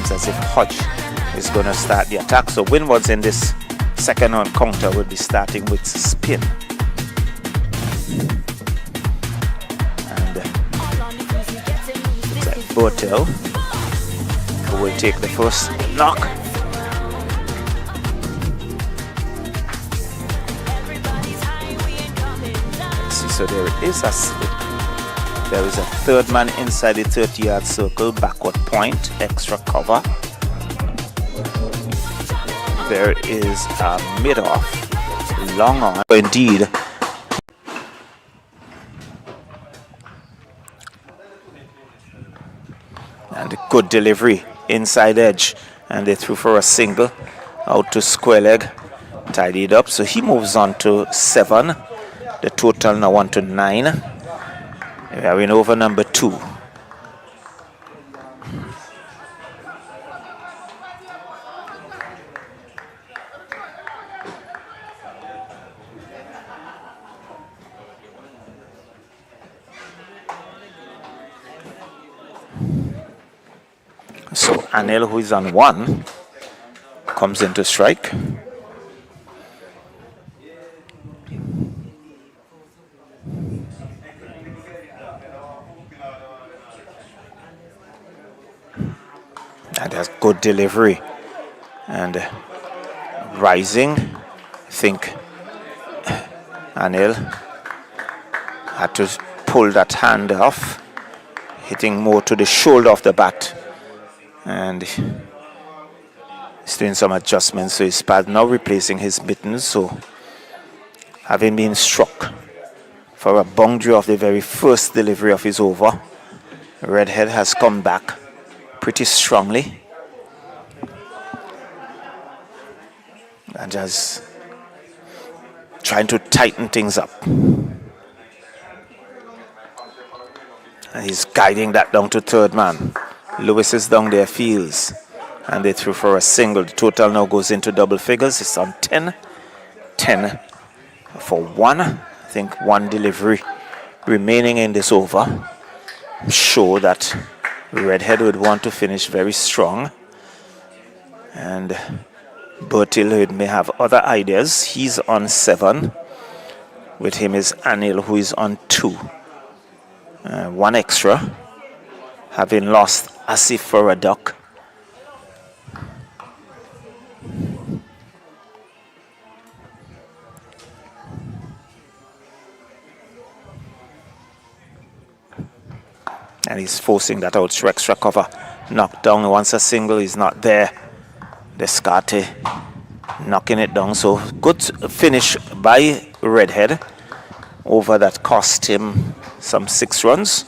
looks as if Hodge is going to start the attack. So Winward's in this second on counter will be starting with spin. And looks like Bertel, who will take the first knock. So there is a slip. There is a third man inside the 30-yard circle, backward point, extra cover. There is a mid-off, long on. Indeed. And a good delivery, inside edge. And they threw for a single, out to square leg, tidied up. So he moves on to 7. The total now on to 9. We are in over number 2. So Anil, who is on 1, comes into strike. And has good delivery and rising. I think Anil had to pull that hand off, hitting more to the shoulder of the bat, and he's doing some adjustments. So his pad now replacing his mittens. So having been struck for a boundary of the very first delivery of his over, Redhead has come back pretty strongly and just trying to tighten things up. And he's guiding that down to third man. Lewis is down there, Fields, and they threw for a single. The total now goes into double figures. It's on 10 for 1. I think 1 delivery remaining in this over. I'm sure that Redhead would want to finish very strong, and Bertil may have other ideas. He's on 7. With him is Anil, who is on 2. 1 extra, having lost Asif for a duck. And he's forcing that out to extra cover. Knocked down once a single, he's not there. Descarte knocking it down. So good finish by Redhead over that cost him some 6 runs.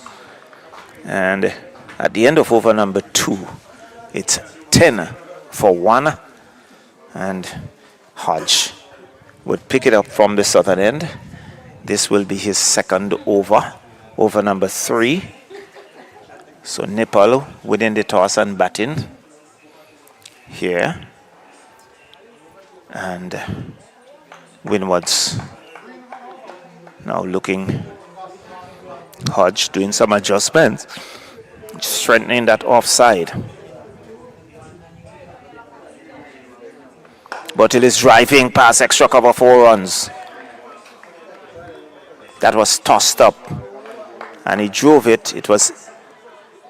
And at the end of over number 2, it's 10 for 1. And Hodge would pick it up from the southern end. This will be his second over number 3. So Nepal within the toss and batting here, and Winward's now looking. Hodge doing some adjustments, strengthening that offside. But it is driving past extra cover 4 runs. That was tossed up, and he drove it. It was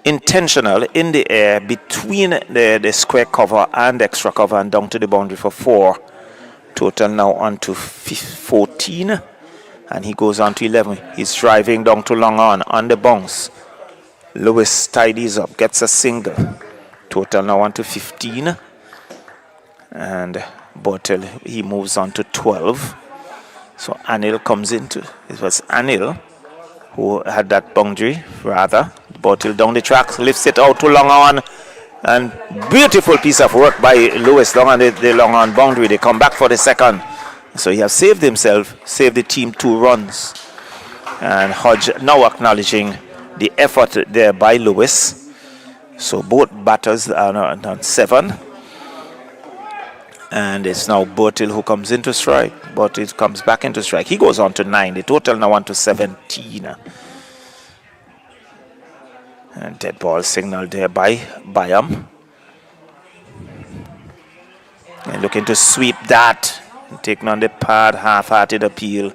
intentional in the air between the square cover and extra cover and down to the boundary for 4. Total now on to 14, and he goes on to 11. He's driving down to long on the bounce. Lewis tidies up, gets a single. Total now on to 15, and Bertel, he moves on to 12. So Anil comes into, it was Anil who had that boundary, rather. Bertel down the track, lifts it out to long on, and beautiful piece of work by Lewis down on the long on boundary. They come back for the second. So he has saved himself, saved the team 2 runs. And Hodge now acknowledging the effort there by Lewis. So both batters are on 7. And it's now Bertil who comes into strike. Bertil comes back into strike. He goes on to 9. The total now on to 17. And dead ball signal there by Bayam. looking to sweep that. Taking on the pad, half-hearted appeal.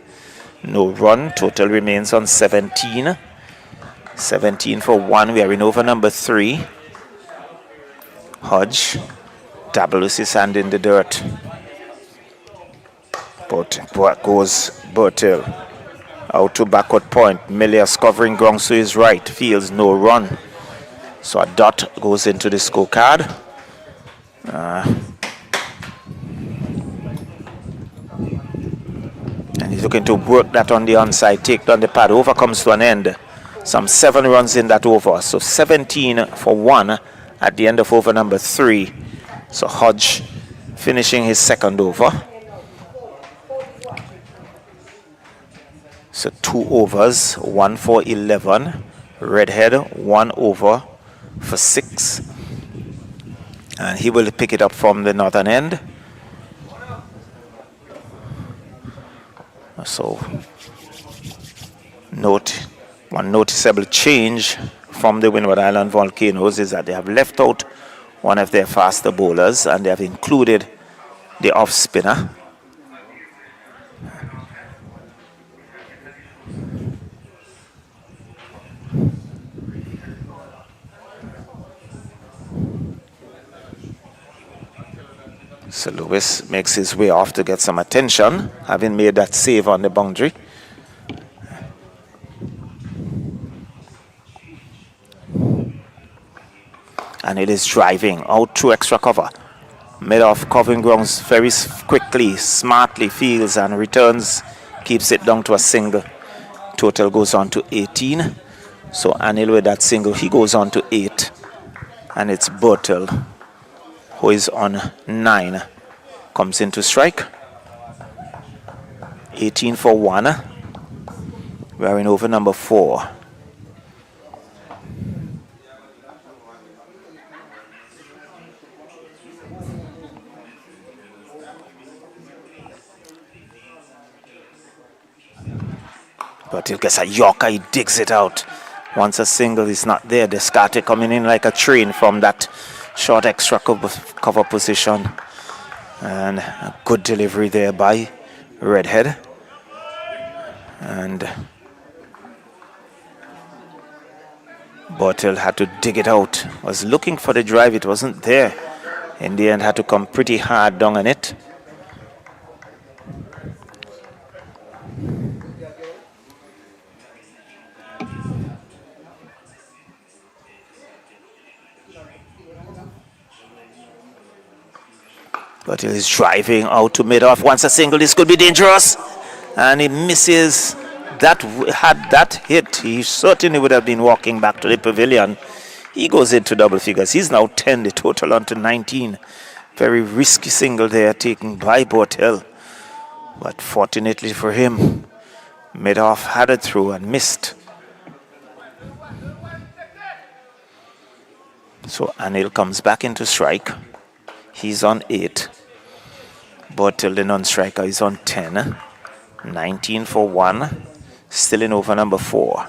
No run. Total remains on 17. 17 for 1. We are in over number 3. Hodge dabbles his hand in the dirt. But goes Bertil. Out to backward point. Milias covering ground to his right. Feels no run. So a dot goes into the scorecard. And he's looking to work that on the onside. Take down the pad. Over comes to an end. Some 7 runs in that over. So 17 for 1 at the end of over number 3. So Hodge finishing his second over. So 2 overs, 1 for 11. Redhead, 1 over for 6. And he will pick it up from the northern end. So one noticeable change from the Windward Island Volcanoes is that they have left out one of their faster bowlers and they have included the off spinner. So Lewis makes his way off to get some attention, having made that save on the boundary. And it is driving out through extra cover. Mid-off covering grounds very quickly, smartly fields and returns. Keeps it down to a single. Total goes on to 18. So Anil with that single, he goes on to 8. And it's Bertil, who is on 9. Comes into strike. 18 for 1. We are in over number 4. But he gets a yorker, he digs it out. Once a single is not there, Descartes coming in like a train from that short extra cover position. And a good delivery there by Redhead. And Bertil had to dig it out. Was looking for the drive, it wasn't there. In the end, had to come pretty hard down on it. But he is driving out to mid-off. Once a single, this could be dangerous. And he misses. That had that hit, he certainly would have been walking back to the pavilion. He goes into double figures. He's now 10, the total on to 19. Very risky single there taken by Bertil. But fortunately for him, mid-off had it through and missed. So Anil comes back into strike. He's on 8. Bertil, the non-striker, is on 10. 19 for 1. Still in over number 4.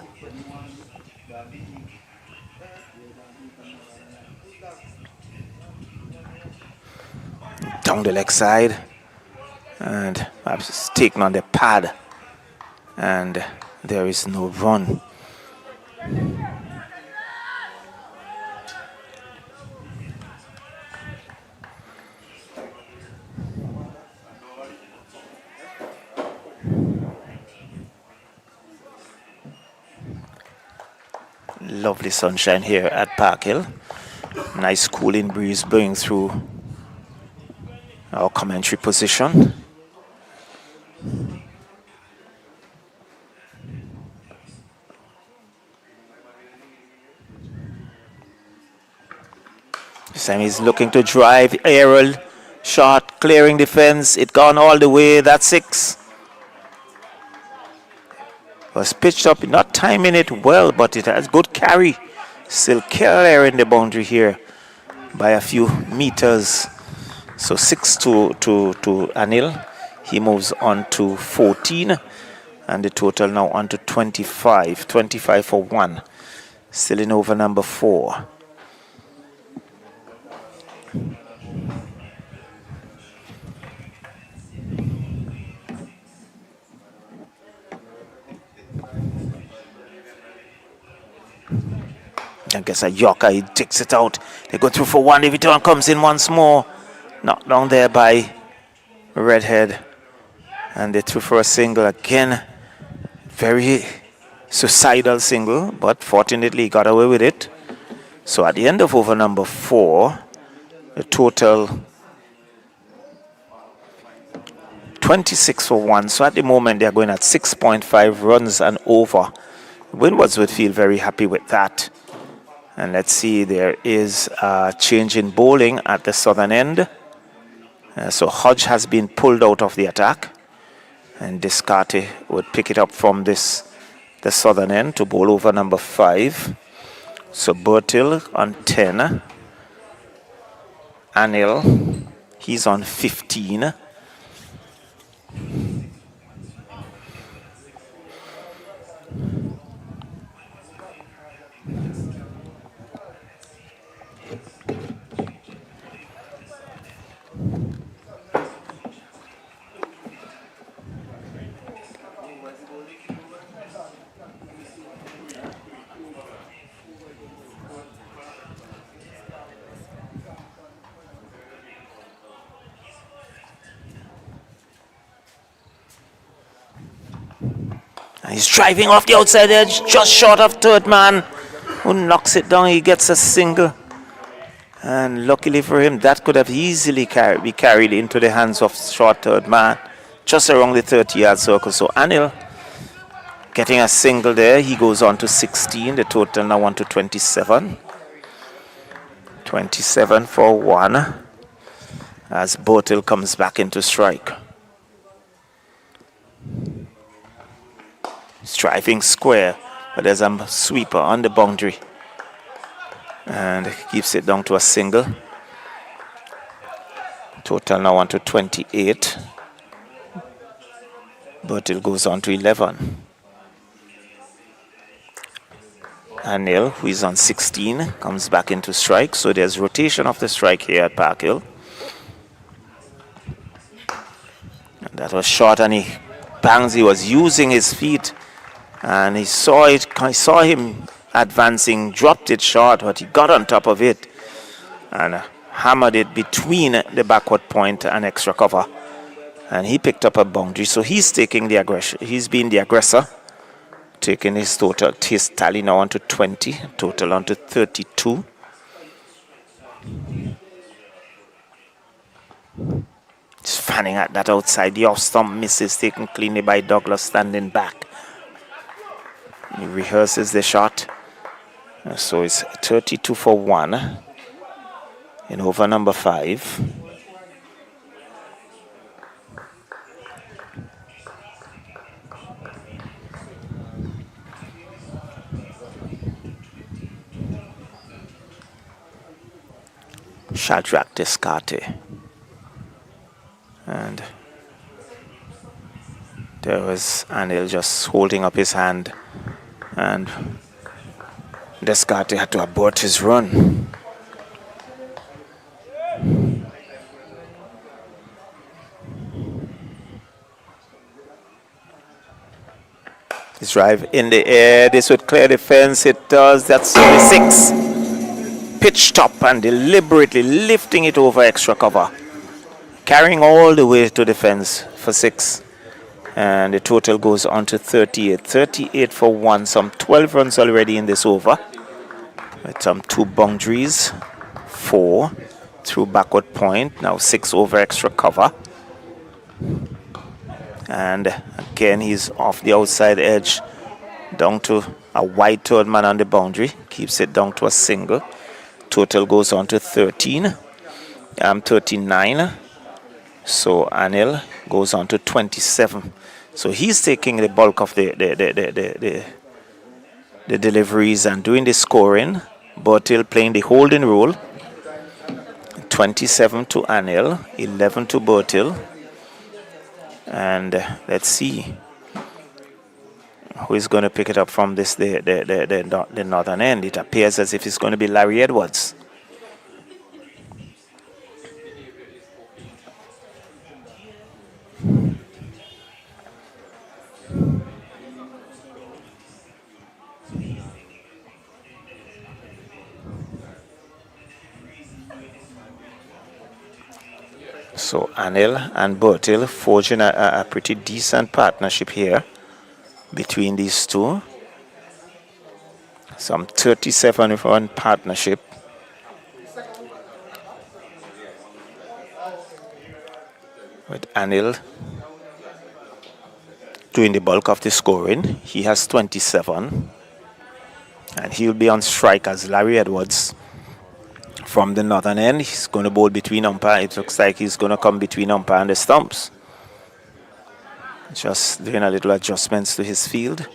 Down the leg side. And perhaps taken on the pad. And there is no run. Lovely sunshine here at Park Hill. Nice cooling breeze blowing through our commentary position. This time he's looking to drive. Aerial shot, clearing defense. It gone all the way. That's 6. Was pitched up, not timing it well, but it has good carry. Still clearing the boundary here by a few meters. So 6 to Anil. He moves on to 14. And the total now on to 25. 25 for 1. Still in over number 4. gets a yorker, he takes it out. They go through for one, the return comes in once more. Knocked down there by Redhead. And they threw for a single again. Very suicidal single, but fortunately he got away with it. So at the end of over number 4, the total 26 for 1. So at the moment they're going at 6.5 runs and over. Windwards would feel very happy with that. And let's see, there is a change in bowling at the southern end. So Hodge has been pulled out of the attack. And Descarte would pick it up from the southern end to bowl over number 5. So Bertil on 10. Anil, he's on 15. He's driving off the outside edge, just short of third man, who knocks it down. He gets a single. And luckily for him, that could have easily be carried into the hands of short third man, just around the 30-yard circle. So Anil getting a single there. He goes on to 16. The total now on to 27. 27 for 1 as Bertil comes back into strike. Striving square, but there's a sweeper on the boundary and keeps it down to a single. Total now on to 28. Bertil goes on to 11. Anil, who is on 16, comes back into strike. So there's rotation of the strike here at Park Hill. And that was short, and he bangs. He was using his feet. And he saw it. I saw him advancing, dropped it short, but he got on top of it and hammered it between the backward point and extra cover. And he picked up a boundary. So he's taking the aggression. He's been the aggressor, taking his total. His tally now on to 20. Total on to 32. Just fanning at that outside. The off stump misses, taken cleanly by Douglas, standing back. He rehearses the shot. So it's 32 for 1 in over number 5. Shadrach Descarte. And there was Anil just holding up his hand. And Descarte had to abort his run. His drive in the air. This would clear the fence. It does. That's 6. Pitch top and deliberately lifting it over extra cover. Carrying all the way to the fence for 6. And the total goes on to 38. 38 for 1. Some 12 runs already in this over. With some 2 boundaries. 4 through backward point. Now 6 over extra cover. And again, he's off the outside edge. Down to a wide third man on the boundary. Keeps it down to a single. Total goes on to 39. So Anil goes on to 27. So he's taking the bulk of the deliveries and doing the scoring. Bertil playing the holding role. 27 to Anil, 11 to Bertil. And let's see who is going to pick it up from this the northern end. It appears as if it's going to be Larry Edwards. So Anil and Bertil forging a pretty decent partnership here between these two. Some 37-run partnership. With Anil doing the bulk of the scoring. He has 27. And he'll be on strike as Larry Edwards from the northern end. He's going to bowl between umpire. It looks like he's going to come between umpire and the stumps. Just doing a little adjustments to his field.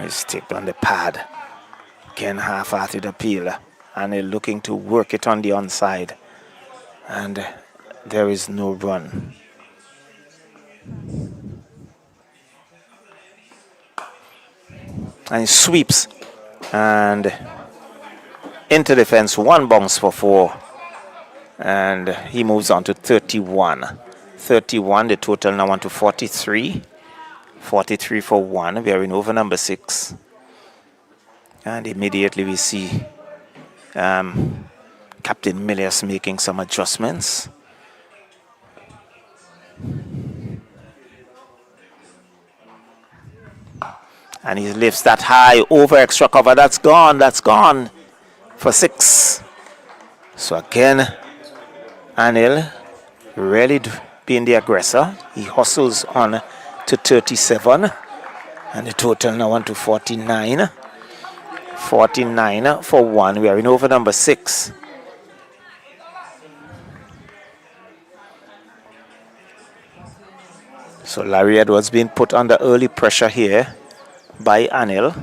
He's tipped on the pad. Again, half-hearted appeal. And they're looking to work it on the onside. And there is no run. And he sweeps. And into the fence, one bounce for 4. And he moves on to 31. 31, the total now on to 43. 43 for 1. We are in over number 6. And immediately we see Captain Milius making some adjustments. And he lifts that high over extra cover. That's gone. That's gone for 6. So again, Anil really being the aggressor. He hustles on to 37. And the total now on to 49. 49 for 1. We are in over number 6. So Larry Edwards being put under early pressure here by Anil.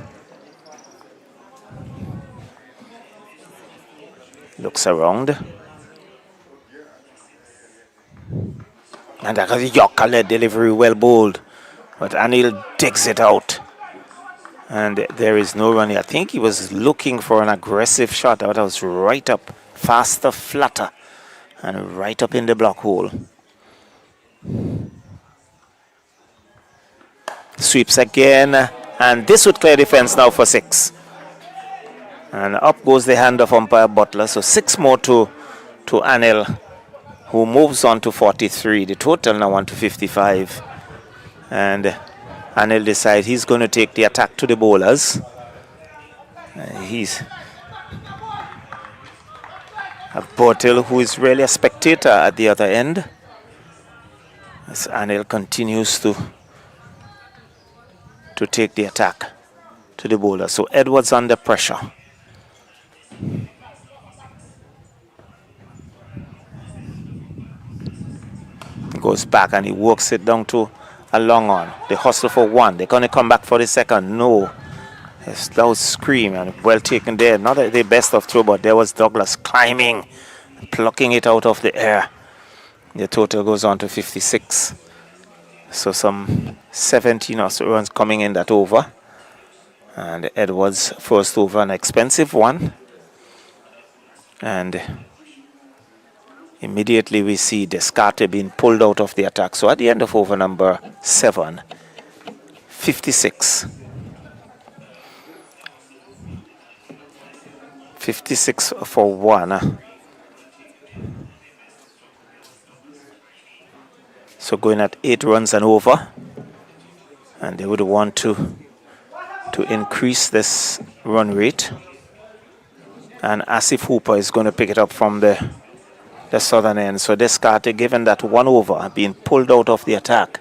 Looks around. And that was a Yorker-led delivery, well bowled. But Anil digs it out. And there is no run. I think he was looking for an aggressive shot. That was right up, faster, flatter, and right up in the block hole. Sweeps again, and this would clear the fence now for 6. And up goes the hand of umpire Butler. So 6 more to Anil, who moves on to 43. The total now on to 55. And Anil decides he's going to take the attack to the bowlers. He's a Bertil who is really a spectator at the other end. As Anil continues to take the attack to the bowler. So Edwards under pressure. Goes back and he works it down to a long on. They hustle for 1. They're going to come back for the second. No. That was scream and well taken there. Not the best of throw, but there was Douglas climbing, plucking it out of the air. The total goes on to 56. So some 17 or so runs coming in that over. And Edwards first over, an expensive one. And immediately we see Descartes being pulled out of the attack. So at the end of over number 7, 56. 56 for 1. So going at 8 runs and over. And they would want to increase this run rate. And Asif Hooper is going to pick it up from the southern end. So Descartes given that 1 over, being pulled out of the attack.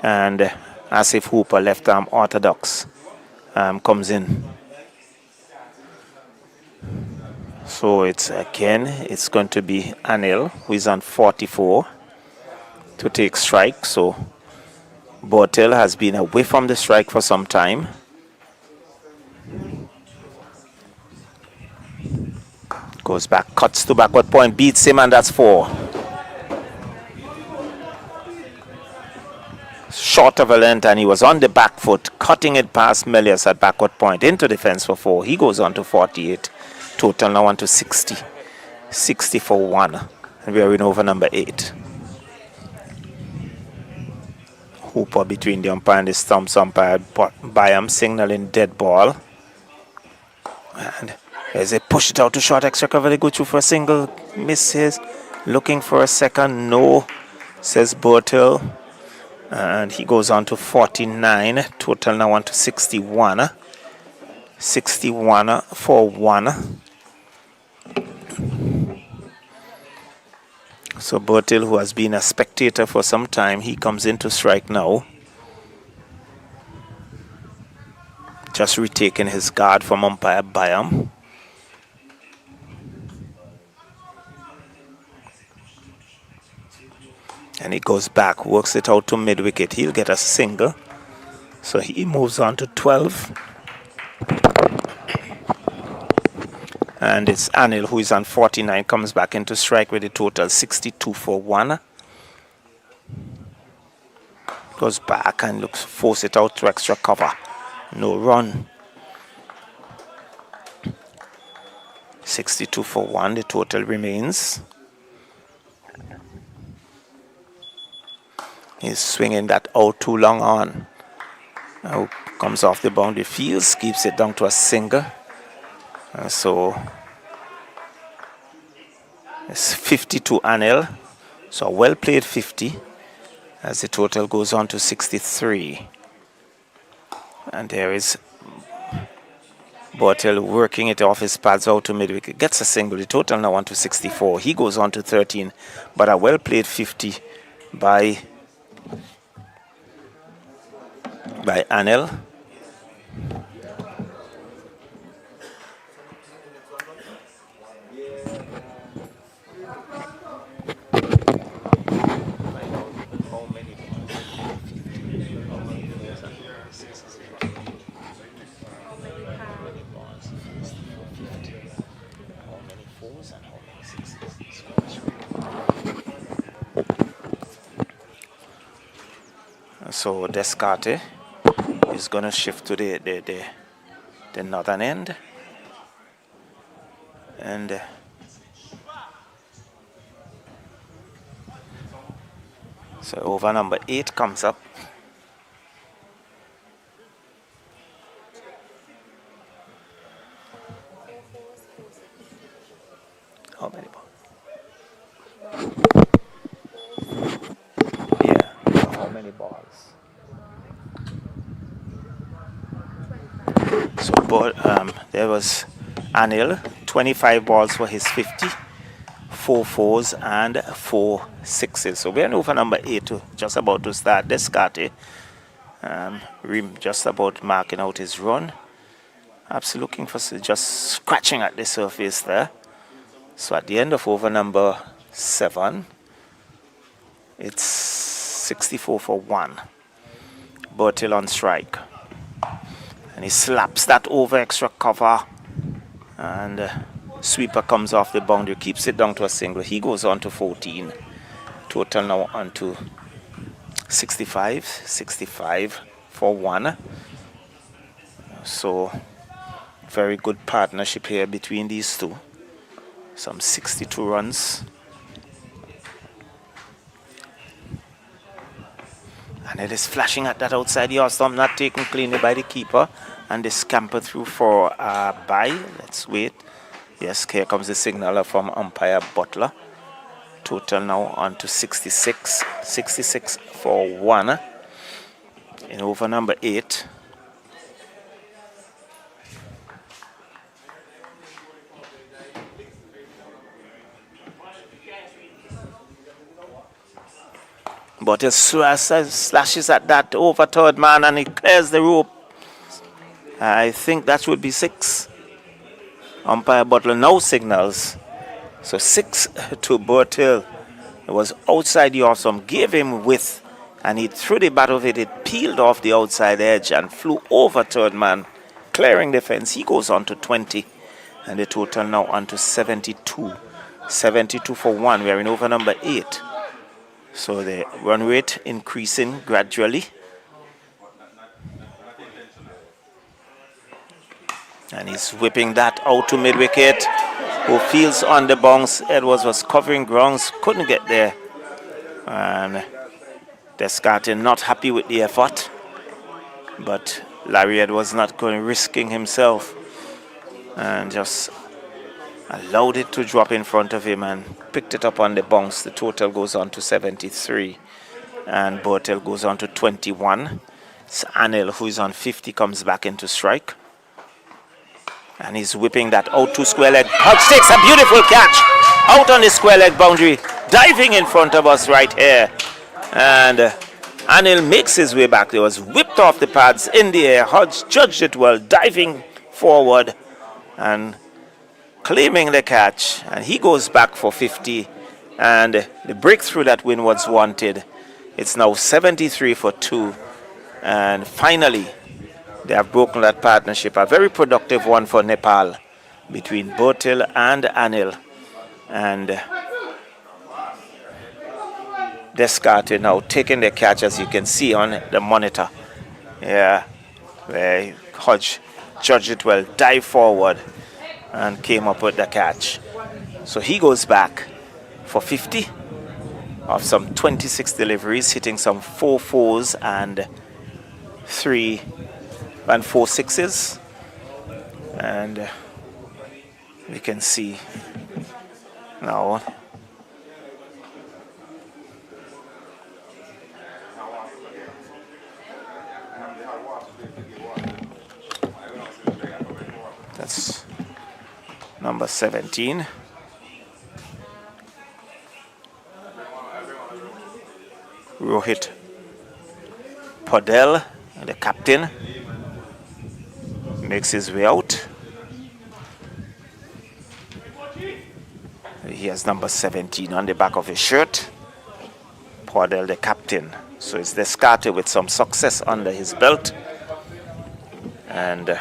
And Asif Hooper, left arm orthodox, comes in. So it's going to be Anil, who is on 44 to take strike. So Bertil has been away from the strike for some time. Goes back, cuts to backward point, beats him, and that's 4. Short of a length, and he was on the back foot, cutting it past Milius at backward point into the fence for 4. He goes on to 48. Total now on to 60. 60 for 1. And we are in over number 8. Hooper between the umpire and the stumps. Umpire Byam signaling dead ball. And as they push it out to short extra cover, they go through for a single. Misses. Looking for a second. No, says Bertel. And he goes on to 49. Total now on to 61. 61 for 1. So Bertil, who has been a spectator for some time, he comes in to strike now. Just retaking his guard from umpire Byam. And he goes back, works it out to mid-wicket. He'll get a single. So he moves on to 12. And it's Anil, who is on 49, comes back into strike with a total 62 for 1. Goes back and looks force it out to extra cover. No run. 62 for 1, the total remains. He's swinging that out too long on. Now comes off the boundary fields, keeps it down to a single. So it's 50 to Anil. So a well played 50 as the total goes on to 63. And there is Bortel working it off his pads out to mid-wicket. Gets a single. The total now on to 64. He goes on to 13. But a well played 50 by Anil. So Descarte is going to shift to the northern end. And so over number 8 comes up. How many balls? Yeah, how many balls? So there was Anil, 25 balls for his 50, 4 fours and 4 sixes. So we're in over number 8, just about to start. Descarte, just about marking out his run. Perhaps looking for just scratching at the surface there. So at the end of over number 7, it's 64 for 1. Bertil on strike. And he slaps that over extra cover. And sweeper comes off the boundary, keeps it down to a single. He goes on to 14. Total now on to 65. 65 for 1. So very good partnership here between these two. Some 62 runs. And it is flashing at that outside yard stump, not taken cleanly by the keeper. And they scamper through for a bye. Let's wait. Yes, here comes the signaler from umpire Butler. Total now on to 66. 66 for 1. In over number 8. But he slashes at that over third man and he clears the rope. I think that would be 6. Umpire Butler now signals. So 6 to Bertil. It was outside the off stump, gave him width, and he threw the bat of it. It peeled off the outside edge and flew over third man, clearing the fence. He goes on to 20, and the total now on to 72. 72 for 1. We are in over number 8. So the run rate increasing gradually. And he's whipping that out to mid-wicket. Who fields on the bounce. Edwards was covering grounds, couldn't get there. And Descartes not happy with the effort, but Lariat was not going risking himself and just allowed it to drop in front of him and picked it up on the bounce. The total goes on to 73 and Bortel goes on to 21. It's Anil, who is on 50, comes back into strike. And he's whipping that out to square leg. Hodge takes a beautiful catch out on the square leg boundary, diving in front of us right here. And Anil makes his way back. It was whipped off the pads in the air. Hodge judged it well, diving forward and claiming the catch. And he goes back for 50. And the breakthrough that win was wanted. It's now 73 for 2. And finally, they have broken that partnership. A very productive one for Nepal between Bortel and Anil. And Descartes now taking the catch, as you can see on the monitor. Yeah, where Hodge judged it well, dived forward and came up with the catch. So he goes back for 50 of some 26 deliveries, hitting some 4 fours and 3 and 4 sixes. And we can see now that's number 17. Rohit Podel, the captain, makes his way out. He has number 17 on the back of his shirt. Podel, the captain. So it's Descartes with some success under his belt. And a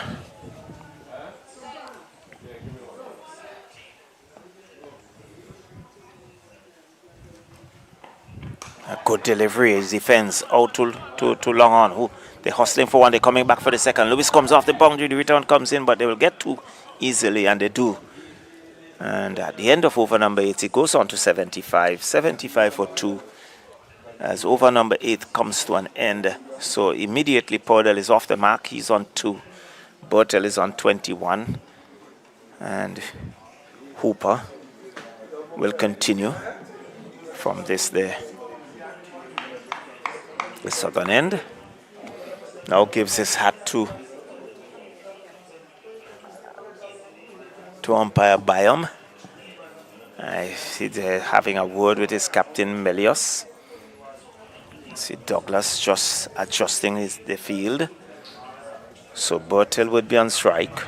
good delivery. His defense out to long on. Who they're hustling for one. They're coming back for the second. Lewis comes off the boundary. The return comes in, but they will get 2 easily, and they do. And at the end of over number 8, it goes on to 75. 75 for 2. As over number 8 comes to an end. So immediately Podel is off the mark. He's on 2. Bortel is on 21. And Hooper will continue from this there. The southern end now gives his hat to umpire Byam. I see they're having a word with his captain Melios. See Douglas just adjusting the field. So Bortel would be on strike.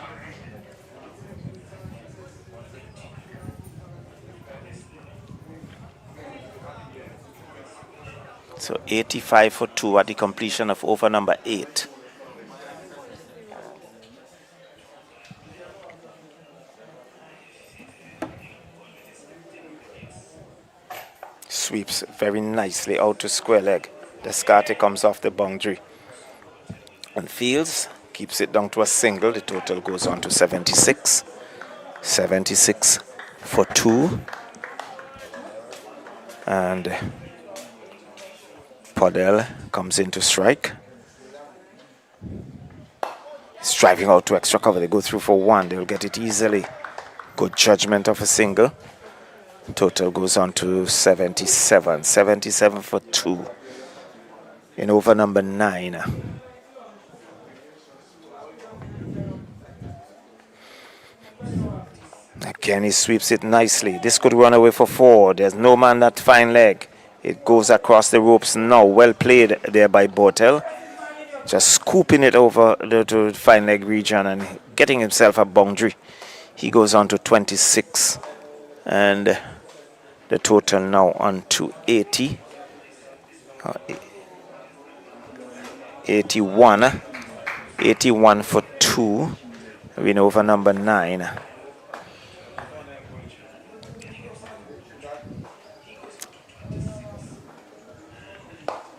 So 85 for 2 at the completion of over number 8. Sweeps very nicely out to square leg. Descartes comes off the boundary and fields, keeps it down to a single. The total goes on to 76. 76 for 2. And Podel comes into strike. He's driving out to extra cover. They go through for 1. They'll get it easily. Good judgment of a single. Total goes on to 77. 77 for 2 in over number 9. Again, he sweeps it nicely. This could run away for 4. There's no man that fine leg. It goes across the ropes now. Well played there by Bortel. Just scooping it over to fine leg region and getting himself a boundary. He goes on to 26. And the total now on to 80. 81. 81 for 2. Win over number 9.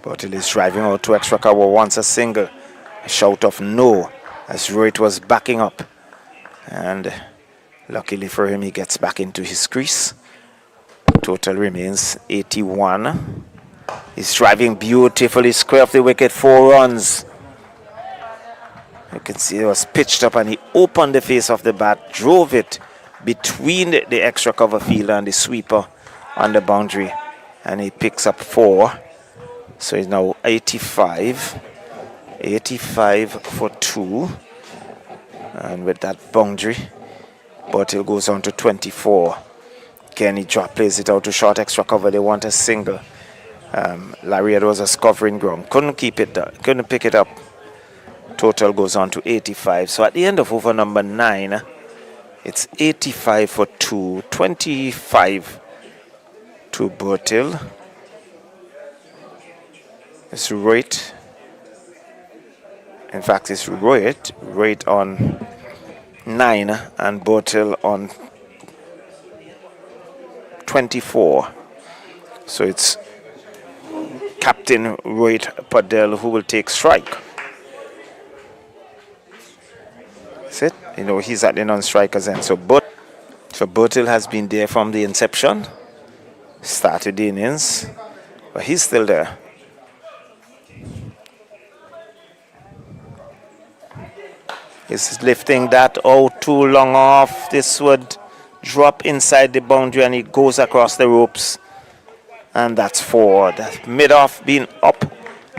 Bortel is driving out to extra cover, wants a single. A shout of no as Rohit was backing up. And luckily for him, he gets back into his crease. Total remains 81. He's driving beautifully square of the wicket, 4 runs. You can see it was pitched up and he opened the face of the bat, drove it between the extra cover fielder and the sweeper on the boundary, and he picks up 4. So he's now 85 for 2, and with that boundary, Bertil goes on to 24. Again, he plays it out to short extra cover. They want a single. Larry Edwards covering ground, couldn't pick it up. Total goes on to 85. So at the end of over number 9, it's 85 for 2, 25 to Bertil. It's right. In fact, it's right on 9 and Bertil on 24. So it's Captain Rohit Padel who will take strike. That's it. You know, he's at the non-strikers end. So Bertil has been there from the inception. Started the innings, but he's still there. He's lifting that out too long off. This would drop inside the boundary and it goes across the ropes. And that's 4. That mid-off being up.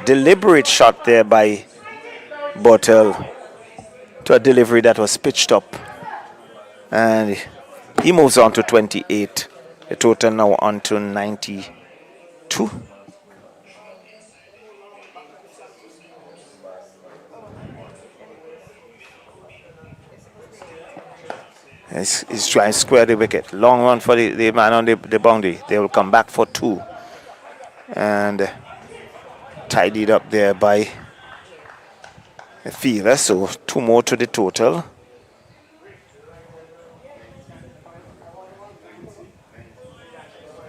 Deliberate shot there by Bertil to a delivery that was pitched up. And he moves on to 28. The total now on to 92. He's trying to square the wicket. Long run for the man on the boundary. They will come back for 2. And tidied up there by the fielder. So 2 more to the total.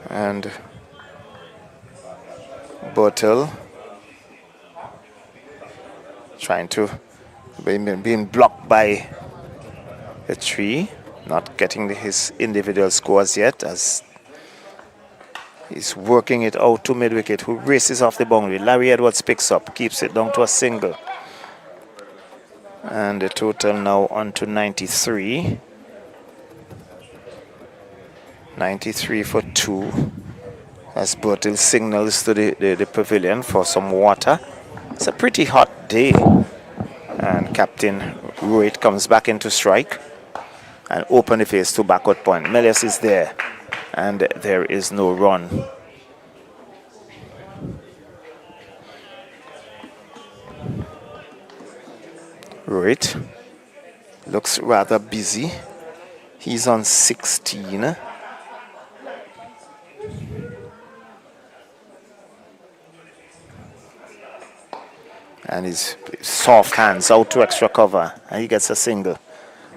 And Bertil trying to being blocked by the tree. Not getting his individual scores yet as he's working it out to mid-wicket, who races off the boundary. Larry Edwards picks up, keeps it down to a single. And the total now on to 93. 93 for 2. As Bertil signals to the pavilion for some water. It's a pretty hot day. And Captain Rohit comes back into strike. And open the face to backward point. Melius is there. And there is no run. Rohit looks rather busy. He's on 16. And his soft hands out to extra cover. And he gets a single.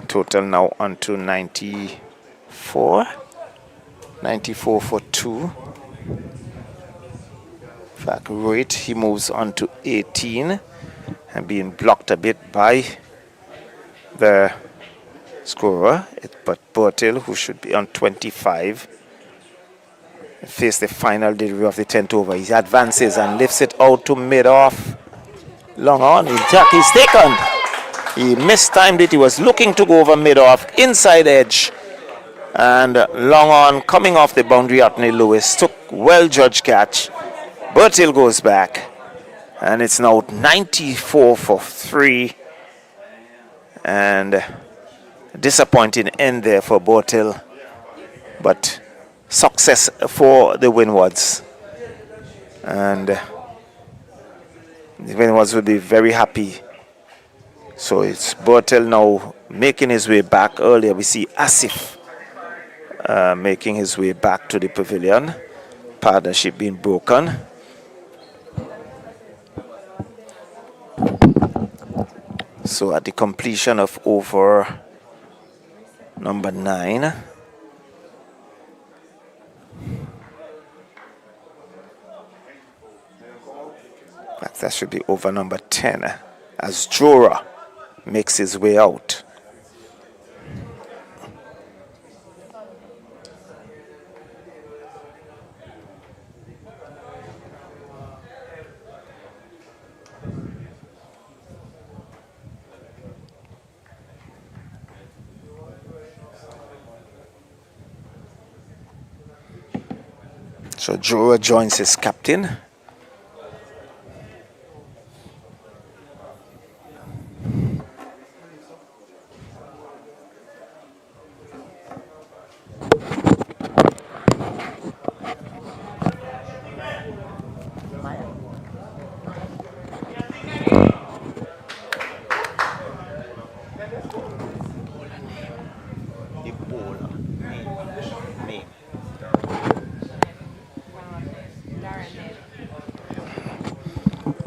Total now on to 94. 94 for 2. In fact, Rohit, he moves on to 18. And being blocked a bit by the scorer. But Bertil, who should be on 25, face the final delivery of the 10th over. He advances and lifts it out to mid-off. Long on, he's taken. He mistimed it. He was looking to go over mid-off, inside edge. And long on, coming off the boundary, Anthony Lewis took well-judged catch. Bertil goes back. And it's now 94 for 3. And disappointing end there for Bertil. But success for the Windwards. And the Windwards will be very happy. So it's Bertil now making his way back. Earlier we see Asif making his way back to the pavilion. Partnership being broken. So at the completion of over number 9, that should be over number 10, as Jora makes his way out. So Jura joins his captain.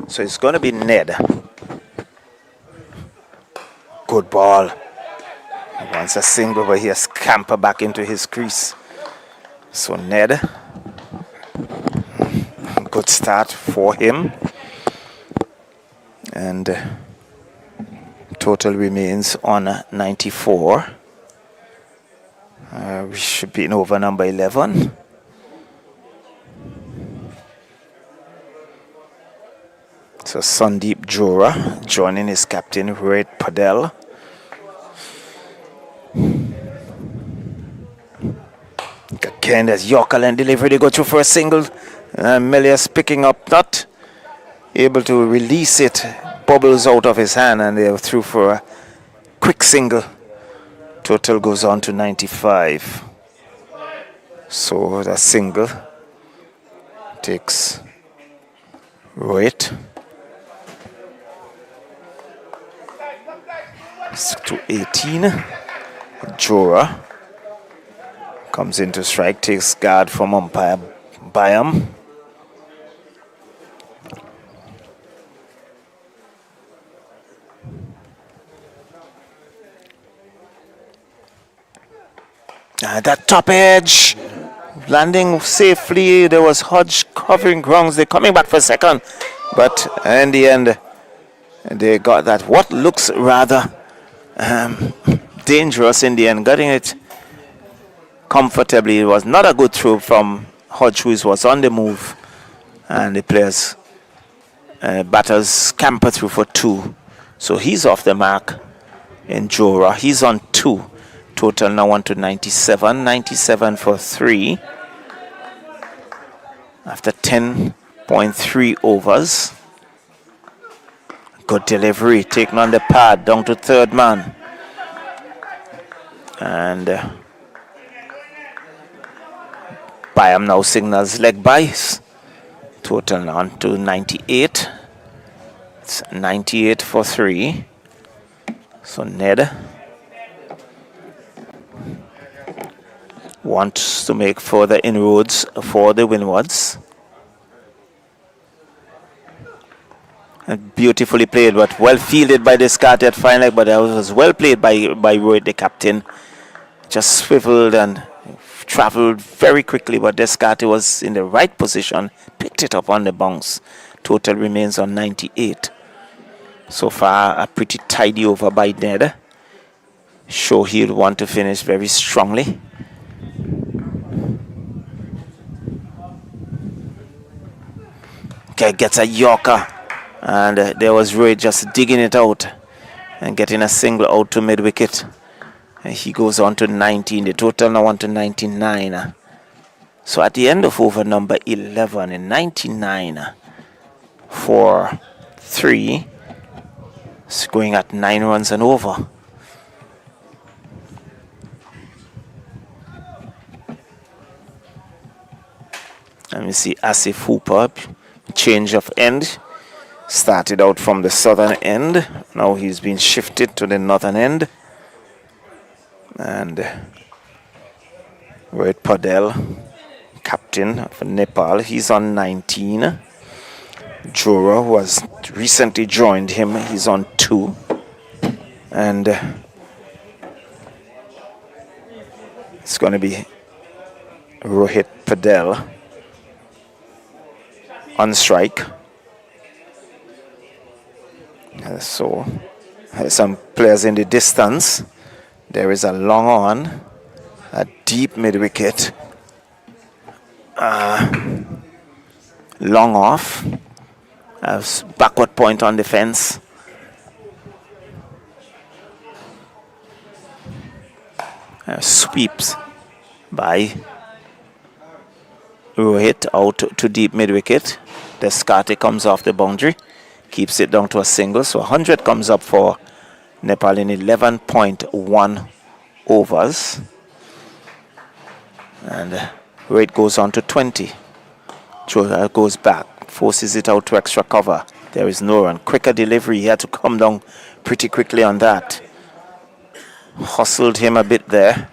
So it's going to be Ned. Good ball. He wants a single, but he has scamper back into his crease. So Ned, good start for him. And total remains on 94. We should be in over number 11. So Sandeep Jura joining his captain, Rohit Padel. Again, there's Yorker and delivery. They go through for a single. Melius picking up, not able to release it. Bubbles out of his hand, and they're through for a quick single. Total goes on to 95. So the single takes Rohit to 18. Jura comes into strike, takes guard from umpire Byam. That top edge landing safely. There was Hodge covering grounds. They're coming back for a second, but in the end they got that what looks rather dangerous in the end, getting it comfortably. It was not a good throw from Hodge, who was on the move, and the players batters scamper through for 2. So he's off the mark in Jura. He's on 2. Total now on to 97. 97 for 3 after 10.3 overs. Good delivery, taken on the pad, down to third man. And Byam now signals leg byes. Total on to 98. It's 98 for 3. So Ned wants to make further inroads for the windwards. And beautifully played, but well fielded by Descartes at fine leg, but that was well played by Roy, the captain. Just swiveled and traveled very quickly, but Descartes was in the right position, picked it up on the bounce. Total remains on 98. So far, a pretty tidy over by Ned. Sure, he'll want to finish very strongly. Okay, gets a Yorker, and there was Roy just digging it out and getting a single out to mid wicket. And he goes on to 19. The total now on to 99. So at the end of over number 11 in 99 for 3, it's going at 9 runs and over. And we see Asif Hooper, change of end. Started out from the southern end. Now he's been shifted to the northern end. And Rohit Padel, captain for Nepal, he's on 19. Jura, who has recently joined him, he's on 2. And it's going to be Rohit Padel on strike. So some players in the distance. There is a long on, a deep mid wicket, long off, a backward point on the fence. Sweeps by Rohit out to deep mid-wicket. Descarte comes off the boundary, keeps it down to a single. So 100 comes up for Nepal in 11.1 overs. And Rohit goes on to 20. Johar goes back, forces it out to extra cover. There is no run. Quicker delivery. He had to come down pretty quickly on that. Hustled him a bit there.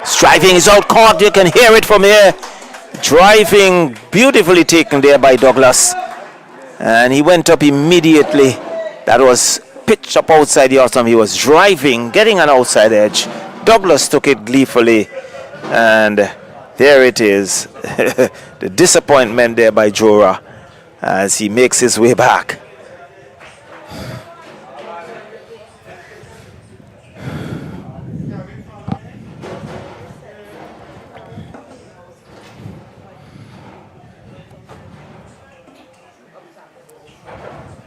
Striving is out caught. You can hear it from here. Driving beautifully taken there by Douglas. And he went up immediately. That was pitched up outside the autumn. He was driving, getting an outside edge. Douglas took it gleefully. And there it is. The disappointment there by Johar as he makes his way back.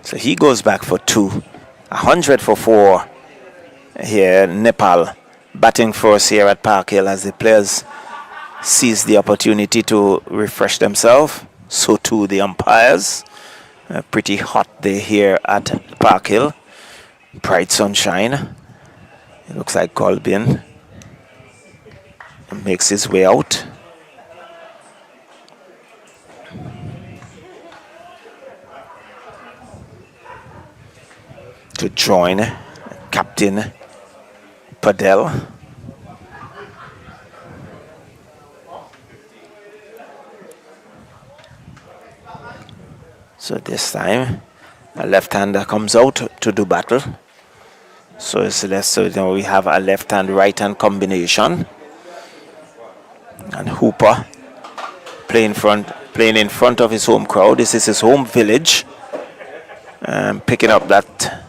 So he goes back for 2. 100 for 4 here. Nepal batting first here at Park Hill as the players seize the opportunity to refresh themselves. So too the umpires. Pretty hot day here at Park Hill. Bright sunshine. It looks like Colbin makes his way out. To join Captain Padel. So this time a left-hander comes out to do battle. So it's less, so now we have a left-hand right-hand combination. And Hooper playing in front of his home crowd. This is his home village. Picking up that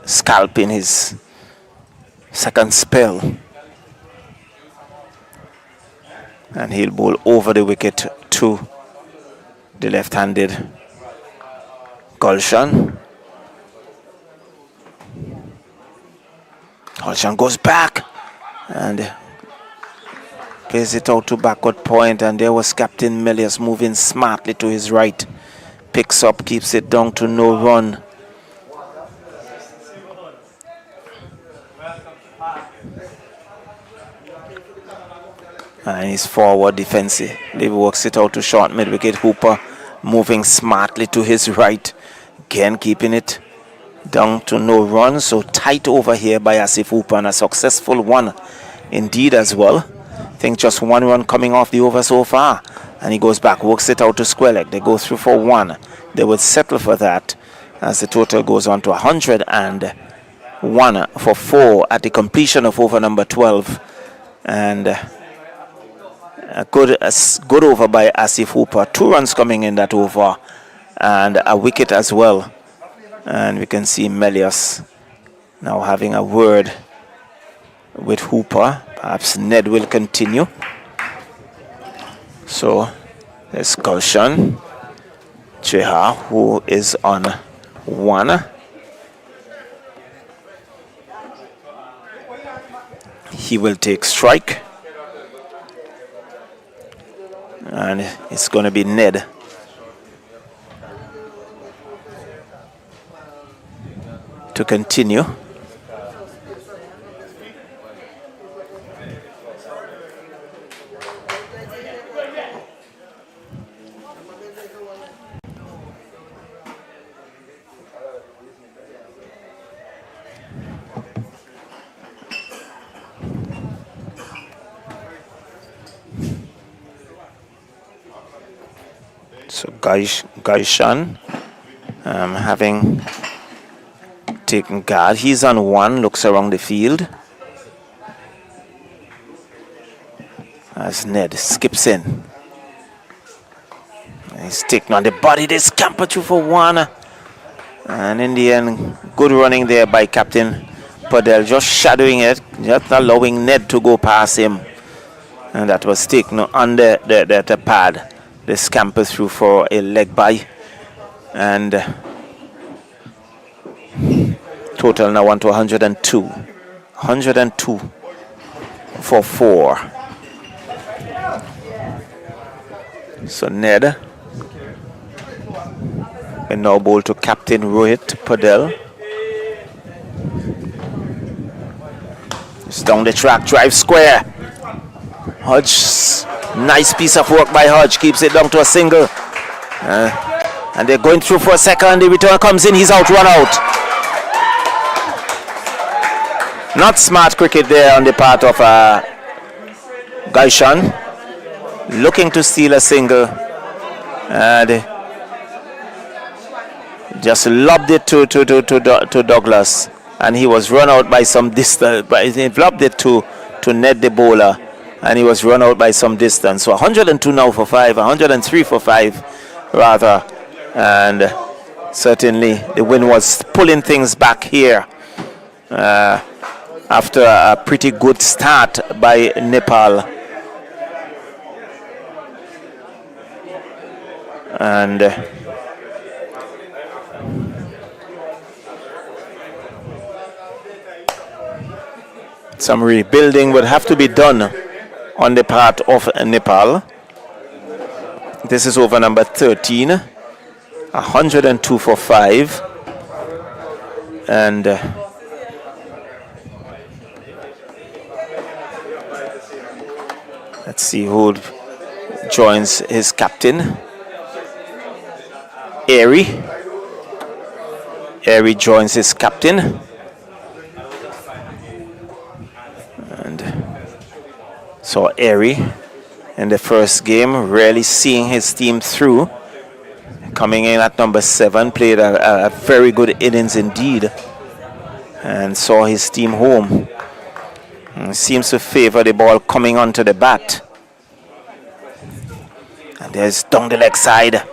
scalp in his second spell. And he'll bowl over the wicket to the left-handed Gulshan. Gulshan goes back and plays it out to backward point, and there was Captain Melius moving smartly to his right. Picks up, keeps it down to no run. And he's forward defensive. Leave works it out to short mid-wicket. Hooper moving smartly to his right. Again keeping it down to no run. So tight over here by Asif Hooper, and a successful one indeed as well. I think just 1 run coming off the over so far. And he goes back, works it out to square leg. They go through for 1. They would settle for that as the total goes on to 101 for 4 at the completion of over number 12. And a good over by Asif Hooper. 2 runs coming in that over and a wicket as well. And we can see Melius now having a word with Hooper. Perhaps Ned will continue. So there's Gulshan Chehar, who is on 1. He will take strike. And it's going to be Ned. To continue. So Gaishan having taken guard. He's on 1, looks around the field. As Ned skips in. He's taken on the body. They scamper through for 1. And in the end, good running there by Captain Padel. Just shadowing it, just allowing Ned to go past him. And that was taken under the pad. They scamper through for a leg bye. And total now on to 102. 102 for 4. So Ned will now bowl to Captain Rohit Padel. It's down the track, drive square. Hodge, nice piece of work by Hodge, keeps it down to a single. And they're going through for a second. The return comes in, he's out, run out. Not smart cricket there on the part of Gaishan, looking to steal a single. And just lobbed it to Douglas, and he was run out by some distance. But he lobbed it to Ned the bowler, and he was run out by some distance. So 102 now for 5, 103 for 5 rather, and certainly the win was pulling things back here after a pretty good start by Nepal. And some rebuilding would have to be done on the part of Nepal. This is over number 13, 102 for 5. And let's see who joins his captain. Airy joins his captain. So Airy in the first game, really seeing his team through. Coming in at number 7, played a very good innings indeed, and saw his team home. And seems to favor the ball coming onto the bat. And there's down the leg side,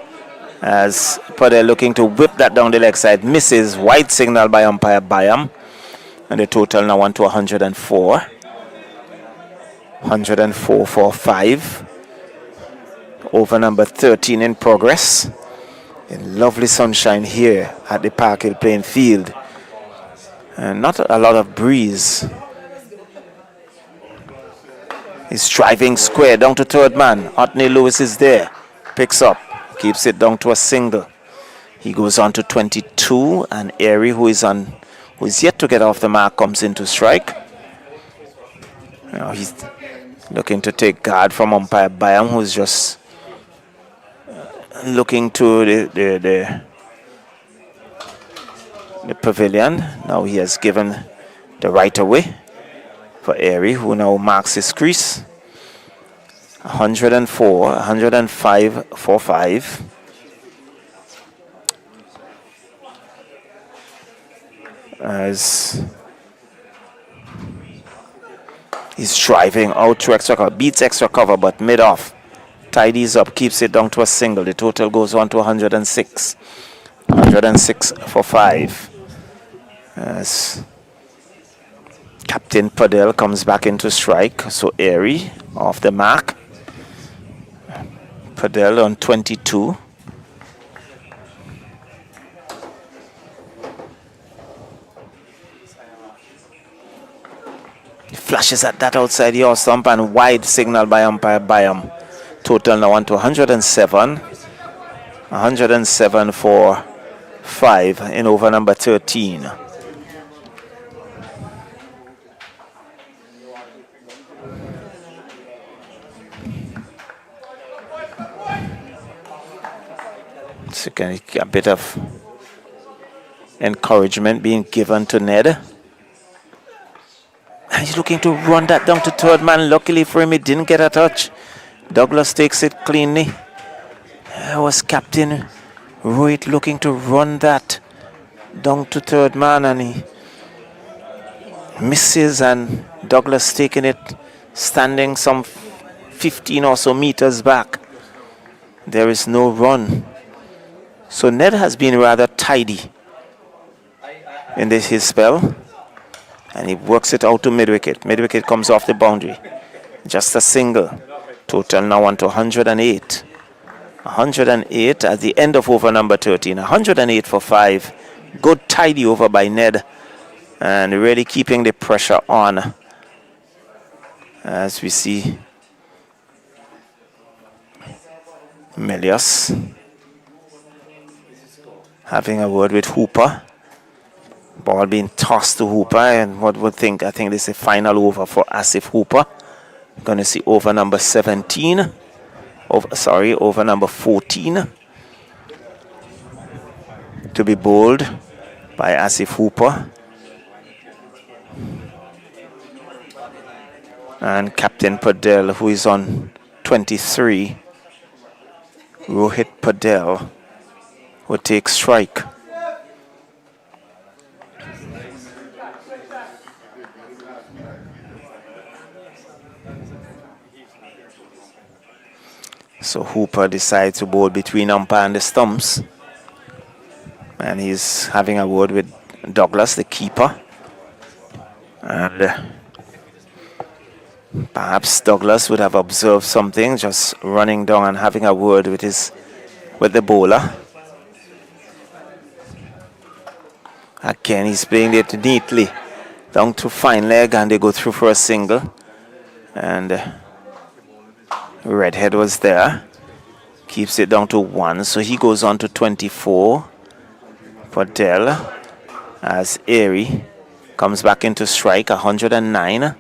as Padel looking to whip that down the leg side, misses. Wide signal by umpire Bayam, and the total now on to 104. 104 for 5. Over number 13 in progress. In lovely sunshine here at the Park Hill playing field. And not a lot of breeze. He's driving square down to third man. Otney Lewis is there. Picks up. Keeps it down to a single. He goes on to 22, and Airy, who is yet to get off the mark, comes in to strike. Now he's looking to take guard from umpire Bayam, who's just looking to the pavilion. Now he has given the right away for Airy, who now marks his crease. 104, 105 for 5. As he's driving out to extra cover, beats extra cover, but mid-off. Tidies up, keeps it down to a single. The total goes on to 106. 106 for 5. As Captain Padel comes back into strike. So Airy off the mark. Padel on 22. Flashes at that outside your stump, and wide signal by umpire Bayam. Total now on to 107. 107 for 5 in over number 13. So a bit of encouragement being given to Ned. And he's looking to run that down to third man. Luckily for him, he didn't get a touch. Douglas takes it cleanly. That was Captain Rohit looking to run that down to third man, and he misses, and Douglas taking it, standing some 15 or so meters back. There is no run. So Ned has been rather tidy in his spell. And he works it out to mid-wicket. Mid-wicket comes off the boundary. Just a single. Total now on to 108. 108 at the end of over number 13. 108 for 5. Good tidy over by Ned. And really keeping the pressure on. As we see Melius having a word with Hooper. Ball being tossed to Hooper, and what would think? I think this is the final over for Asif Hooper. Going to see over number 17. Over number 14 to be bowled by Asif Hooper. And Captain Padel, who is on 23, Rohit Padel, will take strike. So Hooper decides to bowl between umpire and the stumps. And he's having a word with Douglas, the keeper. And perhaps Douglas would have observed something, just running down and having a word with the bowler. Again, he's playing it neatly down to fine leg, and they go through for a single. And Redhead was there, keeps it down to 1, so he goes on to 24. Padel, as Airy comes back into strike, 109.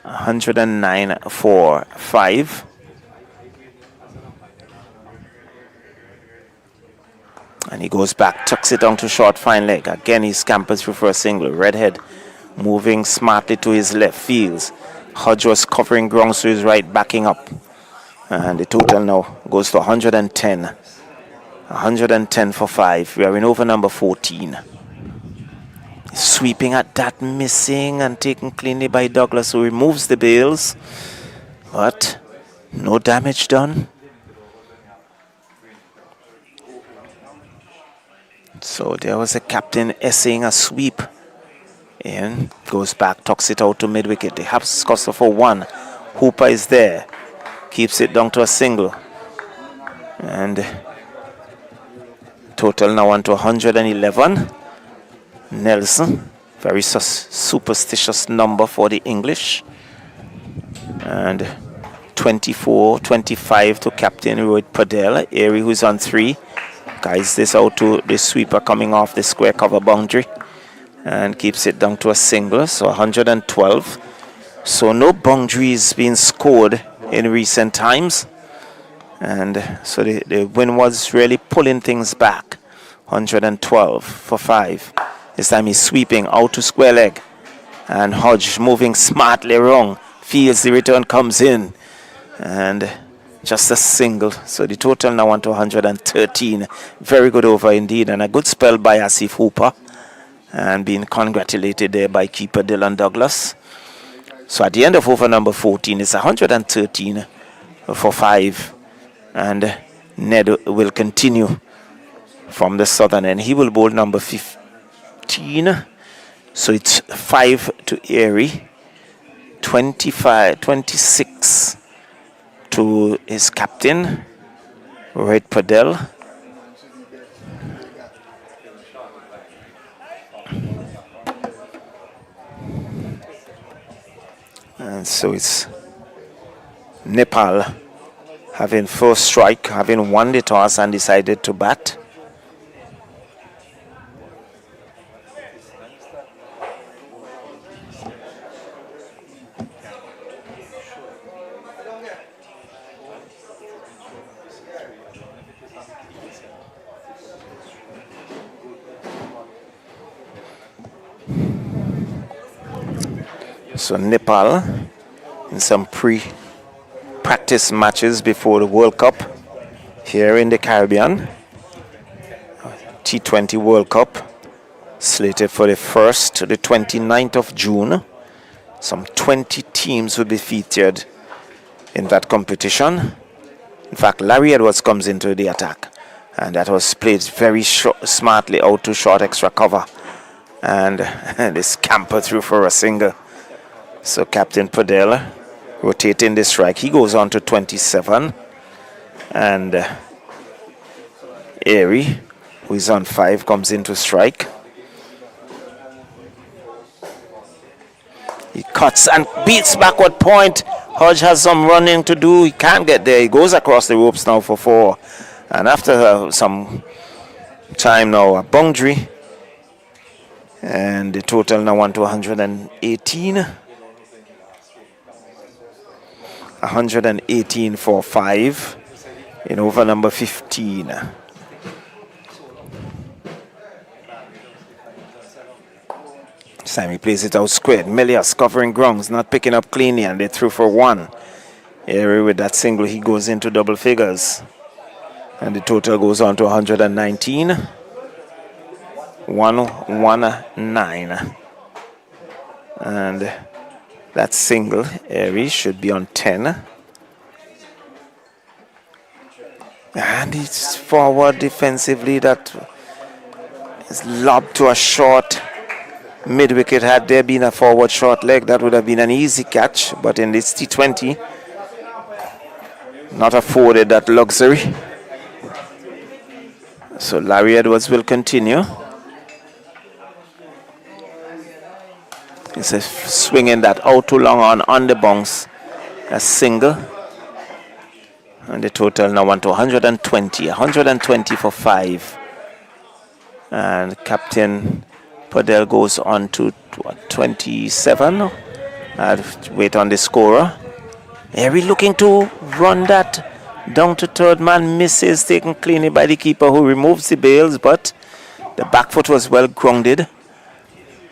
109 for 5. And he goes back, tucks it down to short fine leg. Again, he scampers through for a single. Redhead moving smartly to his left fields. Hodge was covering ground, so he's right, backing up. And the total now goes to 110. 110 for 5. We are in over number 14. Sweeping at that, missing and taken cleanly by Douglas, who removes the bails. But no damage done. So there was a captain essaying a sweep. In, goes back, tucks it out to mid-wicket. They have Scossa for 1. Hooper is there. Keeps it down to a single. And total now on to 111. Nelson, very superstitious number for the English. And 24, 25 to Captain Rohit Padel. Airy, who's on 3. Guides this out to the sweeper coming off the square cover boundary. And keeps it down to a single, so 112. So no boundaries being scored in recent times. And so the win was really pulling things back. 112 for 5. This time he's sweeping out to square leg. And Hodge moving smartly wrong. Feels the return comes in. And just a single. So the total now on to 113. Very good over indeed. And a good spell by Asif Hooper. And being congratulated there by keeper Dylan Douglas. So at the end of over number 14, it's 113 for 5. And Ned will continue from the southern end. He will bowl number 15. So it's 5 to Airy. 26 to his captain, Rohit Padel. And so it's Nepal having first strike, having won the toss and decided to bat. So Nepal in some pre-practice matches before the World Cup here in the Caribbean. T20 World Cup slated for the 1st to the 29th of June. Some 20 teams will be featured in that competition. In fact, Larry Edwards comes into the attack, and that was played very smartly out to short extra cover, and they scamper through for a single. So Captain Padel rotating the strike. He goes on to 27. And Airy, who is on 5, comes into strike. He cuts and beats backward point. Hodge has some running to do. He can't get there. He goes across the ropes now for 4. And after some time now, a boundary. And the total now went to 118. 118 for 5 in over number 15. Sammy plays it out squared. Melias covering grounds, not picking up cleanly, and they threw for 1. Airy with that single, he goes into double figures. And the total goes on to 119. 119. And that single, Airy, should be on 10. And it's forward defensively. That is lobbed to a short mid-wicket. Had there been a forward short leg, that would have been an easy catch. But in this T20, not afforded that luxury. So Larry Edwards will continue. It's a swinging that out too long on the bounce. A single. And the total now went to 120. 120 for 5. And Captain Padel goes on to 27. I'll wait on the scorer. Airy looking to run that down to third man. Misses, taken cleanly by the keeper, who removes the bails, but the back foot was well grounded.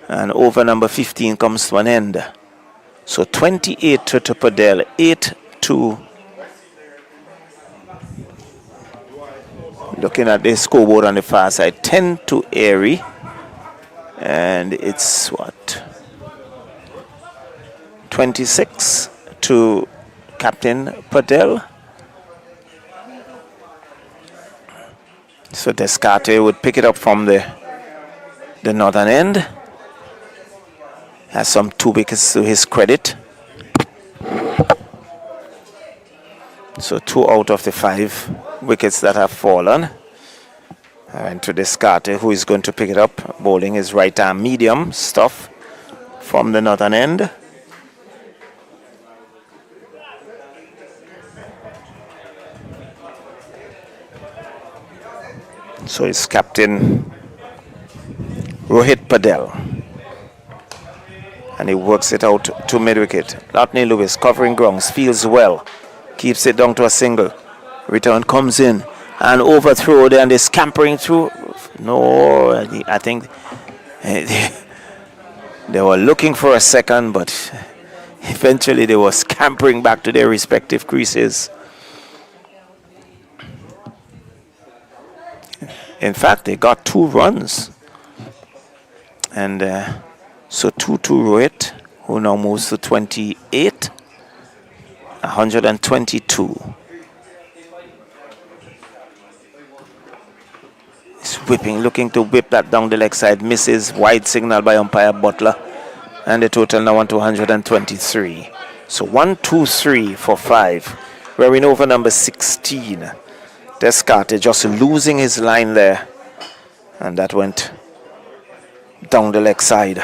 And over number 15 comes to an end. So 28 to Padel, 8-2. Looking at the scoreboard on the far side, 10 to Airy. And it's what? 26 to Captain Padel. So Descartes would pick it up from the northern end. Has some 2 wickets to his credit. So 2 out of the 5 wickets that have fallen. And to Descartes, who is going to pick it up, bowling his right arm medium stuff from the northern end. So it's Captain Rohit Padel. And he works it out to mid-wicket. Lotney Lewis covering grounds, feels well. Keeps it down to a single. Return comes in. And overthrow there, and they're scampering through. No, I think they were looking for a second, but eventually they were scampering back to their respective creases. In fact, they got 2 runs. And so 2-2 Rohit, who now moves to 28. 122. He's whipping, looking to whip that down the leg side. Misses. Wide signal by umpire Butler. And the total now on to 123. So 1-2-3 for 5. We're in over number 16. Descartes just losing his line there. And that went down the leg side.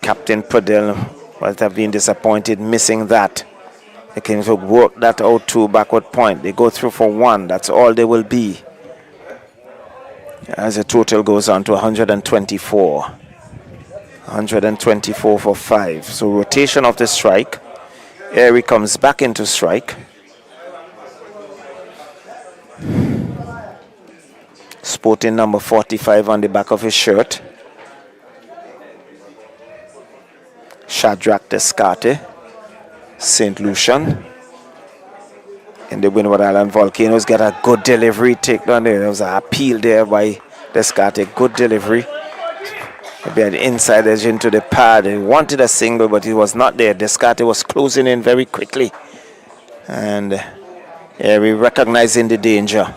Captain Padel must have been disappointed missing that. They can work that out to backward point. They go through for 1. That's all they will be. As the total goes on to 124. 124 for 5. So rotation of the strike. Airy comes back into strike. Sporting number 45 on the back of his shirt. Shadrach Descartes, St. Lucian. In the Windward Island Volcanoes, get a good delivery take down there. There was an appeal there by Descartes. Good delivery. Maybe an inside edge into the pad. He wanted a single, but it was not there. Descartes was closing in very quickly. And we recognizing the danger.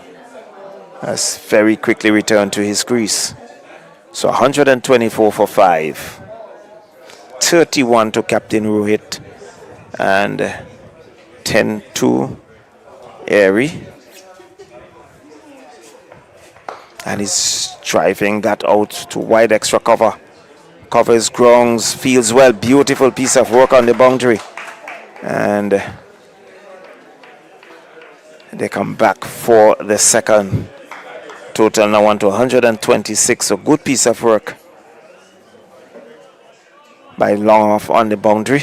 Has very quickly returned to his crease. So 124 for 5. 31 to Captain Rohit. And 10 to Airy. And he's driving that out to wide extra cover. Covers grounds, feels well. Beautiful piece of work on the boundary. And they come back for the second. Total now on to 126. So good piece of work by Long off on the boundary.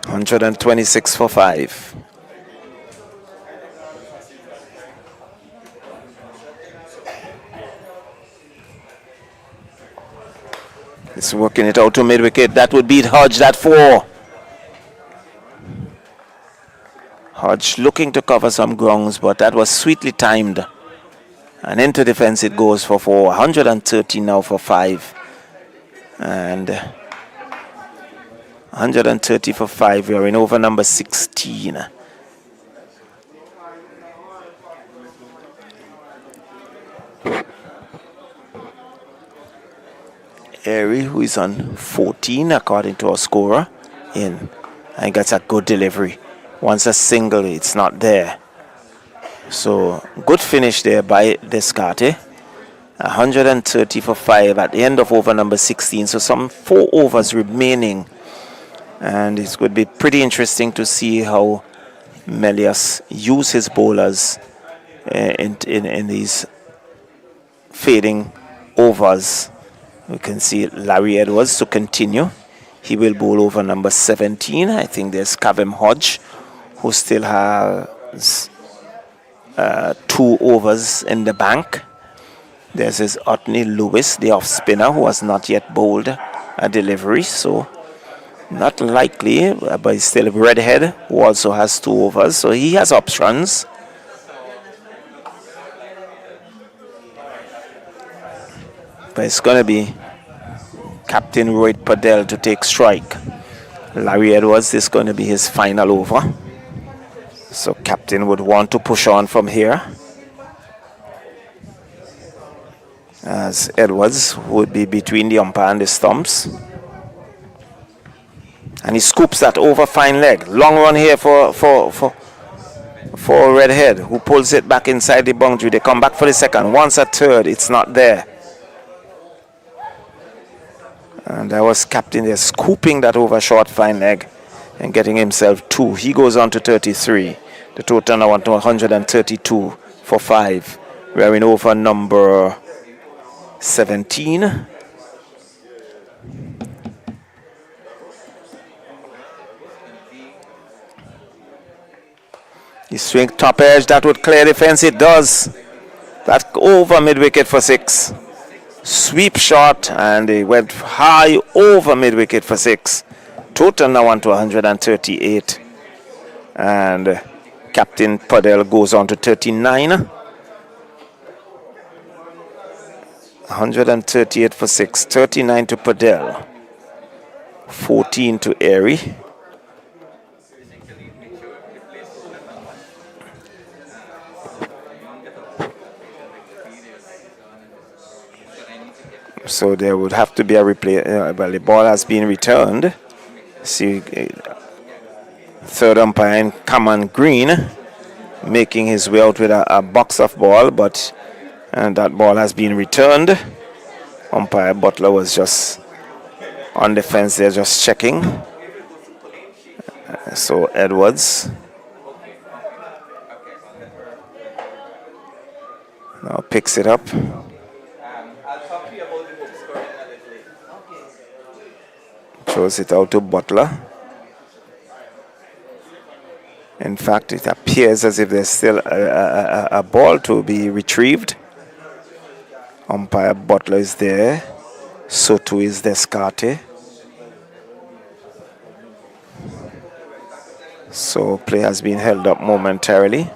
126 for 5. It's working it out to mid-wicket. That would beat Hodge, that 4. Hodge looking to cover some grounds, but that was sweetly timed. And into defense it goes for 4. 130 now for 5. And 130 for 5. We are in over number 16. Airy, who is on 14 according to our scorer, in. I think that's a good delivery. Once a single, it's not there. So good finish there by Descarte. 130 for 5 at the end of over number 16. So some 4 overs remaining. And it's going to be pretty interesting to see how Melius use his bowlers in these fading overs. We can see Larry Edwards to continue. He will bowl over number 17. I think there's Kavem Hodge, who still has 2 overs in the bank. There's his Otney Lewis, the off spinner, who has not yet bowled a delivery. So not likely, but he's still Redhead, who also has 2 overs. So he has options. But it's going to be Captain Rohit Padel to take strike. Larry Edwards is going to be his final over. So Captain would want to push on from here, as Edwards would be between the umpire and the stumps. And he scoops that over fine leg. Long run here for Redhead, who pulls it back inside the boundary. They come back for the second. Once a third, it's not there. And that was Captain there scooping that over short fine leg and getting himself 2. He goes on to 33. The total now on to 132 for 5. We're in over number 17. He swing top edge. That would clear the fence. It does. That's over mid-wicket for 6. Sweep shot, and they went high over mid-wicket for 6. Total now on to 138. And Captain Padel goes on to 39. 138 for 6. 39 to Padel. 14 to Airy. So there would have to be a replay. Well, the ball has been returned. See, third umpire in Cameron Green making his way out with a box of ball, but that ball has been returned. Umpire Butler was just on the fence there, just checking. So Edwards now picks it up. Throws it out to Butler. In fact, it appears as if there's still a ball to be retrieved. Umpire Butler is there. So too is Descarte. So play has been held up momentarily.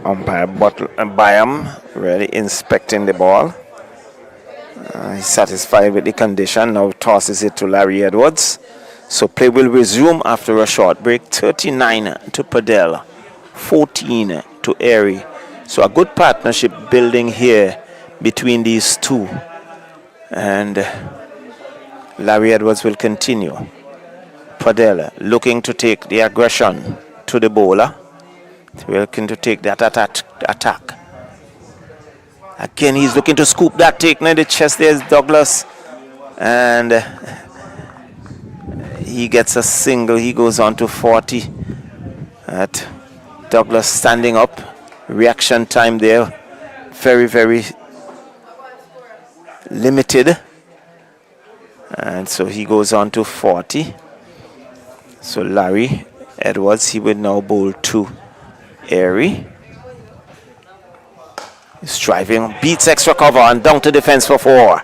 Umpire Byam really inspecting the ball. He's satisfied with the condition. Now tosses it to Larry Edwards. So play will resume after a short break. 39 to Padel, 14 to Airy. So a good partnership building here between these two. And Larry Edwards will continue. Padel looking to take the aggression to the bowler. Looking to take that attack. Again, he's looking to scoop that take near the chest. There's Douglas. And he gets a single. He goes on to 40. At Douglas standing up. Reaction time there. Very, very limited. And so he goes on to 40. So Larry Edwards, he would now bowl to Airy. He's driving, beats extra cover and down to defense for 4.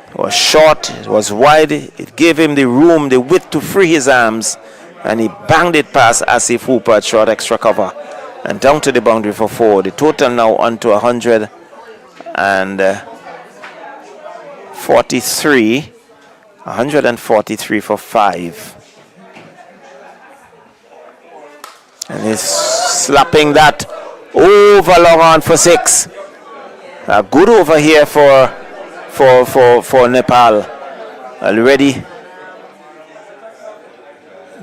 It was short, it was wide, it gave him the room, the width to free his arms, and he banged it past Asif Hooper at short extra cover and down to the boundary for 4. The total now on to 143. 143 for 5. And he's slapping that over long on for 6. A good over here for Nepal. Already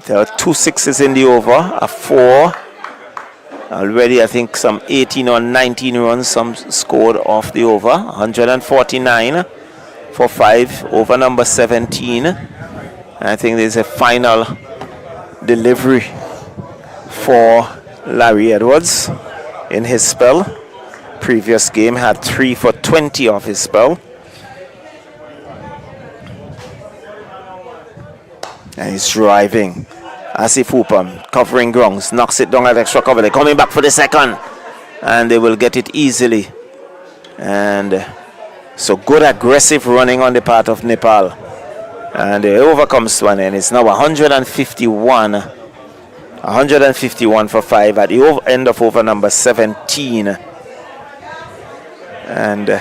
there are 2 6s in the over, a 4. Already I think some 18 or 19 runs some scored off the over. 149 for 5 over number 17. I think there's a final delivery for Larry Edwards in his spell. Previous game had 3 for 20 off his spell. And he's driving. Asif Hooper covering grounds, knocks it down at extra cover. They're coming back for the second. And they will get it easily. And so good aggressive running on the part of Nepal. And they overcome Swan, and it's now 151. 151 for 5 at the end of over number 17. And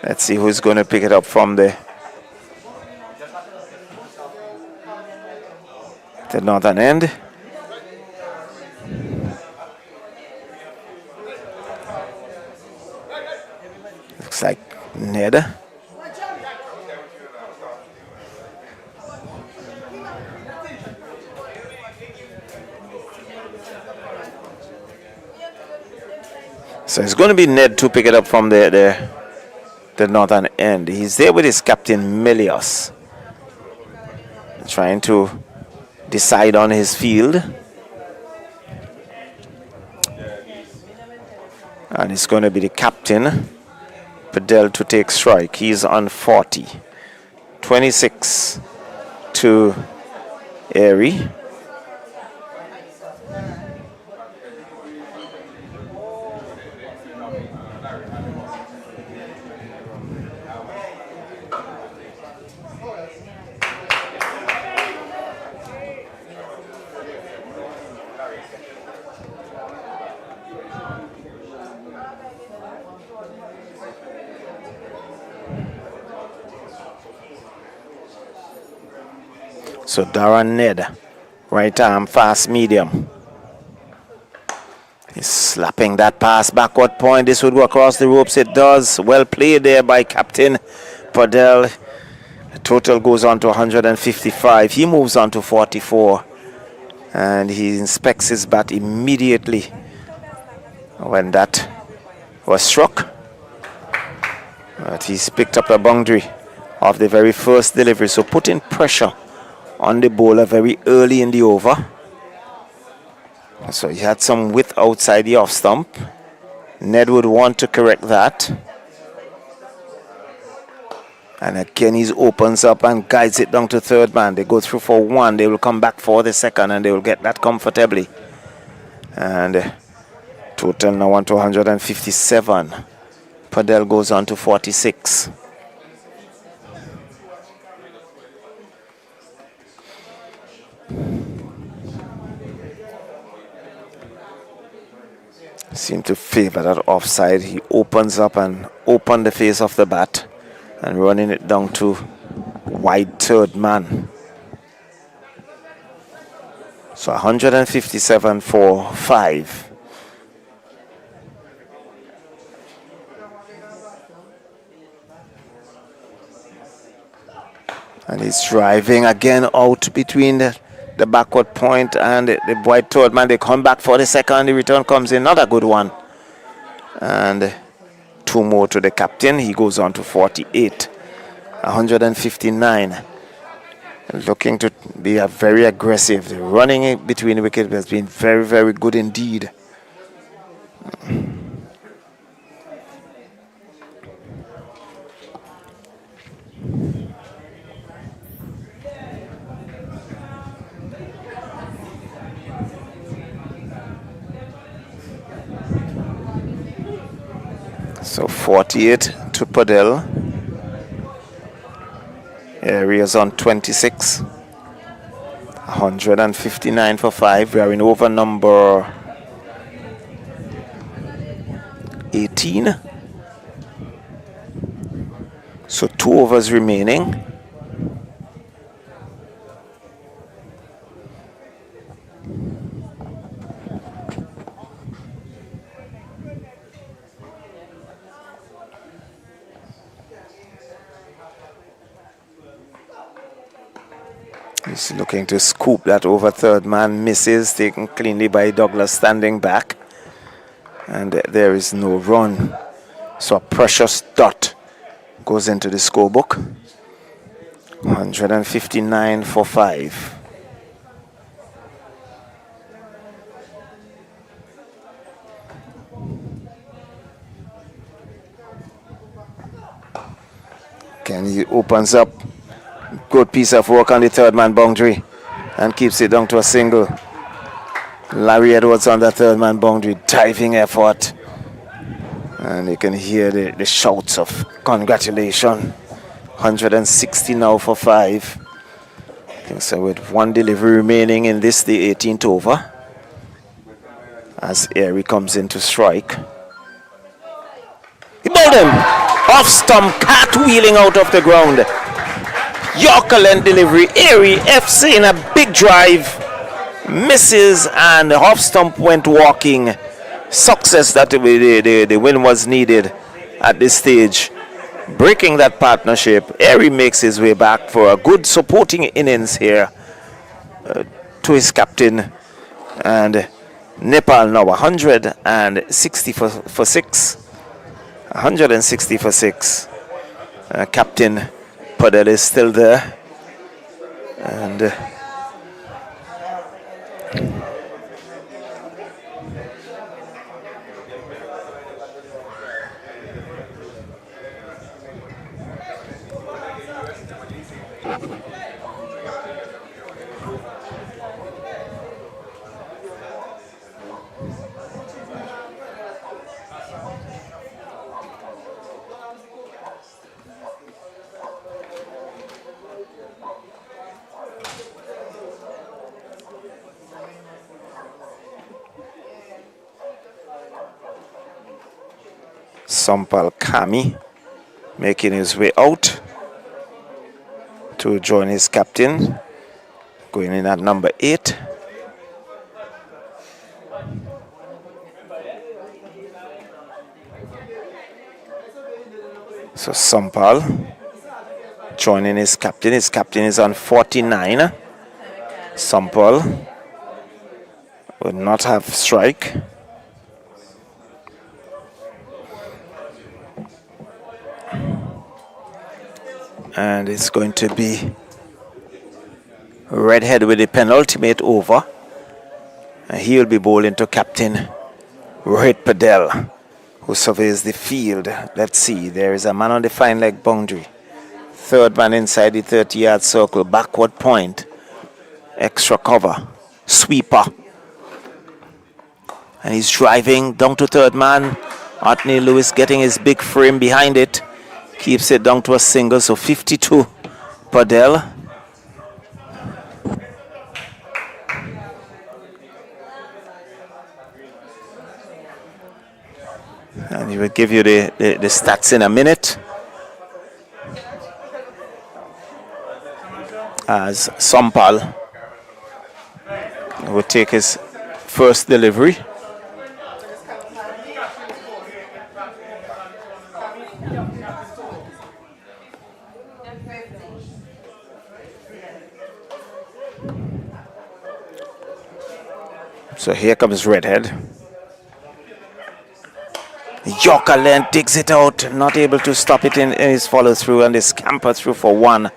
let's see who's going to pick it up from the northern end. Looks like Ned. So it's going to be Ned to pick it up from the northern end. He's there with his captain Melios, trying to decide on his field. And it's going to be the captain, Padel, to take strike. He's on 40. 26 to Airy. So Darren Ned, right arm, fast medium. He's slapping that pass backward point. This would go across the ropes. It does. Well played there by Captain Padel. The total goes on to 155. He moves on to 44. And he inspects his bat immediately when that was struck. But he's picked up a boundary of the very first delivery. So putting pressure on the bowler very early in the over. So he had some width outside the off stump. Ned would want to correct that. And again he opens up and guides it down to third man. They go through for 1. They will come back for the second and they will get that comfortably. And total now on to 157. Padel goes on to 46. Seem to favor that offside. He opens up and open the face of the bat and running it down to wide third man. So 157 for 5. And he's driving again out between the backward point and the white third man. They come back for the second. The return comes in. Not a good one. And 2 more to the captain. He goes on to 48. 159. Looking to be very aggressive. The running between the wickets has been very, very good indeed. So 48 to Padel. Areas on 26. 159 for 5. We are in over number 18. So 2 overs remaining. He's looking to scoop that over third man, misses, taken cleanly by Douglas standing back. And there is no run. So a precious dot goes into the scorebook. 159 for 5. He opens up. Good piece of work on the third man boundary and keeps it down to a single. Larry Edwards on the third man boundary, diving effort. And you can hear the shouts of congratulations. 160 now for 5. So with 1 delivery remaining in this, the 18th over. As Airy comes in to strike. He bowled him! Off stump, cartwheeling out of the ground. Yorker length delivery, Airy FC in a big drive, misses, and the off stump went walking. Success that the win was needed at this stage. Breaking that partnership, Airy makes his way back for a good supporting innings here to his captain. And Nepal now 160 for 6. 160 for 6. Captain Padel is still there, and Sampal Kami making his way out to join his captain, going in at number 8. So Sampal joining his captain. His captain is on 49. Sampal will not have strike. And it's going to be Redhead with the penultimate over. And he will be bowling to Captain Rohit Padel, who surveys the field. Let's see, there is a man on the fine leg boundary. Third man inside the 30-yard circle, backward point. Extra cover, sweeper. And he's driving down to third man. Anthony Lewis getting his big frame behind it. Keeps it down to a single, so 52 Padel. And he will give you the stats in a minute. As Sampal will take his first delivery. So here comes Redhead. Yorker length digs it out, not able to stop it in his follow through, and they scamper through for 1.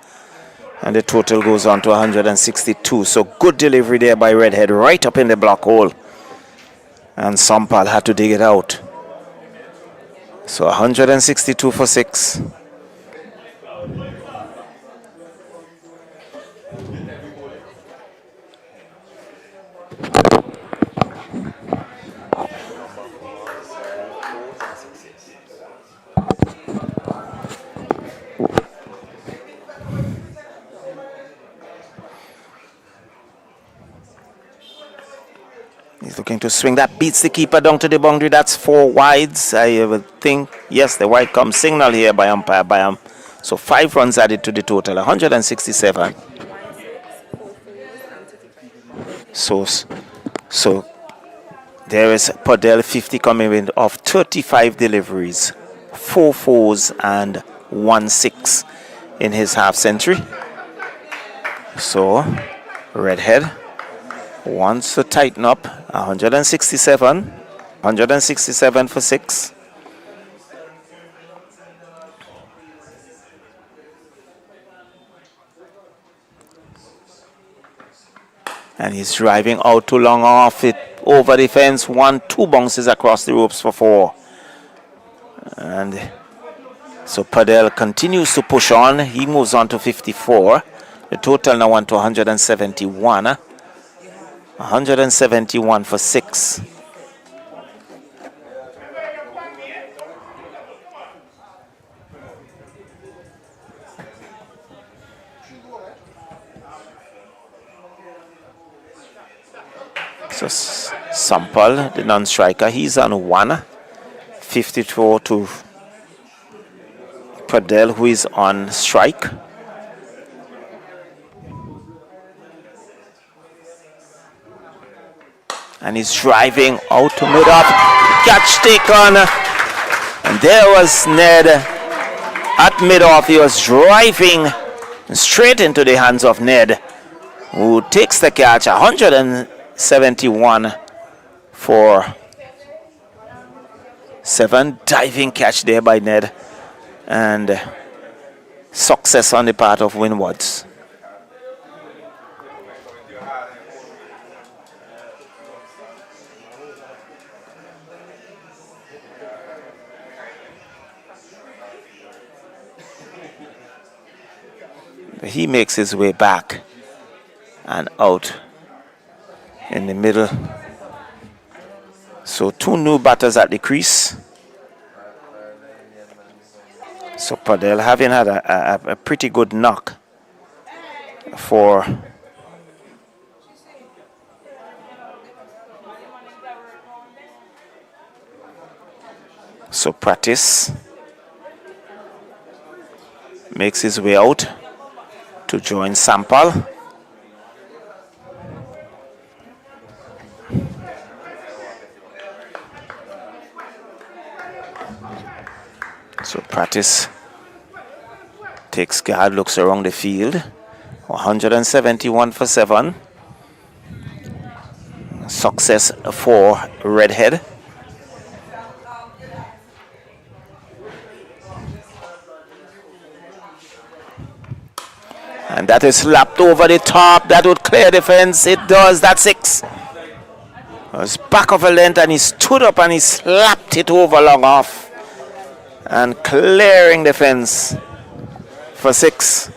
And the total goes on to 162. So good delivery there by Redhead, right up in the block hole. And Sampal had to dig it out. So 162 for 6. He's looking to swing. That beats the keeper down to the boundary. That's 4 wides. I would think, yes, the wide come signal here by umpire Bayam. So 5 runs added to the total, 167. So there is Padel 50 coming in of 35 deliveries, 4 fours and 1 6 in his half century. So Redhead wants to tighten up. 167 for 6. And he's driving out too long off it, over the fence. 1, 2 bounces across the ropes for 4. And so Padel continues to push on. He moves on to 54. The total now on to 171. 171 for 6. So Sampal, the non-striker, he's on 1. 54 to Padel, who is on strike. And he's driving out to mid-off. Catch taken. And there was Ned at mid-off. He was driving straight into the hands of Ned, who takes the catch. 171 for 7. Diving catch there by Ned. And success on the part of Winwards. He makes his way back and out in the middle. So 2 new batters at the crease. So Padel having had a pretty good knock for so Practice makes his way out to join Sampal. So Practice takes guard, looks around the field. 171 for 7. Success for Redhead. And that is slapped over the top. That would clear the fence. It does. That's 6. It was back of a length and he stood up and he slapped it over long off. And clearing the fence for 6.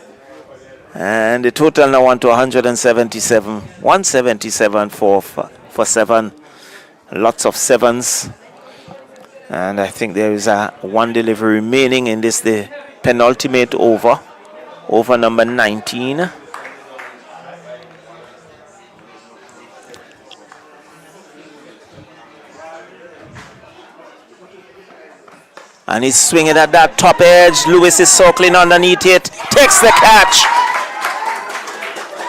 And the total now on to 177. 177 for 7. Lots of 7s. And I think there is a 1 delivery remaining in this, the penultimate over. Over number 19. And he's swinging at that top edge. Lewis is circling underneath it. Takes the catch.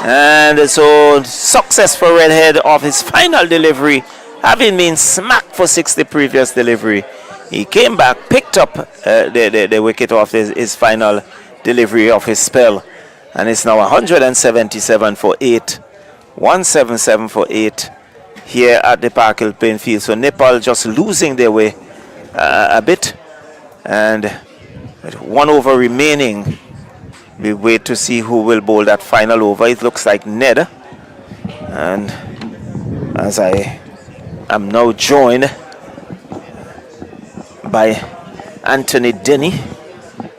And so success for Redhead of his final delivery. Having been smacked for 6 the previous delivery. He came back, picked up the wicket off his final delivery of his spell. And it's now 177 for 8. 177 for 8. here at the Park Hill playing field. So Nepal just losing their way a bit, and with 1 over remaining, we wait to see who will bowl that final over. It looks like Ned, and as I am now joined by Anthony Denny,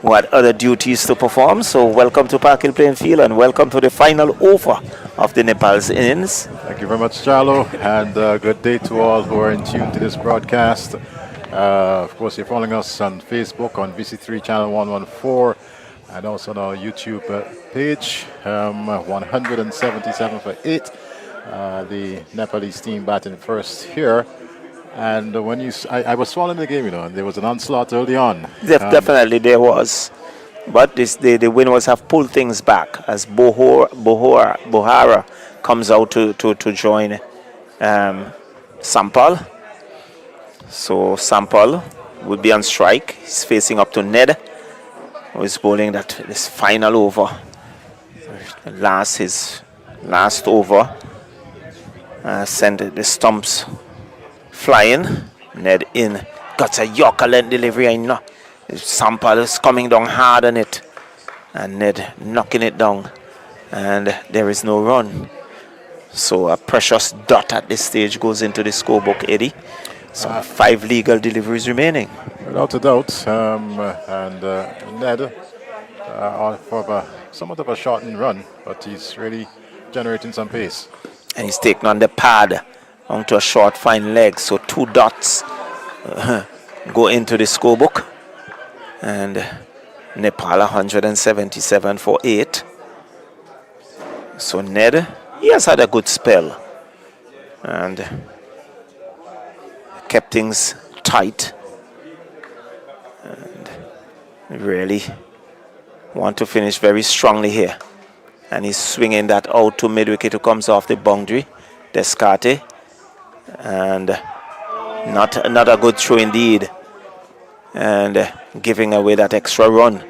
who had other duties to perform. So welcome to Park Hill playing field, and welcome to the final over of the Nepal's innings. Thank you very much, Charlo, and good day to all who are in tune to this broadcast. Of course, you're following us on Facebook on VC3 Channel 114, and also on our YouTube page. 177 for 8. The Nepalese team batting first here. And when I was following the game, and there was an onslaught early on. Definitely there was. But the winners have pulled things back as Bohara comes out to join Sampal. So Sampal will be on strike. He's facing up to Ned, who is bowling this final over. His last over. Sent the stumps flying. Ned in. Got a Yorker length delivery. I know. Sampal is coming down hard on it, and Ned knocking it down, and there is no run. So a precious dot at this stage goes into the scorebook, Eddie. So 5 legal deliveries remaining. Without a doubt, and Ned for somewhat of a shortened run, but he's really generating some pace. And he's taken on the pad onto a short fine leg, so 2 dots go into the scorebook. And Nepal 177 for 8. So Ned, he has had a good spell and kept things tight, and really want to finish very strongly here. And he's swinging that out to mid-wicket who comes off the boundary, Descarte, and not a good throw indeed, and giving away that extra run.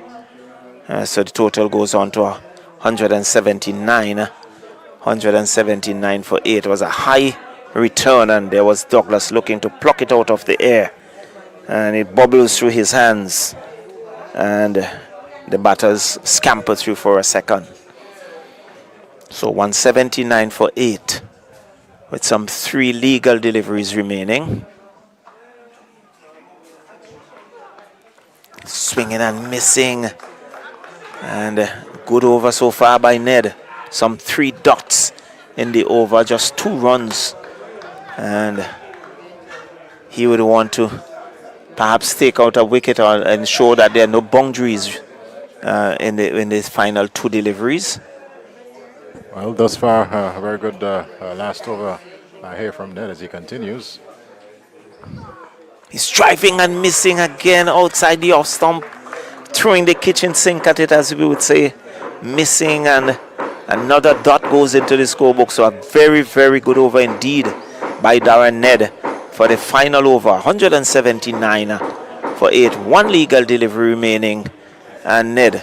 So the total goes on to 179 for 8. It was a high return, and there was Douglas looking to pluck it out of the air, and it bubbles through his hands, and the batters scamper through for a second. So 179 for 8 with some 3 legal deliveries remaining. Swinging and missing, and good over so far by Ned. Some 3 dots in the over, just 2 runs, and he would want to perhaps take out a wicket or ensure that there are no boundaries in the final 2 deliveries. Well, thus far, a very good last over here from Ned as he continues. He's driving and missing again outside the off stump, throwing the kitchen sink at it, as we would say, missing, and another dot goes into the scorebook. So a very, very good over indeed by Darren Ned for the final over. 179 for 8. 1 legal delivery remaining. And Ned,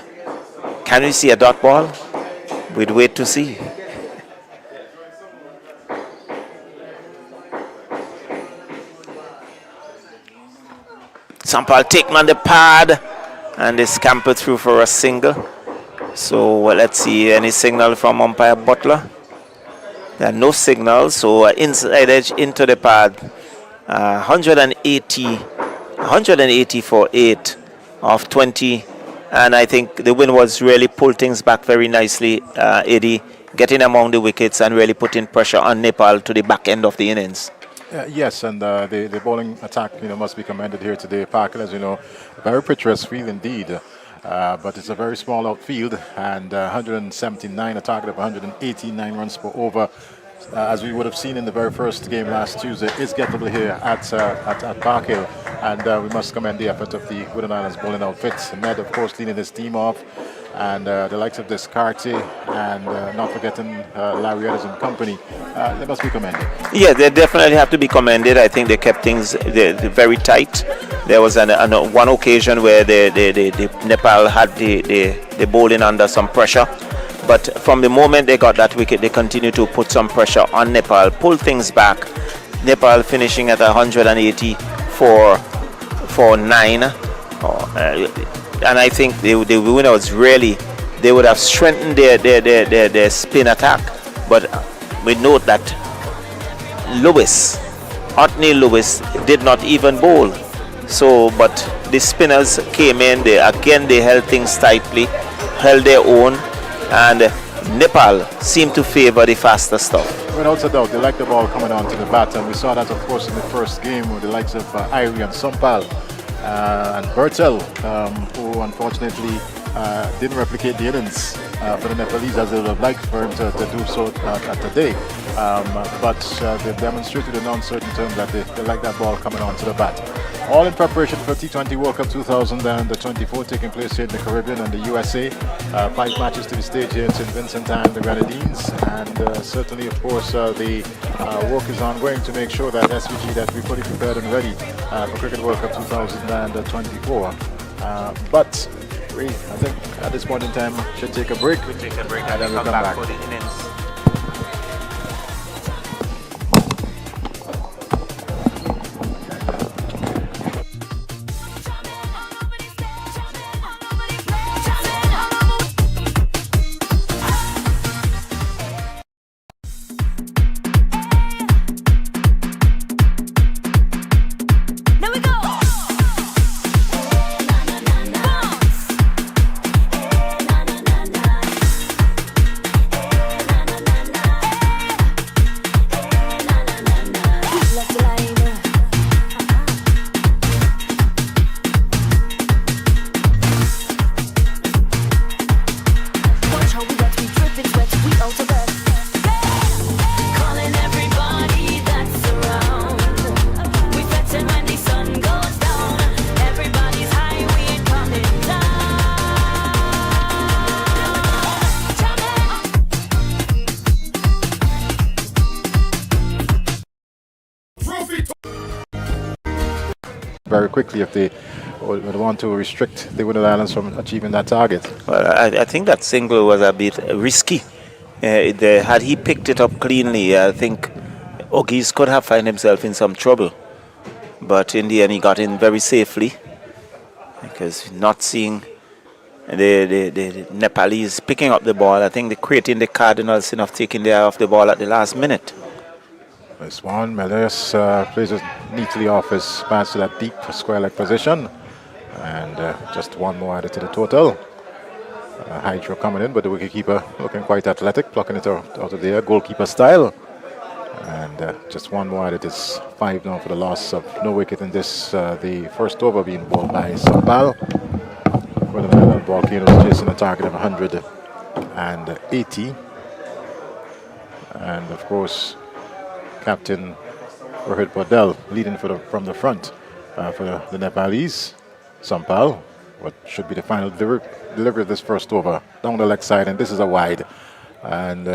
can we see a dot ball? We'd wait to see. Sampal taking on the pad, and they scamper through for a single. So let's see, any signal from umpire Butler? There are no signals, so inside edge into the pad. 180 for 8 of 20, and I think the win was really pulled things back very nicely, Eddie, getting among the wickets and really putting pressure on Nepal to the back end of the innings. Yes, and the bowling attack, must be commended here today. Park Hill, as you know, very picturesque field indeed, but it's a very small outfield, and 179, a target of 189 runs per over, as we would have seen in the very first game last Tuesday, is gettable here at Park Hill, and we must commend the effort of the Wooden Islands bowling outfit. Ned, of course, leading his team off, and the likes of Descarte, and not forgetting Larry Edwards and company. They must be commended. Yeah, they definitely have to be commended. I think they kept things very tight. There was one occasion where the Nepal had the bowling under some pressure, But from the moment they got that wicket, they continued to put some pressure on Nepal, pull things back. Nepal finishing at 180 for 9. And I think the winners really, they would have strengthened their spin attack. But we note that Anthony Lewis did not even bowl. So, but the spinners came in, they held things tightly, held their own, and Nepal seemed to favor the faster stuff. Without a doubt, they like the ball coming onto the bat, and we saw that, of course, in the first game with the likes of Irie and Sampal and Bertel, who unfortunately didn't replicate the innings for the Nepalese as they would have liked for him to do so today. But they've demonstrated in uncertain terms that they like that ball coming onto the bat. All in preparation for T20 World Cup 2024 taking place here in the Caribbean and the USA. 5 matches to be staged here in St. Vincent and the Grenadines, and certainly, of course, the work is ongoing to make sure that SVG that we're fully prepared and ready for Cricket World Cup 2024. But I think at this point in time should take a break. We'll take a break and then we'll come back for the innings. Very quickly if they would want to restrict the Windward Islands from achieving that target. Well, I think that single was a bit risky. Had he picked it up cleanly, I think Oggies could have found himself in some trouble. But in the end, he got in very safely, because not seeing the Nepalese picking up the ball, I think they're creating the Cardinals enough taking their eye off the ball at the last minute. This one, Melius plays it neatly off his pass to that deep square leg position. And just one more added to the total. Hydro coming in, but the wicketkeeper looking quite athletic, plucking it out of the air, goalkeeper style. And just one more added is 5 now for the loss of no wicket in this, the first over being bowled by Sampal. Where the ball came was chasing a target of 180. And of course, Captain Rohit Paudel leading from the front for the Nepalese. Sampal, what should be the final delivery of this first over, down the leg side, and this is a wide. And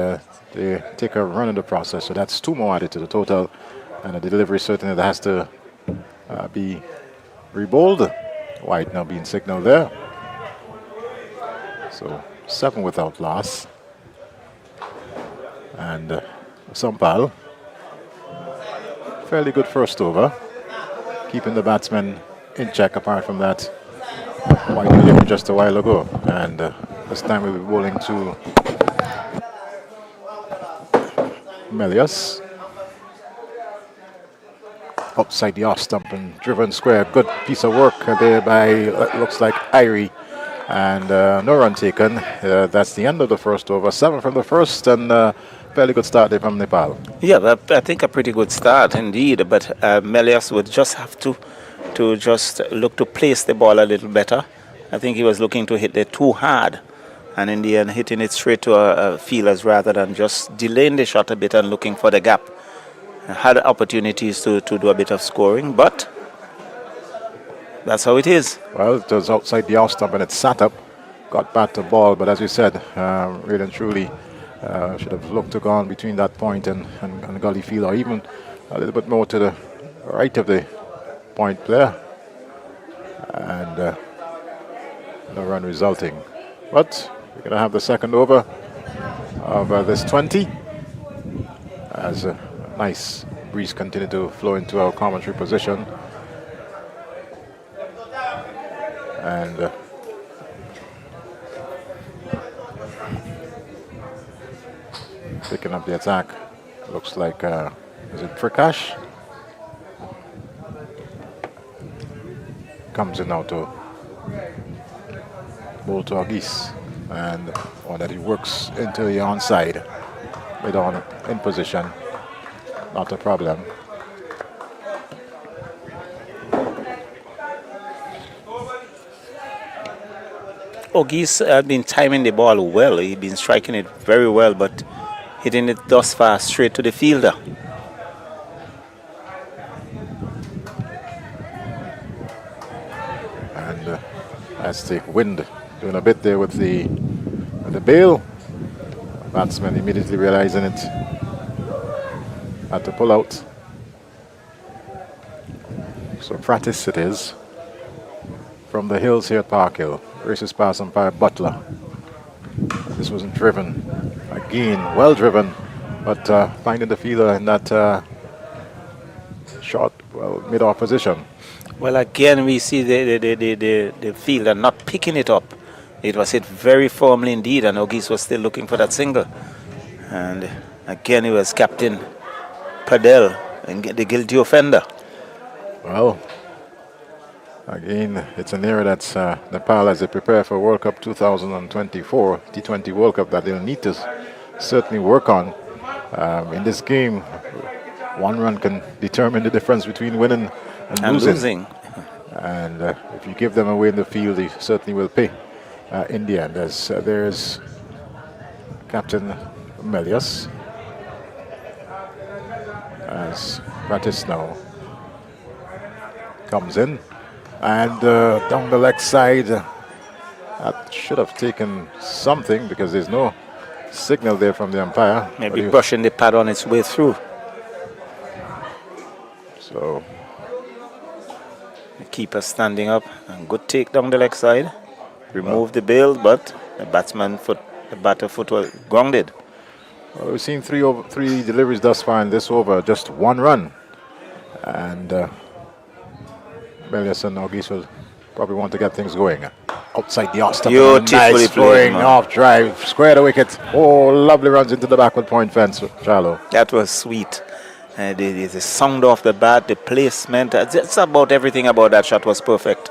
they take a run in the process, so that's 2 more added to the total. And the delivery certainly that has to be rebowled. Wide now being signaled there. So 7 without loss. And Sampal, fairly good first over, keeping the batsmen in check apart from that wide delivery just a while ago. And this time we'll be bowling to Melius. Upside the off stump and driven square. Good piece of work there by, looks like Irie. And no run taken. That's the end of the first over. 7 from the first, and fairly good start there from Nepal. Yeah, I think a pretty good start indeed, but Melius would just have to just look to place the ball a little better. I think he was looking to hit it too hard, and in the end hitting it straight to a fielders rather than just delaying the shot a bit and looking for the gap. Had opportunities to do a bit of scoring, but that's how it is. Well, it was outside the off stump and it sat up, got back to ball, but as you said, really and truly should have looked to go on between that point and gully field, or even a little bit more to the right of the point there, and no run resulting. But we're going to have the second over of this 20. As a nice breeze continue to flow into our commentary position. And picking up the attack. Looks like, is it Prakash? Comes in now to bowl to Agis. And one that he works into the onside. With on in position. Not a problem. Ogis had been timing the ball well. He'd been striking it very well, but hitting it thus far straight to the fielder. And let's take wind. Doing a bit there with the bail. Batsman immediately realizing it. Had to pull out. So practice it is. From the hills here at Park Hill. Races past umpire Butler. This wasn't driven. Again, well driven. But finding the fielder in that short, well, mid-off position. Well, again, we see the fielder not picking it up. It was hit very firmly indeed, and Ogis was still looking for that single. And again, it was Captain Padel, and the guilty offender. Well, again, it's an area that's Nepal, as they prepare for World Cup 2024, T20 World Cup, that they'll need to certainly work on. In this game, one run can determine the difference between winning and losing. And if you give them away in the field, they certainly will pay in the end. There's Captain Melius as practice now comes in. And down the leg side, that should have taken something because there's no signal there from the umpire. Maybe brushing the pad on its way through. So the keeper standing up, and good take down the leg side. Remove the bail, but the batter foot was grounded. Well, we've seen three deliveries thus far in this over, just one run. And Melius and Ogis will probably want to get things going. Outside the off, nice flowing off drive, square the wicket. Oh, lovely runs into the backward point fence, shallow. That was sweet. The sound of the bat, the placement, it's about everything about that shot was perfect.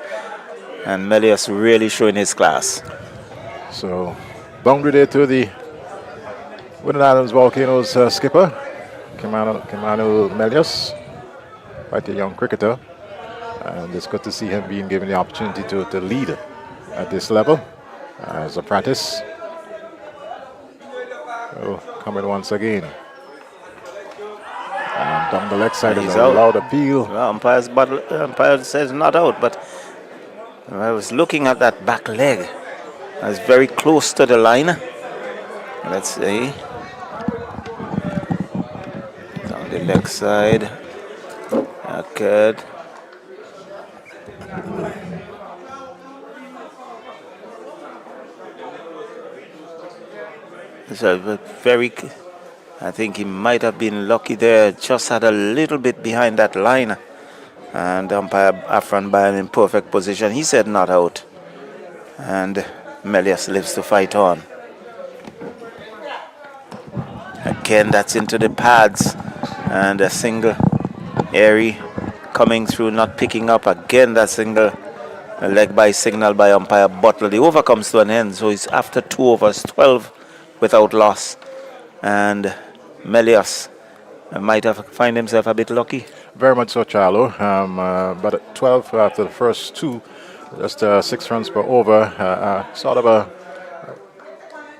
And Melius really showing his class. So, boundary there to the Winning Islands Volcanoes skipper, Kimanu Melius, quite a young cricketer. And it's good to see him being given the opportunity to lead at this level as a practice. So, coming once again. And down the leg side is a loud appeal. Well, umpire says not out, but I was looking at that back leg. I was very close to the line. Let's see. Down the leg side. Okay. So I think he might have been lucky there. Just had a little bit behind that line. And umpire Afran Bayan in perfect position. He said not out. And Melius lives to fight on. Again, that's into the pads. And a single. Airy coming through, not picking up. Again, that single. A leg by signal by umpire Butler. The over comes to an end. So he's after 2 overs, 12 without loss. And Melius might have find himself a bit lucky. Very much so, Charlo. But at 12 after the first 2, just 6 runs per over. Sort of a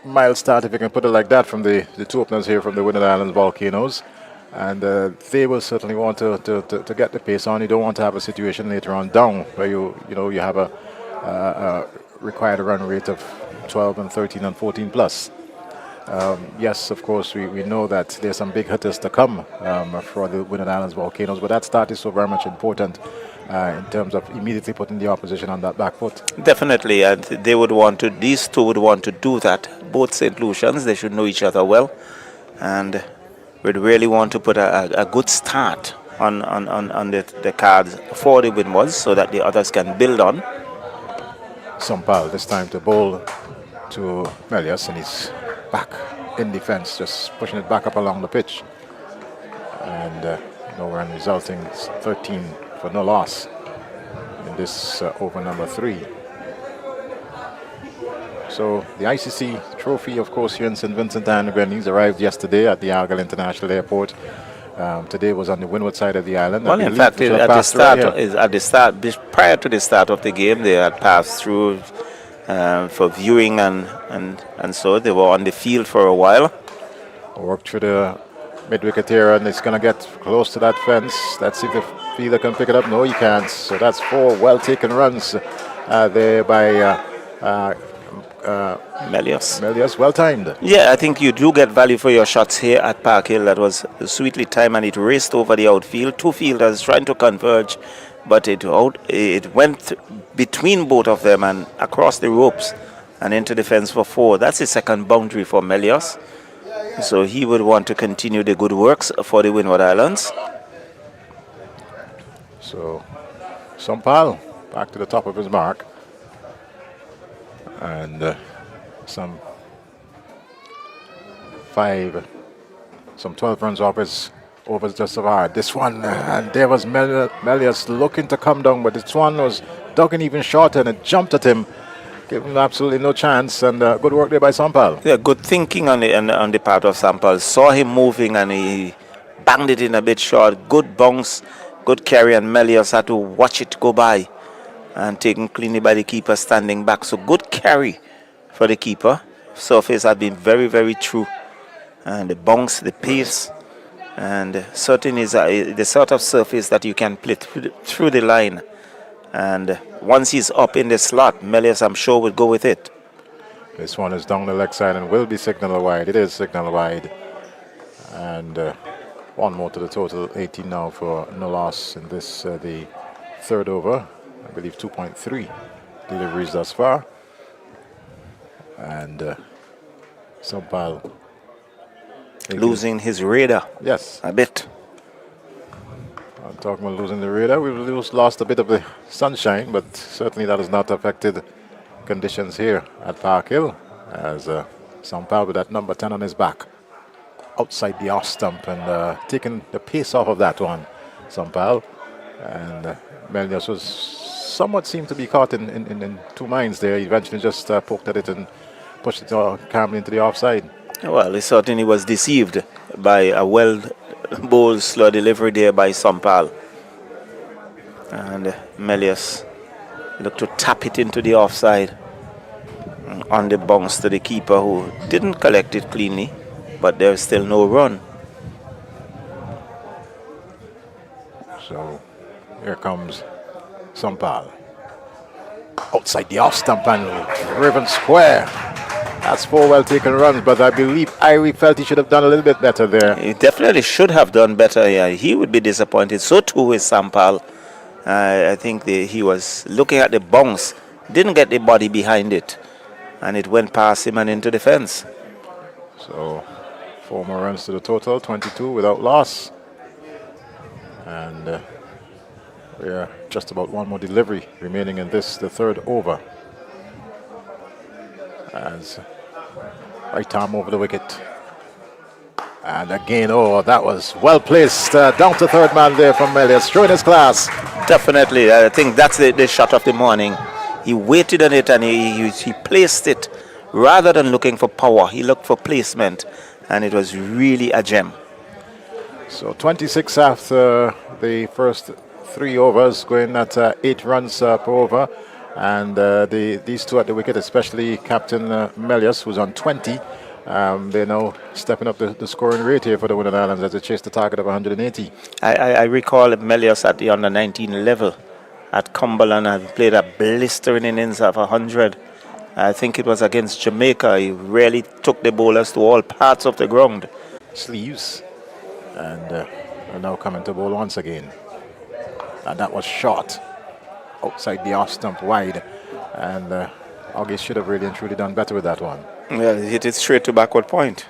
mild start, if you can put it like that, from the 2 openers here from the Winning Islands Volcanoes. And they will certainly want to get the pace on. You don't want to have a situation later on down where you have a required run rate of 12 and 13 and 14 plus. Yes, of course, we know that there's some big hitters to come for the Winning Islands Volcanoes, but that start is so very much important in terms of immediately putting the opposition on that back foot. Definitely, and these two would want to do that both St. Lucians. They should know each other well. And we'd really want to put a good start on the cards for the Winwoods so that the others can build on. Sampal this time to bowl to Melius, and he's back in defense, just pushing it back up along the pitch. And no run resulting, 13 for no loss in this over number 3. So the ICC trophy, of course, here in St. Vincent and the Grenadines arrived yesterday at the Argyle International Airport. Today was on the windward side of the island. Well, in fact, prior to the start of the game, they had passed through for viewing and so they were on the field for a while. Worked through the mid-wicket area, and it's going to get close to that fence. Let's see if the fielder can pick it up. No, he can't. So that's 4 well-taken runs there by Melius, well-timed. Yeah, I think you do get value for your shots here at Park Hill. That was sweetly timed, and it raced over the outfield. 2 fielders trying to converge, but it went between both of them and across the ropes and into the fence for 4. That's the second boundary for Melius. So he would want to continue the good works for the Windward Islands. So Sampal back to the top of his mark. And some 12 runs off his over just hard. This one, and there was Melius looking to come down, but this one was dug in even shorter, and it jumped at him, giving him absolutely no chance. And good work there by Sampal. Yeah, good thinking on the part of Sampal. Saw him moving, and he banged it in a bit short. Good bounce, good carry, and Melius had to watch it go by and taken cleanly by the keeper standing back. So good carry for the keeper. Surface had been very, very true. And the bounce, the pace, and certainly is the sort of surface that you can play through the line. And once he's up in the slot, Melius, I'm sure, will go with it. This one is down the leg side and will be signaled wide. It is signaled wide. And one more to the total, 18 now for no loss in this, the third over. I believe 2.3 deliveries thus far. And Sampal losing his radar. Yes. A bit. I'm talking about losing the radar. We've lost a bit of the sunshine, but certainly that has not affected conditions here at Park Hill, as Sampal with that number 10 on his back outside the off stump and taking the pace off of that one, Sampal. And Melius was somewhat seemed to be caught in 2 minds there. He eventually just poked at it and pushed it calmly into the offside. Well, he certainly was deceived by a well-bowled slow delivery there by Sampal. And Melius looked to tap it into the offside on the bounce to the keeper, who didn't collect it cleanly, but there's still no run. So here comes Sampal. Outside the off stump and driven square. That's 4 well-taken runs, but I believe Irie felt he should have done a little bit better there. He definitely should have done better. Yeah, he would be disappointed. So too is Sampal. I think he was looking at the bounce, didn't get the body behind it, and it went past him and into the fence. So 4 more runs to the total, 22 without loss. And we are just about 1 more delivery remaining in this, the third over. As right arm over the wicket. And again, oh, that was well placed. Down to third man there from Melius, showing his class. Definitely, I think that's the shot of the morning. He waited on it and he placed it. Rather than looking for power, he looked for placement. And it was really a gem. So 26 after the first 3 overs, going at 8 runs per over. And these 2 at the wicket, especially Captain Melius, who's on 20, they're now stepping up the scoring rate here for the Windward Islands as they chase the target of 180. I recall Melius at the under-19 level at Cumberland and played a blistering innings of 100. I think it was against Jamaica. He really took the bowlers to all parts of the ground. Sleeves. And are now coming to bowl once again. And that was short. Outside the off stump wide, and August should have really and truly done better with that one. Well, he hit it straight to backward point.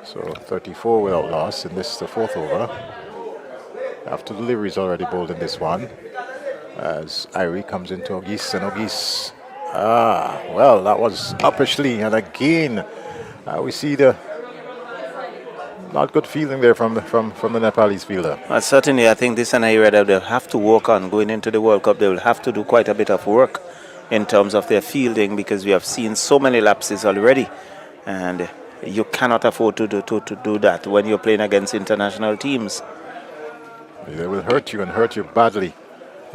So 34 without loss in this, the fourth over. After deliveries already bowled in this one. As Irie comes into August, and August, well, that was uppishly, and again, we see the not good feeling there from the Nepalese fielder. Certainly, I think this is an area that they'll have to work on going into the World Cup. They will have to do quite a bit of work in terms of their fielding, because we have seen so many lapses already, and you cannot afford to do that when you're playing against international teams. They will hurt you, and hurt you badly,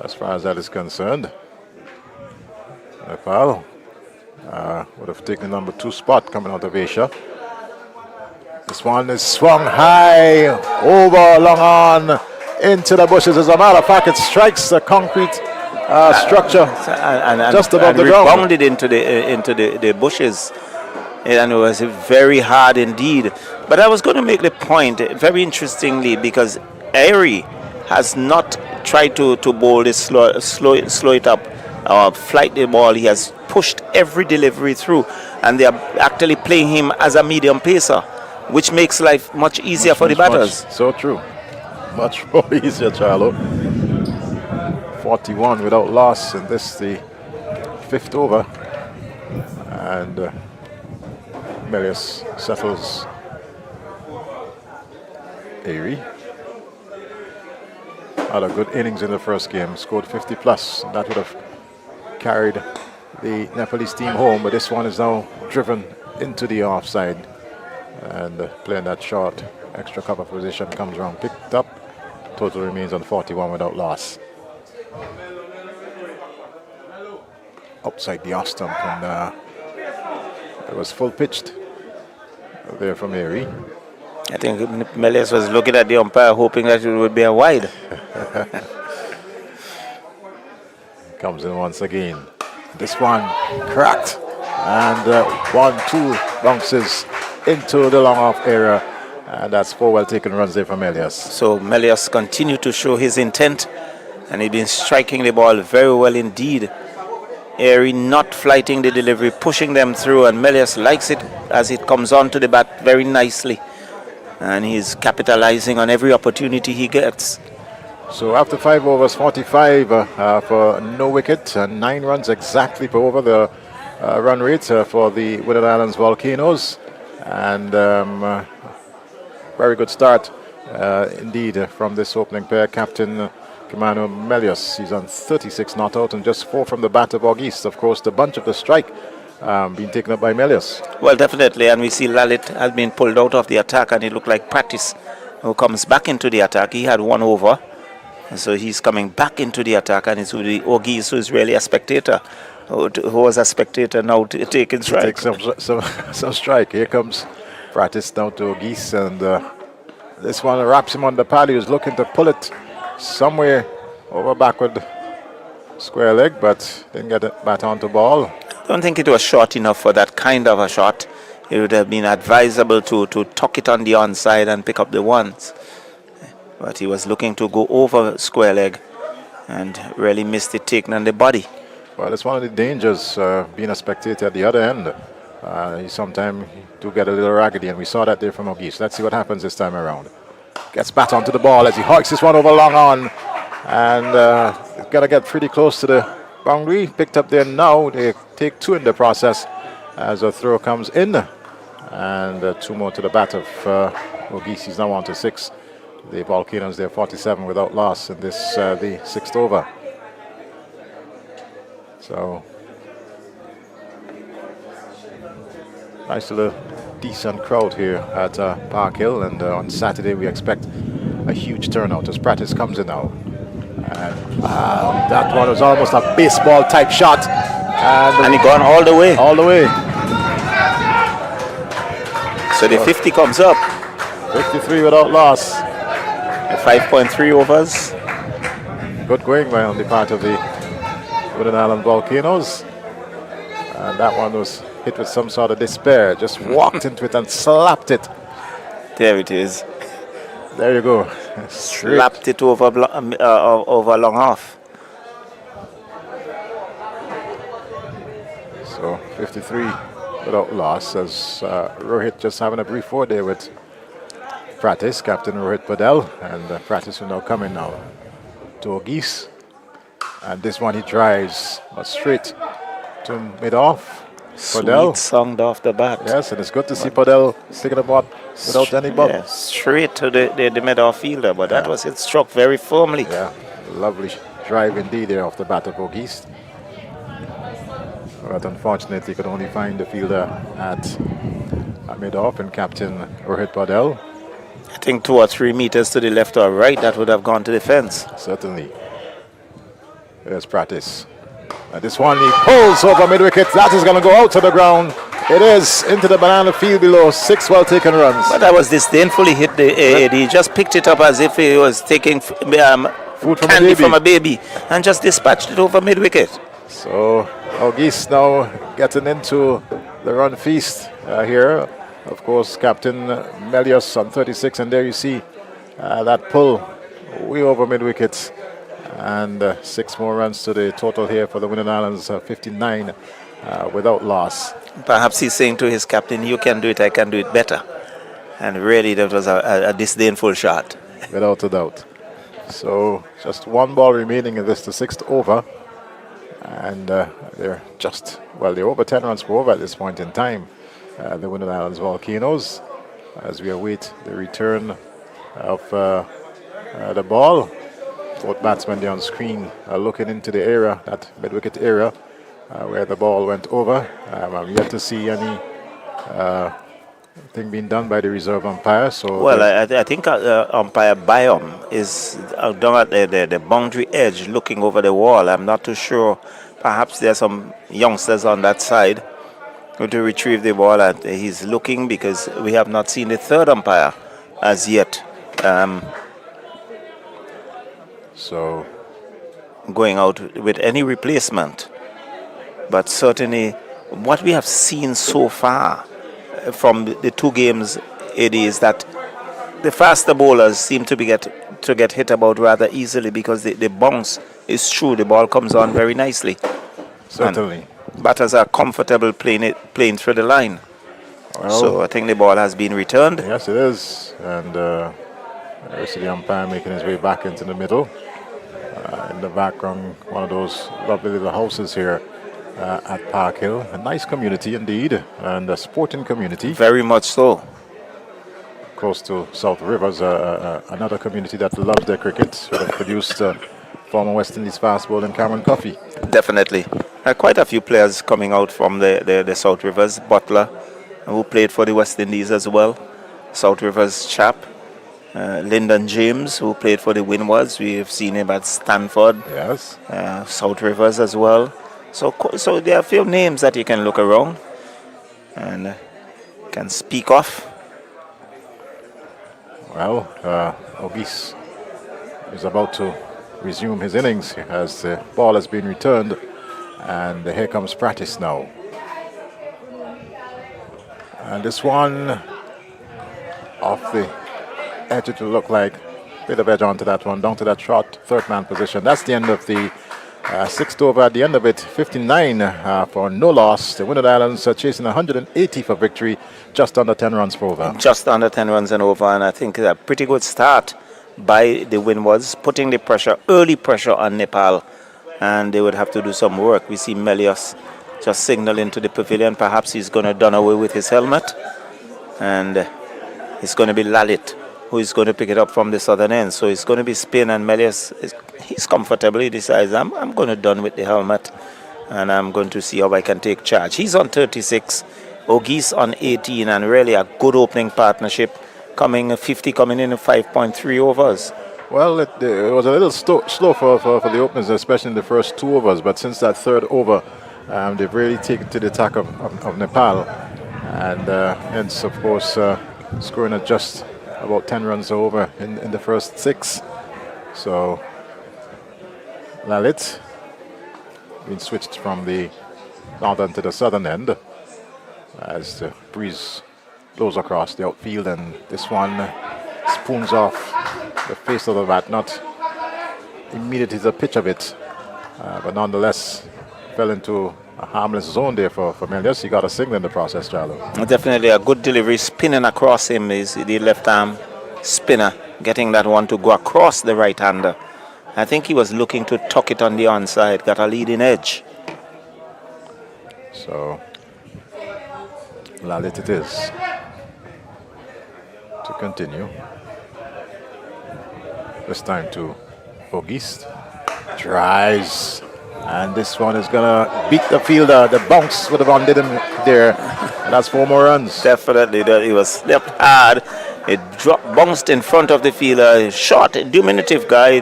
as far as that is concerned. Nepal would have taken the number 2 spot coming out of Asia. This one is swung high, over, long on, into the bushes. As a matter of fact, it strikes the concrete structure just above the ground. Rebounded into the bushes, and it was very hard indeed. But I was going to make the point, very interestingly, because Airy has not tried to bowl this slow it up, flight the ball. He has pushed every delivery through, and they are actually playing him as a medium pacer, which makes life much easier for the batters. So true. Much more easier, Charlo. 41 without loss, and this the 5th over. And Melius settles Airy. Had a good innings in the first game, scored 50 plus. That would have carried the Nepalese team home, but this one is now driven into the offside. And playing that short extra cover position, comes around, picked up. Total remains on 41 without loss. Outside the off stump, and it was full pitched there from Airy. I think Melius was looking at the umpire, hoping that it would be a wide. Comes in once again. This one cracked, and 1-2 bounces into the long off area, and that's 4 well taken runs there from Melius. So Melius continued to show his intent, and he's been striking the ball very well indeed. Airy not flighting the delivery, pushing them through, and Melius likes it as it comes onto the bat very nicely, and he's capitalizing on every opportunity he gets. So after 5 overs, 45 for no wicket, and 9 runs exactly per over, the run rate for the Wooded Islands Volcanoes. And very good start indeed from this opening pair. Captain Kimano Melius, he's on 36 not out, and just 4 from the bat of August. Of course, the bunch of the strike being taken up by Melius. Well, definitely, and we see Lalit has been pulled out of the attack, and it looked like Practice who comes back into the attack. He had 1 over, so he's coming back into the attack, and it's the August who is really a spectator, who was a spectator now taking strike. Take some strike. Here comes Practice down to August, and this one wraps him on the pad. He was looking to pull it somewhere over backward square leg, but didn't get it back onto ball. I don't think it was short enough for that kind of a shot. It would have been advisable to tuck it on the onside and pick up the ones. But he was looking to go over square leg and really missed it, taking on the body. Well, it's one of the dangers being a spectator at the other end. You sometimes do get a little raggedy, and we saw that there from August. Let's see what happens this time around. Gets bat onto the ball as he hoiks this one over long on, and got to get pretty close to the boundary. Picked up there now. They take 2 in the process as a throw comes in, and 2 more to the bat of August. He's now on to 6. The Volcanoes there 47 without loss in this the 6th over. So nice little decent crowd here at Park Hill, and on Saturday we expect a huge turnout as Practice comes in now. And that one was almost a baseball type shot, and he gone all the way. All the way. So the 50 comes up. 53 without loss. 5.3 overs. Good going by on the part of the Wooded Island Volcanoes. And that one was hit with some sort of despair. Just walked into it and slapped it. There it is. There you go. Slapped it over long off. So 53 without loss, as Rohit just having a brief word there with Pratis, Captain Rohit Padel, and Pratis will now come in now to Ogis. And this one he drives straight to mid-off. Sweet songed off the bat. Yes, and it's good to see Padel sticking the ball without any bump. Yeah, straight to the mid-off fielder, but that was it struck very firmly. Yeah, lovely drive indeed there off the bat of Ogis. But unfortunately, he could only find the fielder at mid-off, and Captain Rohit Padel. I think 2 or 3 meters to the left or right, that would have gone to the fence. Certainly. There's Pratis. This one he pulls over mid-wicket. That is going to go out to the ground. It is into the banana field below. 6 well-taken runs. But that was disdainfully hit. He just picked it up as if he was taking food from candy from a baby and just dispatched it over mid-wicket. So Ogis now getting into the run feast here. Of course, Captain Melius on 36, and there you see that pull way over mid-wicket. And 6 more runs to the total here for the Windward Islands, 59 without loss. Perhaps he's saying to his captain, you can do it, I can do it better. And really that was a disdainful shot. Without a doubt. So just 1 ball remaining in this, the 6th over. And they're over 10 runs per over at this point in time. The Windward Islands Volcanoes, as we await the return of the ball. Both batsmen there on screen are looking into the area, that mid-wicket area, where the ball went over. I'm yet to see any thing being done by the reserve umpire. So well, I think umpire Byam is down at the boundary edge looking over the wall. I'm not too sure. Perhaps there are some youngsters on that side going to retrieve the ball, and he's looking because we have not seen the third umpire as yet. So going out with any replacement. But certainly what we have seen so far from the 2 games, it is that the faster bowlers seem to get hit about rather easily because the bounce is true. The ball comes on very nicely. Certainly. And batters are comfortable playing through the line. Well, so I think the ball has been returned. Yes, it is. And there's the umpire making his way back into the middle. In the background, one of those lovely little houses here at Park Hill. A nice community indeed, and a sporting community. Very much so. Close to South Rivers, another community that loves their cricket, that produced former West Indies fast bowler Cameron Coffey. Definitely. Quite a few players coming out from the South Rivers. Butler, who played for the West Indies as well. South Rivers chap. Lyndon James, who played for the Windwards. We have seen him at Stanford. Yes. South Rivers as well. So there are a few names that you can look around and can speak of. Well, Ogis is about to resume his innings as the ball has been returned, and here comes Pratis now. And this one off the edge, it will look like a bit of edge onto that one, down to that short third man position. That's the end of the 6th over. At the end of it, 59 for no loss. The Windward Islands are chasing 180 for victory, just under 10 runs per over. Just under 10 runs and over, and I think a pretty good start by the Windwards, putting the pressure, early pressure on Nepal, and they would have to do some work. We see Melius just signaling to the pavilion. Perhaps he's going to done away with his helmet, and it's going to be Lalit who is going to pick it up from the southern end. So it's going to be spin, and Melius, he's comfortable. He decides, I'm going to done with the helmet, and I'm going to see how I can take charge. He's on 36, Ogis on 18, and really a good opening partnership, coming 50 coming in 5.3 overs. Well, it was a little slow for the openers, especially in the first 2 overs, but since that 3rd over, they've really taken to the attack of Nepal, and hence, of course, scoring at just about 10 runs over in the first 6. So Lalit being switched from the northern to the southern end as the breeze blows across the outfield, and this one spoons off the face of the bat, not immediately the pitch of it, but nonetheless fell into a harmless zone there for Melius. He got a single in the process, Charlo. Definitely a good delivery. Spinning across him is the left arm spinner, getting that one to go across the right hander. I think he was looking to tuck it on the onside, got a leading edge. So, Lalit it is to continue. This time to Ogist. Tries. And this one is going to beat the fielder. The bounce would have undid him there. And that's 4 more runs. Definitely, he was stepped hard. It bounced in front of the fielder. Short, diminutive guy.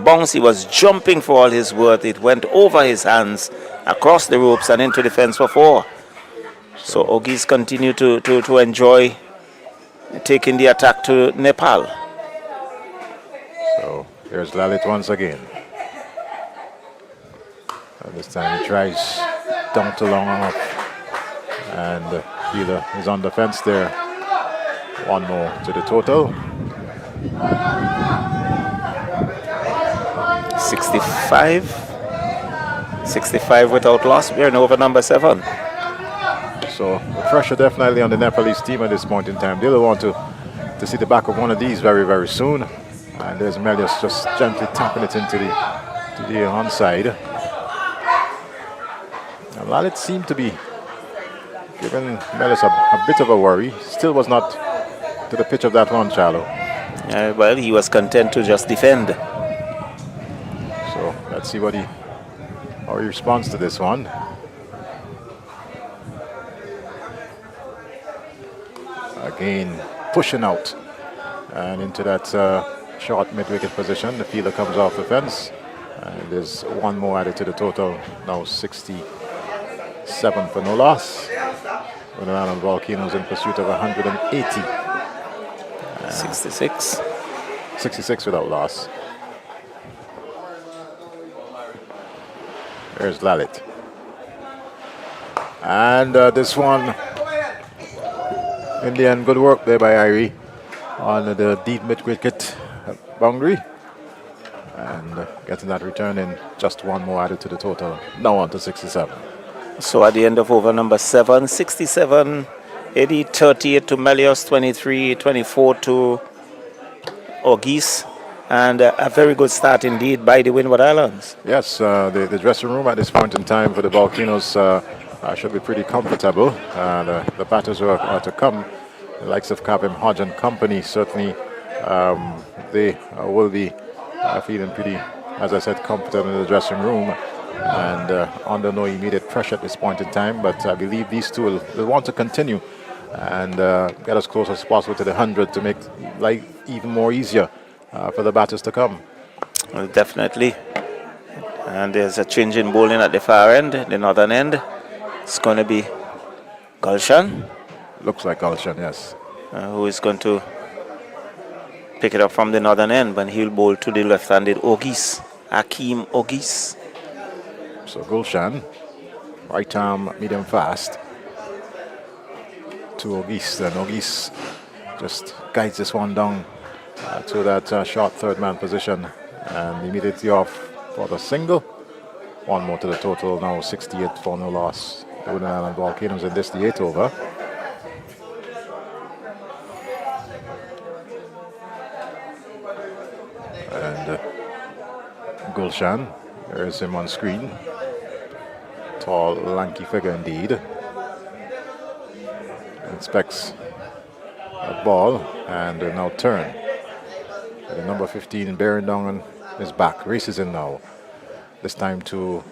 Bounce, he was jumping for all his worth. It went over his hands, across the ropes and into the fence for 4. So Ogis continue to enjoy taking the attack to Nepal. So here's Lalit once again. And this time he tries down to long off. And the fielder is on the fence there. 1 more to the total. 65 without loss. We're in over number 7. So the pressure definitely on the Nepalese team at this point in time. They'll want to see the back of one of these very, very soon. And there's Melius just gently tapping it into the onside. And Lalit seemed to be giving Melius a bit of a worry. Still was not to the pitch of that one, Charlo. Well, he was content to just defend. So let's see how he responds to this one. Again, pushing out and into that short mid-wicket position. The fielder comes off the fence. And there's 1 more added to the total. Now 67 for no loss. With Island Volcanoes in pursuit of 180. 66. 66 without loss. There's Lalit. And this one, in the end, good work there by Irie on the deep mid-wicket boundary. And getting that return in, just 1 more added to the total. Now on to 67. So at the end of over number 7, 67, 80, 38 to Melios, 23, 24 to Ogis. And a very good start indeed by the Windward Islands. Yes, the dressing room at this point in time for the Volcanoes should be pretty comfortable. The batters who are to come, the likes of Kavim Hodge and company, certainly they will be feeling pretty, as I said, comfortable in the dressing room and under no immediate pressure at this point in time. But I believe these two will want to continue and get as close as possible to the 100 to make life even more easier for the batters to come. Well, definitely. And there's a change in bowling at the far end, the northern end. It's going to be Gulshan. Looks like Gulshan, yes. Who is going to pick it up from the northern end when he'll bowl to the left-handed Ogis, Akeem Ogis. So Gulshan, right arm, medium fast to Ogis. Then Ogis just guides this one down to that short third man position and immediately off for the single. 1 more to the total, now 68 for no loss. The Wooden Island Volcanoes in this, the 8th over. And Gulshan, there's him on screen. Tall, lanky figure indeed. Inspects a ball and now turn. The number 15 bearing down on his back, races in now. This time to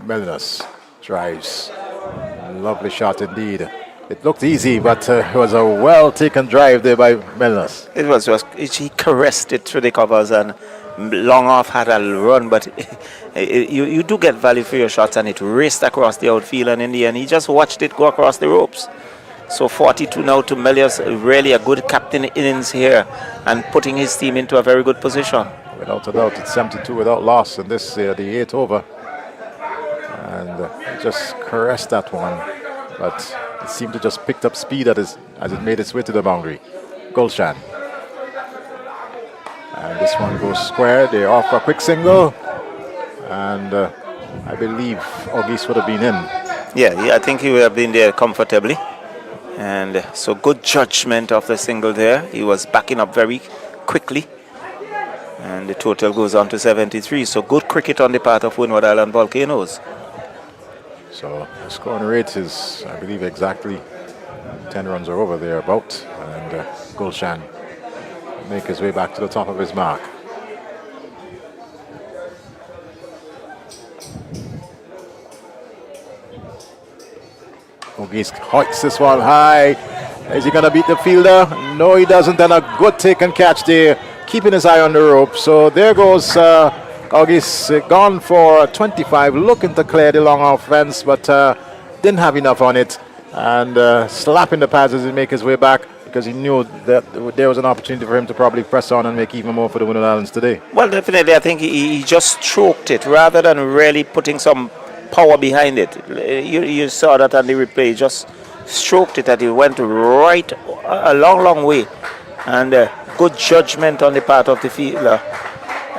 Melnus, drives. Lovely shot indeed. It looked easy, but it was a well-taken drive there by Melnus. It was just, he caressed it through the covers and long off had a run, but you do get value for your shots, and it raced across the outfield, and in the end, he just watched it go across the ropes. So 42 now to Melius, really a good captain innings here and putting his team into a very good position. Without a doubt, it's 72 without loss in this, the 8th over. And he just caressed that one, but it seemed to just picked up speed as it made its way to the boundary. Gulshan. And this one goes square. They offer a quick single. And I believe Ogis would have been in. Yeah, I think he would have been there comfortably. And so good judgment of the single there. He was backing up very quickly. And the total goes on to 73. So good cricket on the part of Windward Island Volcanoes. So the scoring rate is, I believe, exactly 10 runs are over there about. And Gulshan make his way back to the top of his mark. Ogis hoiks this one high. Is he going to beat the fielder? No, he doesn't. And a good take and catch there, keeping his eye on the rope. So there goes Ogis, gone for 25, looking to clear the long offense, but didn't have enough on it. And slapping the pads as he make his way back, because he knew that there was an opportunity for him to probably press on and make even more for the Windward Islands today. Well, definitely, I think he just stroked it rather than really putting some power behind it. You saw that on the replay. He just stroked it and it went right a long way. And good judgment on the part of the fielder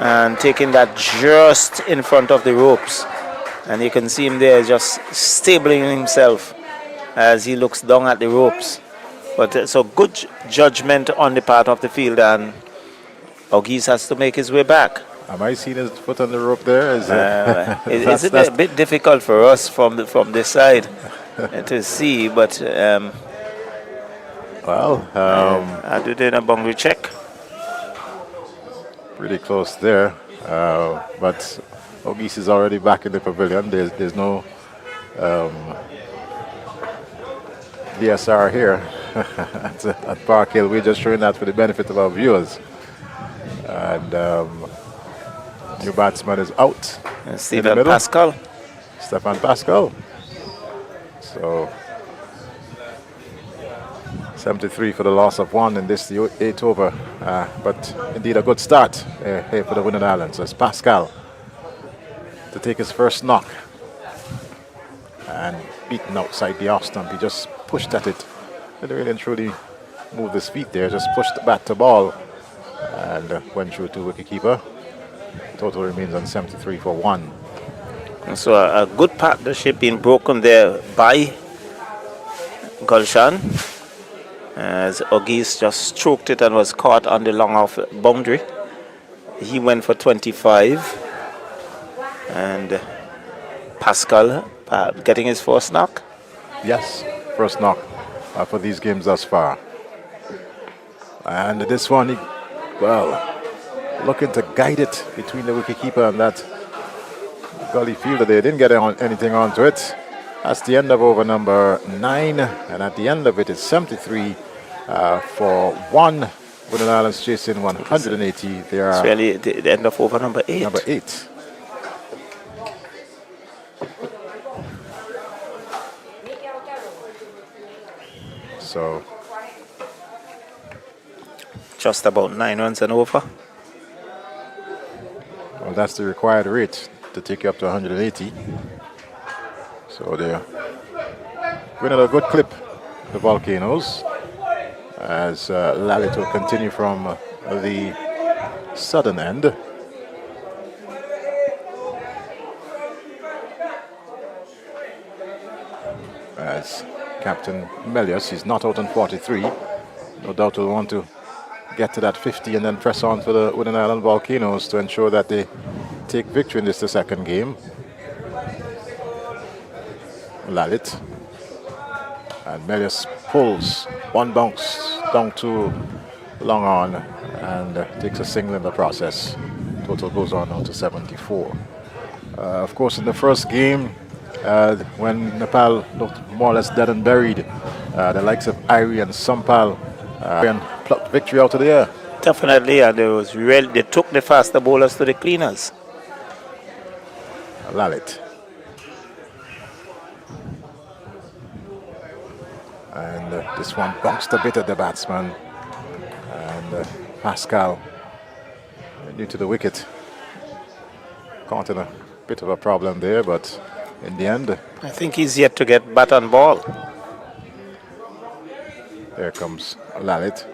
and taking that just in front of the ropes. And you can see him there just stabling himself as he looks down at the ropes. But so good judgment on the part of the fielder, and Ogis has to make his way back. Am I seeing his foot on the rope there? It's a bit difficult for us from this side to see, but I did a boundary check. Pretty close there, but Ogis is already back in the pavilion. There's no DSR here at Park Hill. We're just showing that for the benefit of our viewers. And new batsman is out. Stephen Pascal. Stefan Pascal. So 73 for the loss of one in this, the 8 over. But indeed a good start here for the Windward Islands. As Pascal to take his first knock. And beaten outside the off stump. He just pushed at it. Didn't really and truly move his feet there. Just pushed the bat to ball. And went through to wicketkeeper. Total remains on 73 for 1. And so a good partnership being broken there by Gulshan, as Ogis just stroked it and was caught on the long off boundary. He went for 25, and Pascal getting his first knock. Yes, first knock for these games thus far. And this one, looking to guide it between the wicketkeeper and that gully fielder. They didn't get anything onto it. That's the end of over number 9, and at the end of it is 73 for 1. Windward Islands chasing 180. They are. It's really the end of over number 8. Number 8. So just about 9 runs and over. Well, that's the required rate to take you up to 180. So they're winning a good clip, the Volcanoes, as Lalit will continue from the southern end. As Captain Melius, he's not out on 43. No doubt will want to get to that 50 and then press on for the Windward Island Volcanoes to ensure that they take victory in this, the second game. Lalit. And Melius pulls one bounce down to long on and takes a single in the process. Total goes on now to 74. Of course, in the first game, when Nepal looked more or less dead and buried, the likes of Irie and Sampal and plucked victory out of the air. Definitely, and they took the faster bowlers to the cleaners. Lalit. And this one bounced a bit at the batsman. And Pascal, new to the wicket, caught in a bit of a problem there, but in the end, I think he's yet to get bat on ball. There comes Lalit.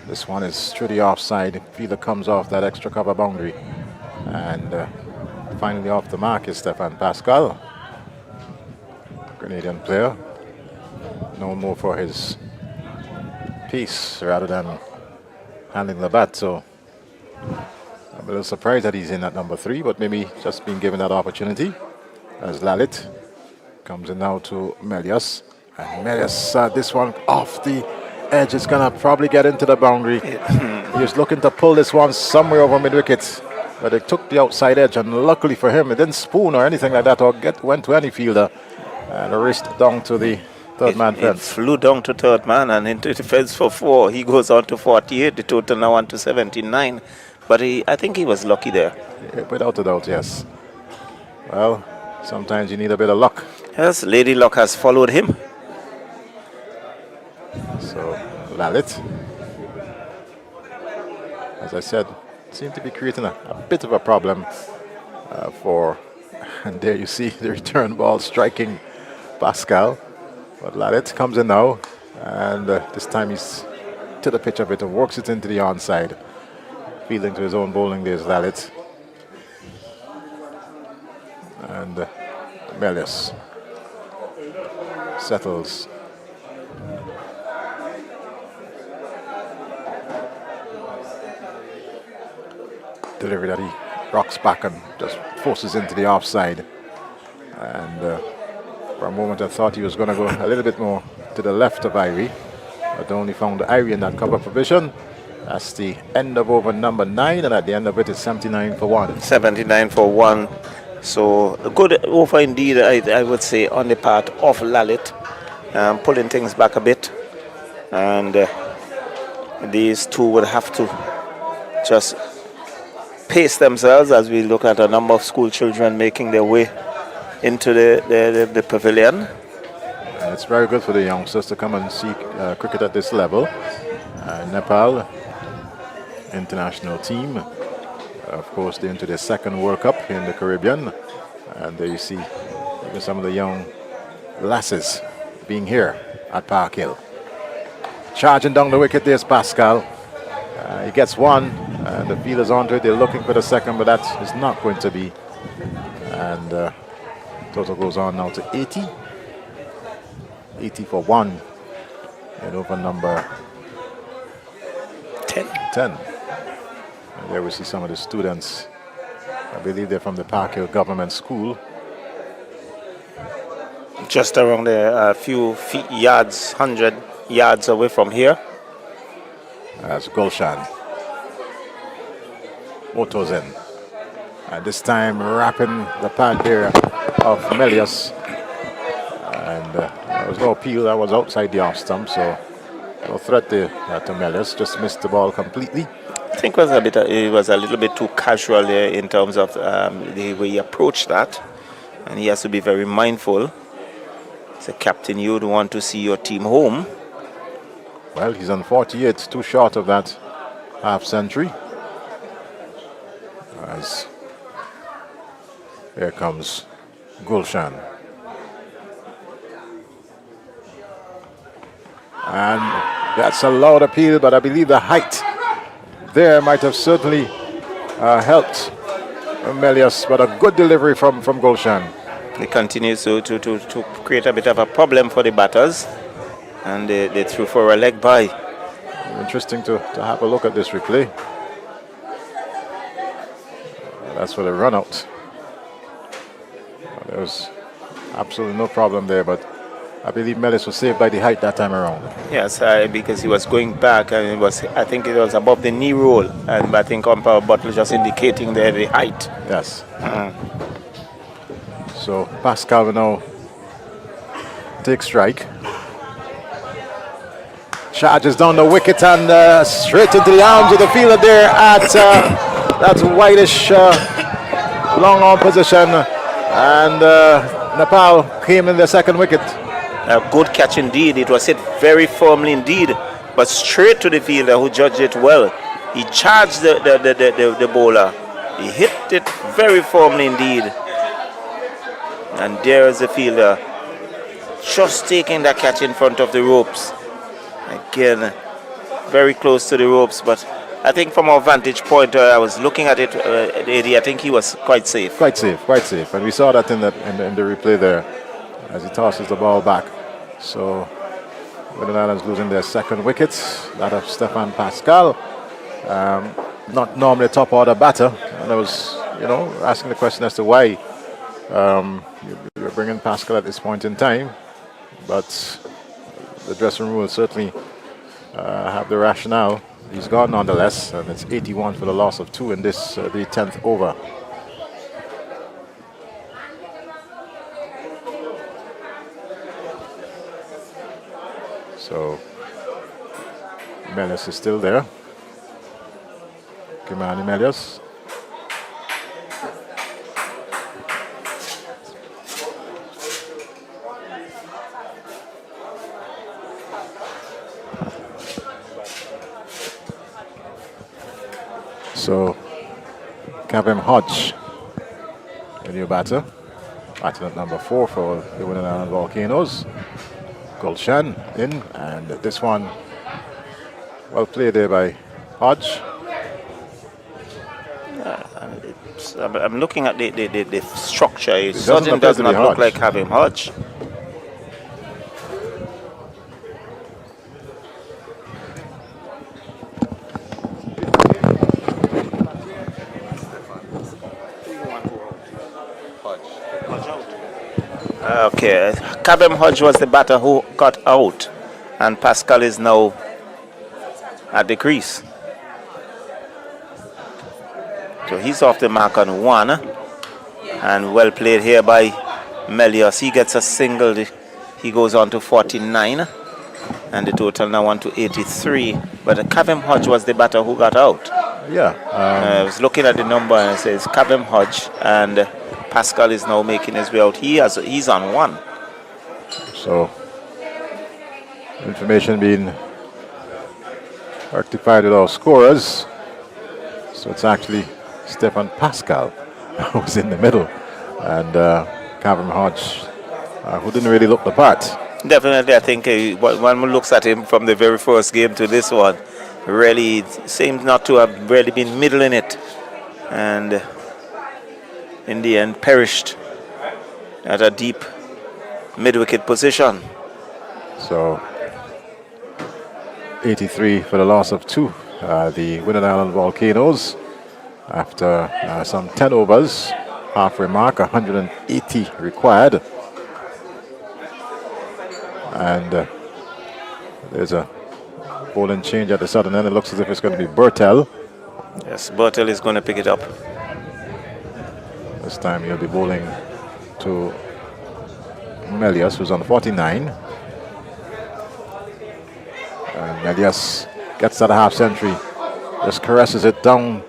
This one is through the offside. Fielder comes off that extra cover boundary. And finally off the mark is Stefan Pascal. Canadian player. Known more for his pace rather than handling the bat. So I'm a little surprised that he's in at number 3, but maybe just being given that opportunity. As Lalit comes in now to Melius. And Melius, this one off the edge is going to probably get into the boundary. He was looking to pull this one somewhere over mid-wicket, but it took the outside edge, and luckily for him, it didn't spoon or anything like that, or went to any fielder, and raced down to the third man fence. It flew down to third man and into the fence for 4. He goes on to 48, the total now on to 79. But I think he was lucky there. Yeah, without a doubt, yes. Well, sometimes you need a bit of luck. Yes, Lady Luck has followed him. So, Lalit, as I said, seemed to be creating a bit of a problem for, and there you see the return ball striking Pascal. But Lalit comes in now, and this time he's to the pitch a bit and works it into the onside. Fielding to his own bowling days, Lalit. And Melius settles. Delivery that he rocks back and just forces into the offside. And for a moment I thought he was going to go a little bit more to the left of Irie, but only found Irie in that cover position. That's the end of over number 9, and at the end of it it's 79 for 1. 79 for 1. So a good over indeed, I would say, on the part of Lalit, pulling things back a bit. And these two would have to just pace themselves as we look at a number of school children making their way into the pavilion. And it's very good for the youngsters to come and see cricket at this level. Nepal international team, of course, they're into their second World Cup in the Caribbean, and there you see even some of the young lasses being here at Park Hill. Charging down the wicket, there's Pascal. He gets one, and the fielders onto it. They're looking for the second, but that is not going to be. And total goes on now to 80. 80 for 1. And over number 10. And there we see some of the students. I believe they're from the Park Hill Government School. Just around a few feet, 100 yards away from here. As Gulshan motos in, and this time wrapping the pad there of Melius, and there was no appeal. That was outside the off stump, so no threat there to Melius. Just missed the ball completely. I think it was a little bit too casual there in terms of the way he approached that, and he has to be very mindful. As a captain, you would want to see your team home. Well, he's on 48, too short of that half century. As here comes Gulshan. And that's a loud appeal, but I believe the height there might have certainly helped Melius, but a good delivery from Gulshan. It continues to create a bit of a problem for the batters, and they threw for a leg by. Interesting to have a look at this replay. That's for the run out. There was absolutely no problem there, but I believe Melius was saved by the height that time around. Yes, because he was going back, and I think it was above the knee roll, and I think umpire Butler just indicating there the height. Yes. So Pascal will now take strike. Charges down the wicket and straight into the arms of the fielder there at that whitish long on position, and Nepal came in the second wicket. A good catch indeed. It was hit very firmly indeed, but straight to the fielder who judged it well. He charged the bowler. He hit it very firmly indeed. And there is the fielder just taking that catch in front of the ropes. Again, very close to the ropes, but I think from our vantage point, I was looking at it, I think he was quite safe. Quite safe. And we saw that in the replay there. as he tosses the ball back. So Wooden Islands losing their second wicket, that of Stefan Pascal. Not normally a top order batter, and I was, asking the question as to why you're bringing Pascal at this point in time, but the dressing room will certainly have the rationale. He's gone nonetheless, and it's 81 for the loss of 2 in this, the 10th over. So Melius is still there. Kimani Melius. So Kavem Hodge, the new batter, batting at number 4 for the Wooden Island Volcanoes. Gulshan in, and this one well played there by Hodge. I'm looking at the structure. It certainly does not look like having Hodge. Okay, Kabem Hodge was the batter who got out, and Pascal is now at the crease. So he's off the mark on 1, and well played here by Melius. He gets a single, he goes on to 49, and the total now on to 83. But Kabem Hodge was the batter who got out. Yeah. I was looking at the number and it says Kabem Hodge, and Pascal is now making his way out. He's on 1. So information being rectified with our scorers. So it's actually Stefan Pascal who's in the middle, and Kavem Hodge, who didn't really look the part. Definitely, I think when one looks at him from the very first game to this one, really seems not to have really been middling it, and in the end perished at a deep mid-wicket position. So 83 for the loss of 2. The Wooden Island Volcanoes, after some 10 overs, halfway mark, 180 required. And there's a bowling change at the southern end. It looks as if it's going to be Bertel. Yes, Bertel is going to pick it up. This time he'll be bowling to Melius, who's on 49. And Melius gets that half century, just caresses it down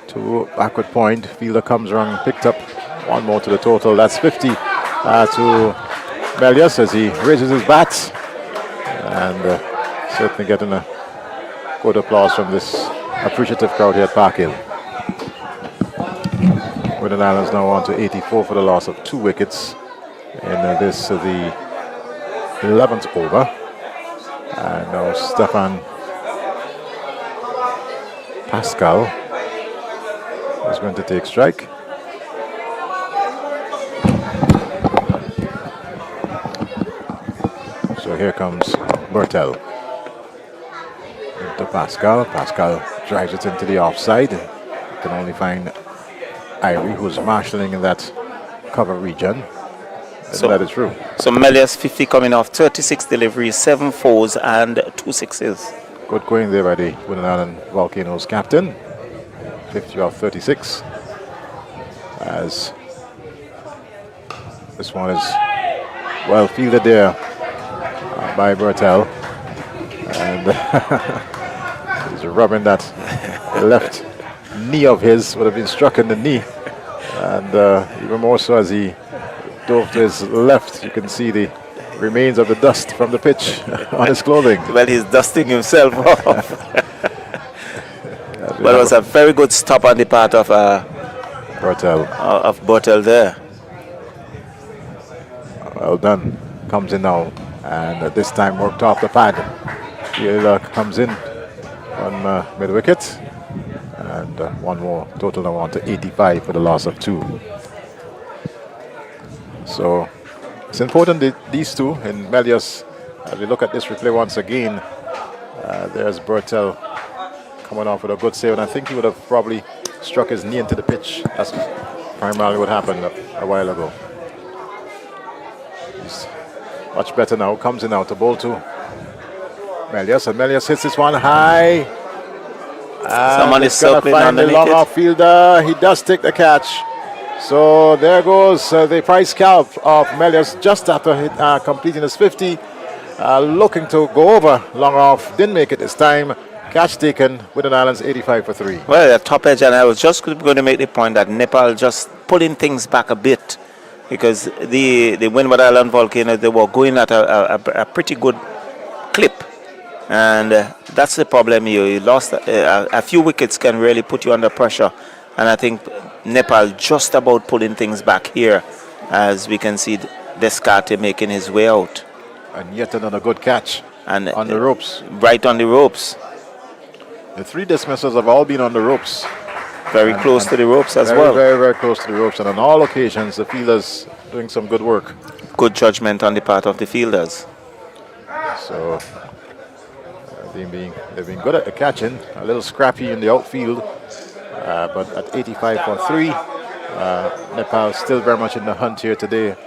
to backward point. Fielder comes around, picked up one more to the total. That's 50 to Melius as he raises his bat, and certainly getting a good applause from this appreciative crowd here at Park Hill. Wooden Islands now on to 84 for the loss of 2 wickets in this the 11th over. And now Stefan Pascal is going to take strike. So here comes Bertel into Pascal. Pascal drives it into the offside. You can only find Irie, who's marshalling in that cover region. So that is true. So Melius 50 coming off 36 deliveries, 7 fours and 2 sixes. Good going there by the Wooden Island Volcanoes captain. 50 off 36. As this one is well fielded there by Bertel. And he's rubbing that left knee of his, would have been struck in the knee. And even more so as he dove to his left, you can see the remains of the dust from the pitch on his clothing. Well, he's dusting himself off. Well, it was a very good stop on the part of Bertel there. Well done. Comes in now, and this time worked off the pad. Fielder comes in on mid-wicket, and one more. Total now on to 85 for the loss of 2. So It's important that these two in Melius, as we look at this replay once again, there's Bertel coming off with a good save, and I think he would have probably struck his knee into the pitch. That's primarily what happened a while ago. He's much better now, comes in now to bowl to Melius, and Melius hits this one high. Someone is circling find the underneath long it. off fielder. He does take the catch. So there goes the prize scalp of Melius just after completing his 50. Looking to go over long off. Didn't make it this time. Catch taken with an Islands 85 for 3. Well, the top edge, and I was just going to make the point that Nepal just pulling things back a bit, because the Windward Island Volcanoes, they were going at a pretty good clip. And that's the problem here. You lost a few wickets can really put you under pressure. And I think Nepal just about pulling things back here, as we can see Descartes making his way out. And yet another good catch And on the ropes. Right on the ropes. The 3 dismissals have all been on the ropes. Very close to the ropes as very, well. Very, very close to the ropes. And on all occasions, the fielders doing some good work. Good judgment on the part of the fielders. So they've been good at the catching. A little scrappy in the outfield. But at 85 for 3, Nepal still very much in the hunt here today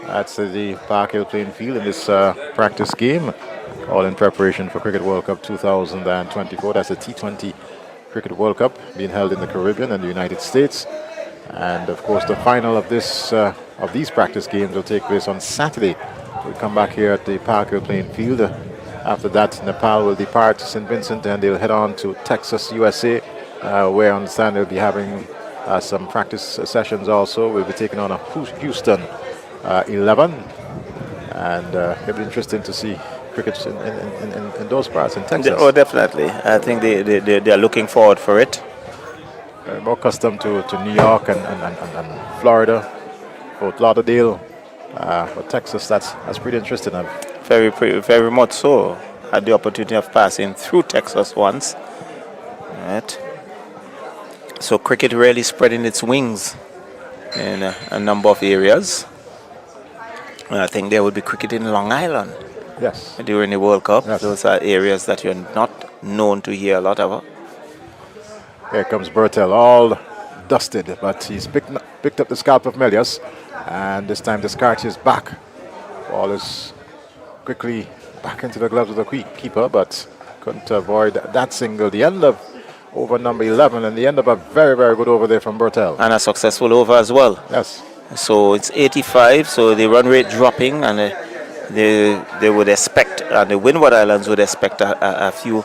at the Park Hill playing field in this practice game, all in preparation for Cricket World Cup 2024. That's the T20 Cricket World Cup being held in the Caribbean and the United States. And of course, the final of these practice games will take place on Saturday. We'll come back here at the Park Hill playing field. After that, Nepal will depart St. Vincent and they'll head on to Texas, USA, where I understand they'll be having some practice sessions also. We'll be taking on a Houston 11, and it'll be interesting to see cricket in those parts in Texas. Oh, definitely. I think they are looking forward for it. More accustomed to New York and Florida, Fort Lauderdale, but Texas, that's pretty interesting. Very much so. Had the opportunity of passing through Texas once. Right. So cricket really spreading its wings in a number of areas. And I think there would be cricket in Long Island. Yes. During the World Cup. Yes. Those are areas that you're not known to hear a lot of. Here comes Bertel, all dusted, but he's picked up the scalp of Melius, and this time Descartes is back. Ball is quickly back into the gloves of the keeper, but couldn't avoid that single. The end of over number 11, and the end of a very, very good over there from Bertel. And a successful over as well. Yes. So it's 85, so the run rate dropping, and they would expect, and the Windward Islands would expect a few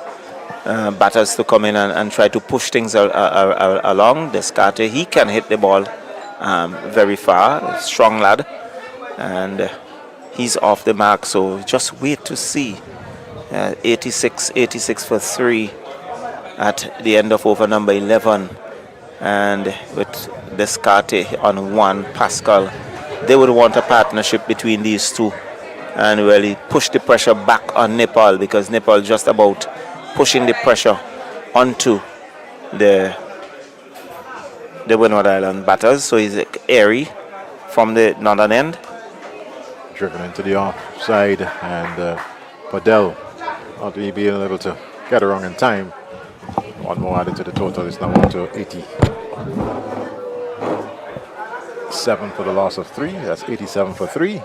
batters to come in and try to push things along. Descartes, he can hit the ball very far, strong lad, and he's off the mark, so just wait to see. 86 for 3 at the end of over number 11, and with Descartes on 1, Pascal, they would want a partnership between these two and really push the pressure back on Nepal, because Nepal just about pushing the pressure onto the Windward Island batters. So he's airy from the northern end. Driven into the offside, and Padel not really being able to get around in time. One more added to the total. It's now up to 87 for the loss of 3. That's 87 for 3.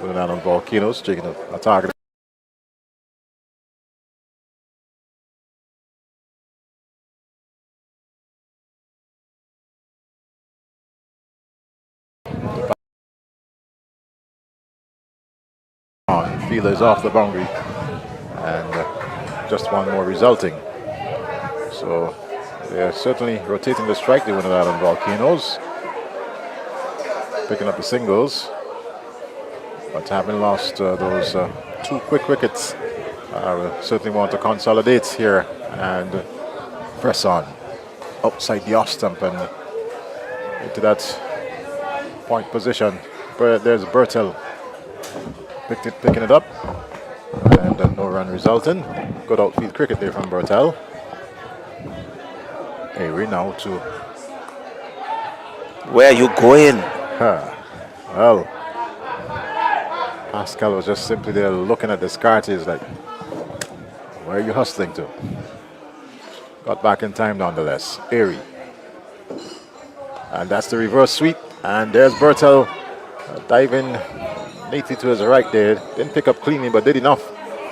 Windward Island Volcanoes taking a target. Fielder is off the boundary, and just one more resulting. So they're certainly rotating the strike, the Windward Island Volcanoes, picking up the singles, but having lost those 2 quick wickets, certainly want to consolidate here and press on outside the off stump and into that point position. But there's Bertel picking it up, and no run resulting. Good outfield cricket there from Bertel. Avery now to... Where are you going? Well, Pascal was just simply there looking at Descartes. He's like, where are you hustling to? Got back in time nonetheless. Airy. And that's the reverse sweep. And there's Bertel diving neatly to his right there. Didn't pick up cleanly, but did enough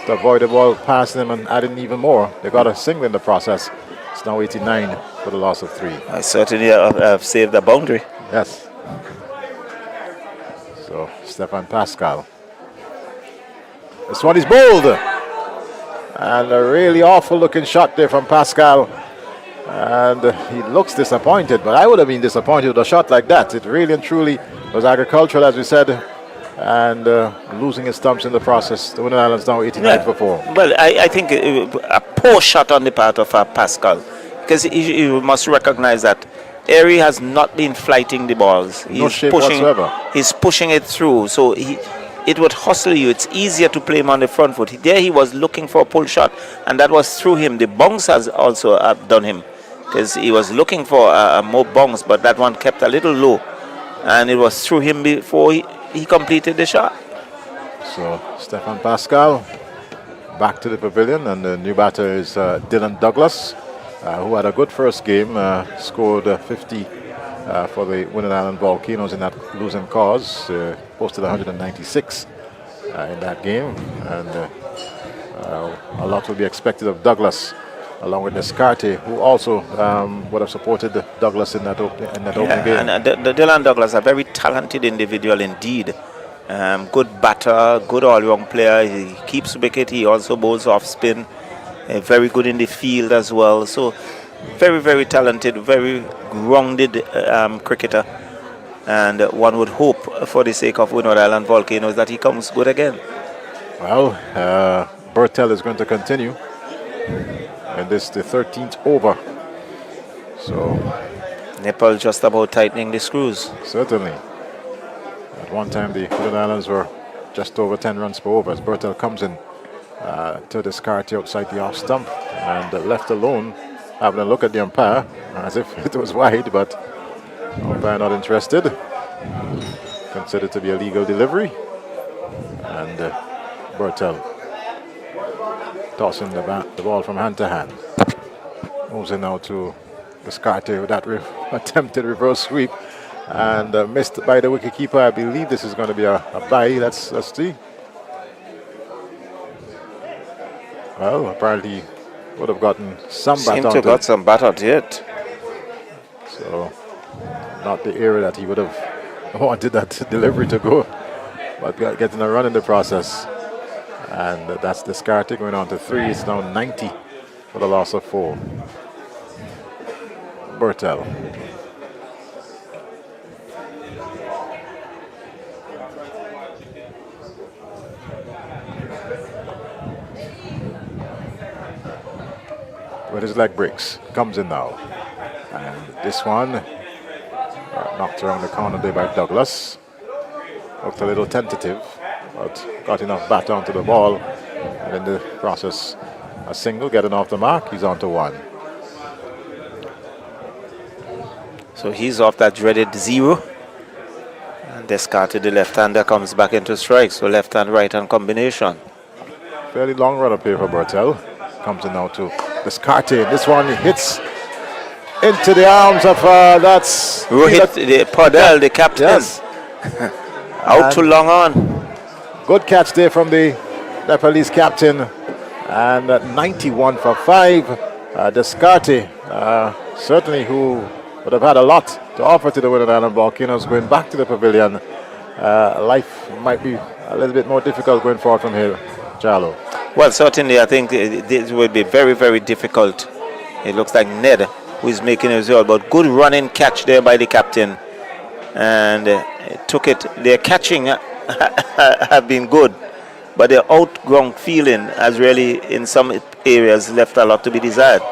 to avoid the ball passing him and adding even more. They got a single in the process. It's now 89 for the loss of 3. I certainly have saved the boundary. Yes. So, Stefan Pascal. This one is bold. And a really awful looking shot there from Pascal. And he looks disappointed, but I would have been disappointed with a shot like that. It really and truly was agricultural, as we said, and losing his stumps in the process. The Winning Islands now 89 for 4. Well, I think a poor shot on the part of Pascal, because you must recognize that Airy has not been flighting the balls. No shape whatsoever. He's pushing it through, so it would hustle you. It's easier to play him on the front foot. There he was looking for a pull shot, and that was through him. The bounce has also done him, because he was looking for a more bounce, but that one kept a little low, and it was through him before he completed the shot. So Stefan Pascal back to the pavilion, and the new batter is Dylan Douglas, who had a good first game, scored 50 for the Winning Island Volcanoes in that losing cause, posted 196 in that game, and a lot will be expected of Douglas, along with Descartes, who also would have supported Douglas in that opening game. And Dylan Douglas, a very talented individual indeed. Good batter, good all-round player. He keeps wicket. He also bowls off spin. Very good in the field as well. So very, very talented, very grounded cricketer. And one would hope, for the sake of Winning Island Volcanoes, that he comes good again. Well, Bertel is going to continue. And this is the 13th over. So Nepal just about tightening the screws. Certainly. At one time, the Winning Islands were just over 10 runs per over as Bertel comes in to Descartes outside the off stump and left alone, having a look at the umpire as if it was wide, but umpire not interested. Considered to be a legal delivery. And Bertel tossing the ball from hand to hand. Moves in now to Descartes with that attempted reverse sweep and missed by the wicketkeeper. I believe this is going to be a bye. Let's see. Well, apparently would have gotten some bat Seemed on to have got some bat on it. So not the area that he would have wanted that delivery to go, but getting a run in the process. And that's Descartes going on to 3. It's now 90 for the loss of 4. Bertel. With his leg breaks. Comes in now. And this one knocked around the corner there by Douglas. Looked a little tentative, but got enough bat onto the ball, and in the process a single, getting off the mark. He's on to 1. So he's off that dreaded 0, and Descartes, the left-hander, comes back into strike. So left hand, right hand combination. Fairly long run up here for Bertel. Comes in now to Descartes. This one hits into the arms of that's Rohit Podell, the captain. Yes. Out too long on. Good catch there from the Nepalese captain. And 91 for 5. Descartes, certainly who would have had a lot to offer to the Winning Island Volcanoes going back to the pavilion. Life might be a little bit more difficult going forward from here, Charlo. Well, certainly I think this will be very, very difficult. It looks like Ned who is making a result, but good running catch there by the captain. And took it. Their catching have been good, but their outground feeling has really, in some areas, left a lot to be desired.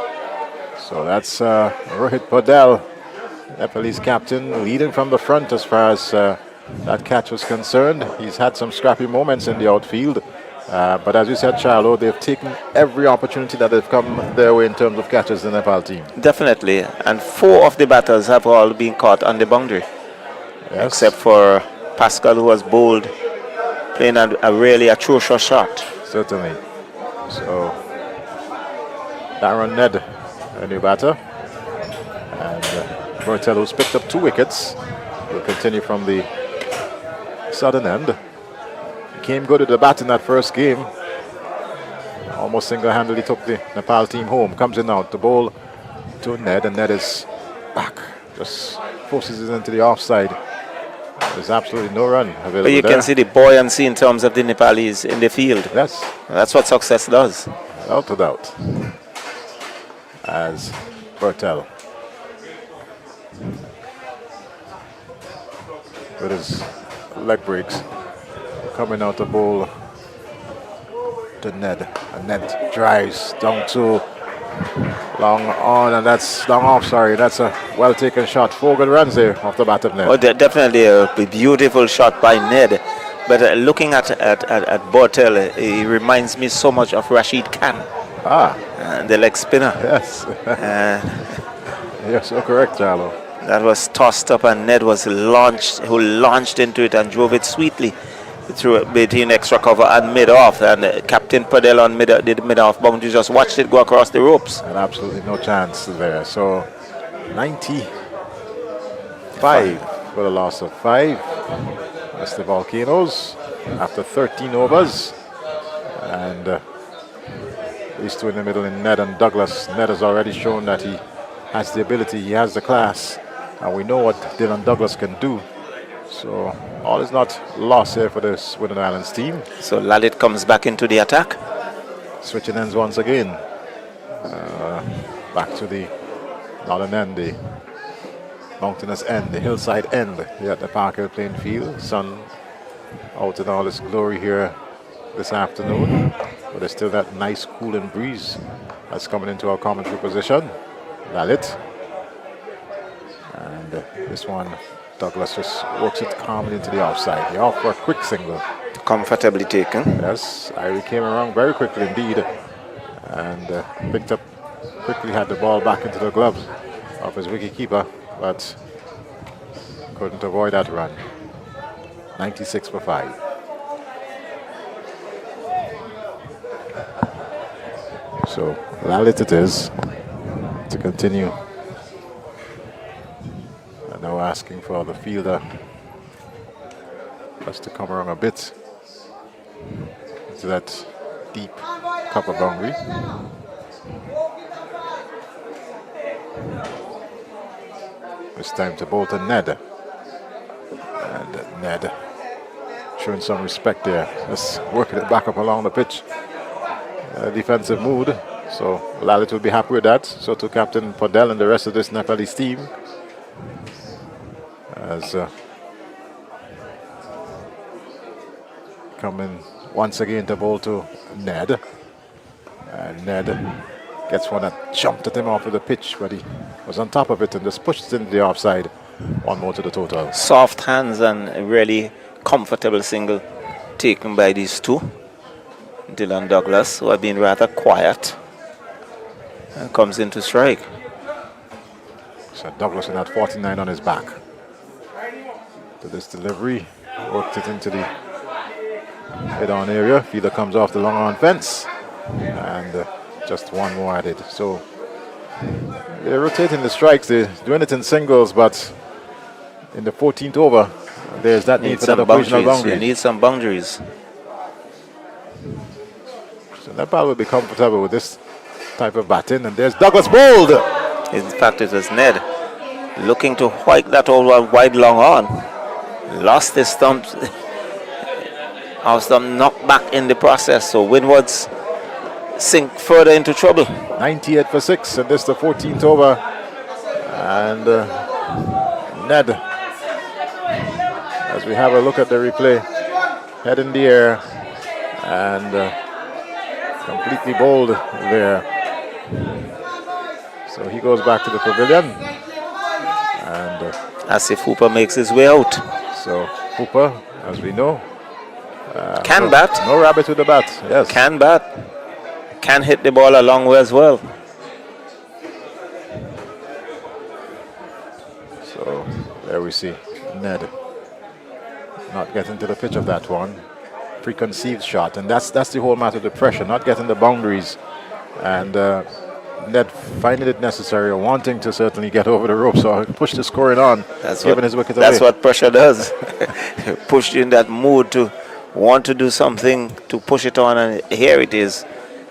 So that's Rohit Podell, Nepalese captain, leading from the front as far as that catch was concerned. He's had some scrappy moments in the outfield, but as you said, Charlo, they've taken every opportunity that they've come their way in terms of catches in the Nepal team. Definitely, and 4 of the batters have all been caught on the boundary. Yes. Except for Pascal, who was bowled playing a really atrocious shot. Certainly. So, Darren Ned, a new batter. And Bertel, who's picked up 2 wickets, will continue from the southern end. He came good at the bat in that first game. Almost single-handedly took the Nepal team home. Comes in now to bowl to Ned, and Ned is back. Just forces it into the offside. There's absolutely no run available. But you can see the buoyancy in terms of the Nepalis in the field. Yes. That's what success does. Without a doubt. As Bertel, with his leg breaks, coming out to bowl to Ned. And Ned drives down to long on, and that's long off, sorry. That's a well taken shot. 4 good runs there off the bat of Ned. Oh, definitely a beautiful shot by Ned. But looking at Bertel, he reminds me so much of Rashid Khan. The leg spinner. Yes. You're so correct, Charlo. That was tossed up, and Ned was launched into it and drove it sweetly through between extra cover and mid-off. And Captain Padel on did mid-off boundary, just watched it go across the ropes. And absolutely no chance there. So 95 for the loss of 5. That's the Volcanoes after 13 overs. And these 2 in the middle in Ned and Douglas. Ned has already shown that he has the ability, he has the class, and we know what Dylan Douglas can do. So all is not lost here for this Swindon Islands team. So Lalit comes back into the attack. Switching ends once again. Back to the northern end, the mountainous end, the hillside end here at the Park Hill playing field. Sun out in all its glory here this afternoon. But there's still that nice cooling breeze that's coming into our commentary position. Lalit. And this one, Douglas just works it calmly into the offside. The off for a quick single. Comfortably taken. Yes, Irie came around very quickly indeed. And picked up, quickly had the ball back into the gloves of his wicketkeeper, but couldn't avoid that run. 96 for 5. So Lalit it is to continue. And now asking for the fielder just to come around a bit into that deep cover boundary. It's time to bowl to Ned. And Ned showing some respect there. Just working it back up along the pitch. Defensive mood. So Lalit will be happy with that. So to Captain Podell and the rest of this Nepalese team. As coming once again to bowl to Ned. And Ned gets one that jumped at him off of the pitch, but he was on top of it and just pushed it into the offside. 1 more to the total. Soft hands and a really comfortable single taken by these 2. Dylan Douglas, who have been rather quiet, and comes in to strike. So Douglas in that 49 on his back. To this delivery, worked it into the head-on area. Fielder comes off the long-on fence, and just 1 more added. So they're rotating the strikes. They're doing it in singles, but in the 14th over, there's that need for that occasional boundary. You need some boundaries. So Nepal will be comfortable with this type of batting, and there's Douglas bowled. In fact, it was Ned looking to white that over wide long on. Lost his stump. Our stump knocked back in the process, so Windward's sink further into trouble. 98 for 6, and this is the 14th over. And Ned, as we have a look at the replay, head in the air and completely bowled there. So he goes back to the pavilion. And as if Hooper makes his way out. So Hooper, as we know, can bat. No rabbit with the bat, yes. Can bat. Can hit the ball a long way as well. So there we see Ned not getting to the pitch of that one. preconceived shot, and that's the whole matter of the pressure, not getting the boundaries, and Ned finding it necessary or wanting to certainly get over the ropes or push the scoring on, giving his wicket away. That's what pressure does. Push you in that mood to want to do something, to push it on, and here it is.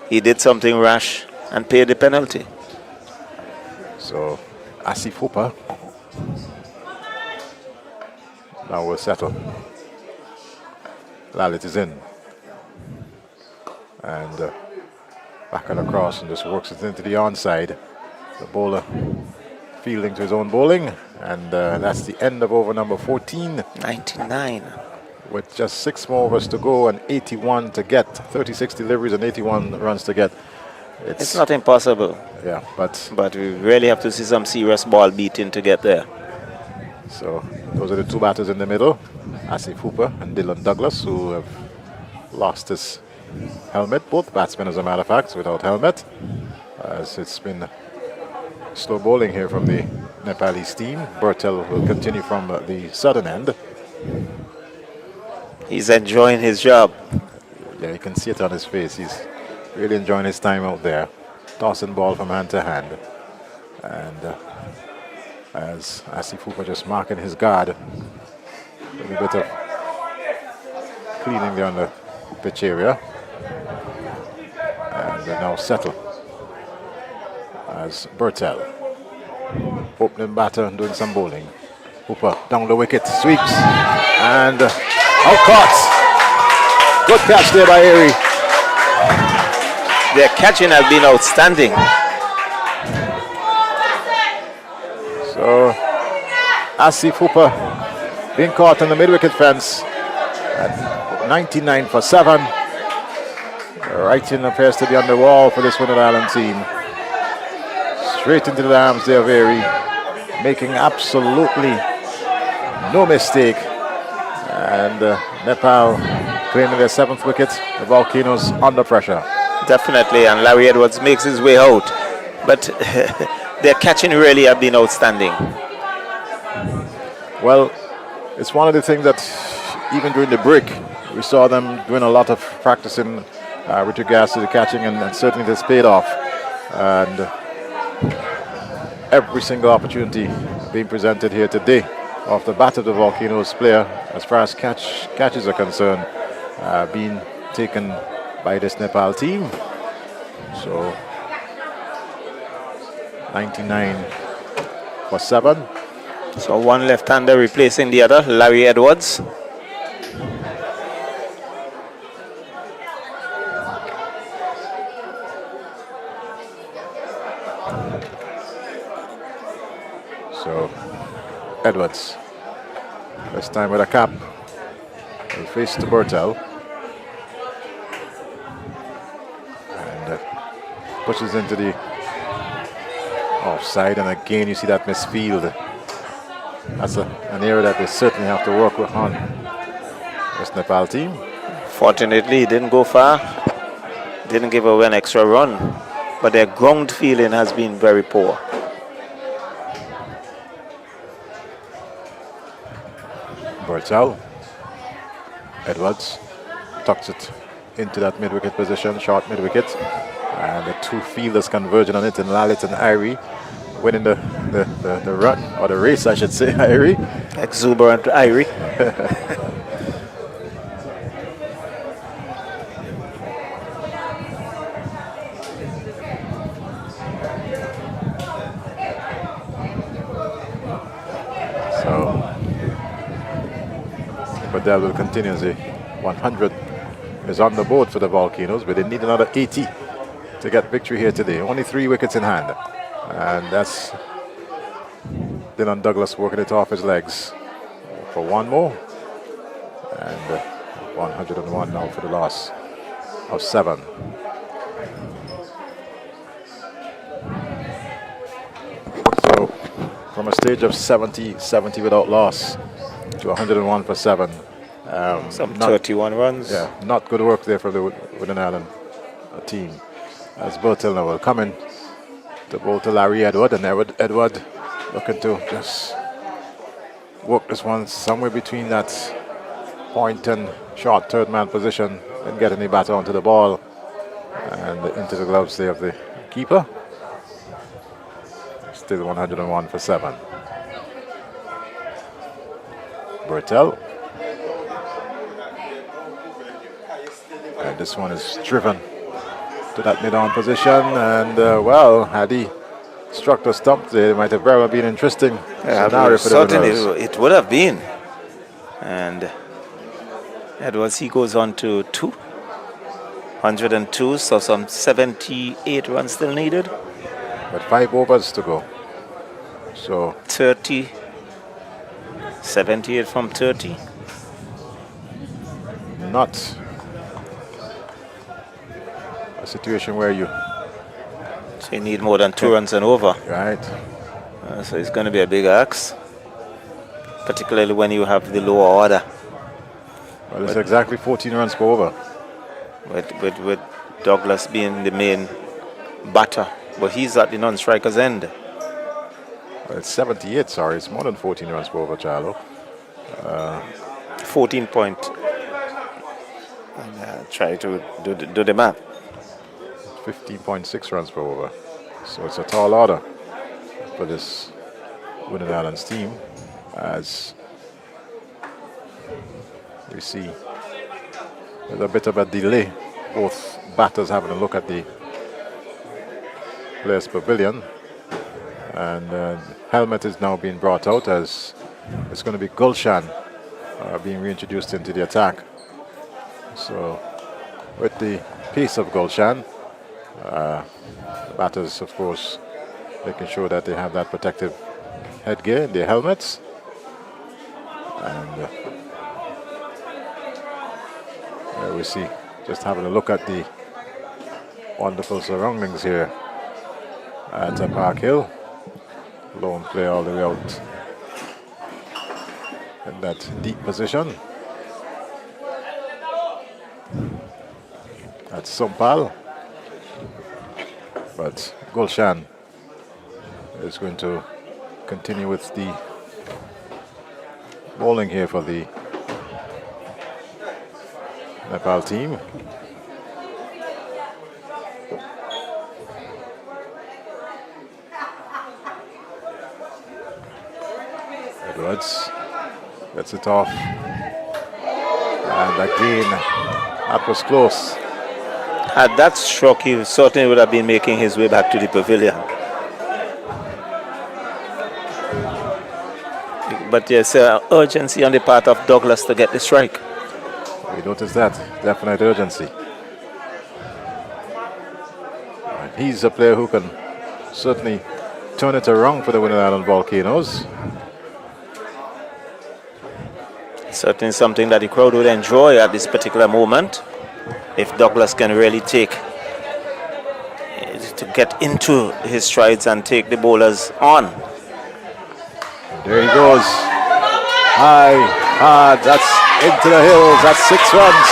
He did something rash and paid the penalty. So Asif Hooper now will settle. Lalit is in. And back and across and just works it into the onside. The bowler fielding to his own bowling. And that's the end of over number 14. 99. With just 6 more overs to go and 81 to get. 36 deliveries and 81 runs to get. It's not impossible. Yeah, but we really have to see some serious ball beating to get there. So those are the 2 batters in the middle. Asif Hooper and Dylan Douglas, who have lost his helmet. Both batsmen, as a matter of fact, without helmet. As it's been slow bowling here from the Nepalese team. Bertel will continue from the southern end. He's enjoying his job. Yeah, you can see it on his face. He's really enjoying his time out there. Tossing ball from hand to hand. And as Asif Hooper just marking his guard. A little bit of cleaning there on the pitch area. And they now settle as Bertel, opening batter and doing some bowling. Hooper down the wicket, sweeps, and out caught. Good catch there by Airy. Their catching has been outstanding. So Asif Hooper being caught on the mid-wicket fence at 99 for 7. The writing appears to be on the wall for this Winter Island team. Straight into the arms there of Airy, making absolutely no mistake. And Nepal claiming their 7th wicket. The Volcanoes under pressure. Definitely, and Larry Edwards makes his way out. But their catching really have been outstanding. Well, it's one of the things that even during the break, we saw them doing a lot of practicing with regards to the catching, and certainly this paid off. And every single opportunity being presented here today off the bat of the Volcanoes player, as far as catches are concerned, being taken by this Nepal team. So 99 for 7. So one left-hander replacing the other, Larry Edwards. So Edwards, this time with a cap, will face to Bertel. And pushes into the offside, and again you see that misfield. That's an area that they certainly have to work on, this Nepal team. Fortunately, it didn't go far. Didn't give away an extra run. But their ground feeling has been very poor. Bertel. Edwards tucks it into that mid-wicket position, short mid-wicket. And the 2 fielders converging on it, and Lalit and Airy winning the run, or the race, I should say. Airy. Exuberant Airy. So, but that will continue as the 100 is on the board for the Volcanoes, but they need another 80 to get victory here today. Only 3 wickets in hand. And that's Dylan Douglas working it off his legs for 1 more. And 101 now for the loss of 7. So from a stage of 70 without loss to 101 for 7. Some 31 runs. Yeah, not good work there for the Winter Island team. As Bertel now will come in to bowl to Larry Edward, and Edward looking to just work this one somewhere between that point and short third man position and get any batter onto the ball and into the gloves there of the keeper. Still 101 for 7. Bertel. And this one is driven to that mid-on position, and well, had he struck the stump there, it might have very well been interesting scenario for the certainly winners. it would have been. And Edwards, he goes on to 102, so some 78 runs still needed. But 5 overs to go. So 30, 78 from 30. Not a situation where you need more than 2 runs and over. right. So it's going to be a big axe, particularly when you have the lower order. Well, it's exactly 14 runs per over. With Douglas being the main batter, but he's at the non-striker's end. Well, it's 78, sorry. It's more than 14 runs per over, Charlo. 14 point. Try to do the math. 15.6 runs per over. So it's a tall order for this Winning Islands team, as we see there's a bit of a delay. Both batters having a look at the players' pavilion, and helmet is now being brought out as it's going to be Gulshan being reintroduced into the attack. So with the pace of Gulshan, batters, of course, making sure that they have that protective headgear in their helmets. And there we see, just having a look at the wonderful surroundings here at Park Hill. Lone play all the way out in that deep position. That's Sumpal. But Gulshan is going to continue with the bowling here for the Nepal team. Edwards gets it off. And again, that was close. Had that struck, he certainly would have been making his way back to the pavilion. But there's urgency on the part of Douglas to get the strike. We noticed that, definite urgency. And he's a player who can certainly turn it around for the Winning Island Volcanoes. Certainly something that the crowd would enjoy at this particular moment, if Douglas can really to get into his strides and take the bowlers on. There he goes. High, hard, that's into the hills, that's 6 runs.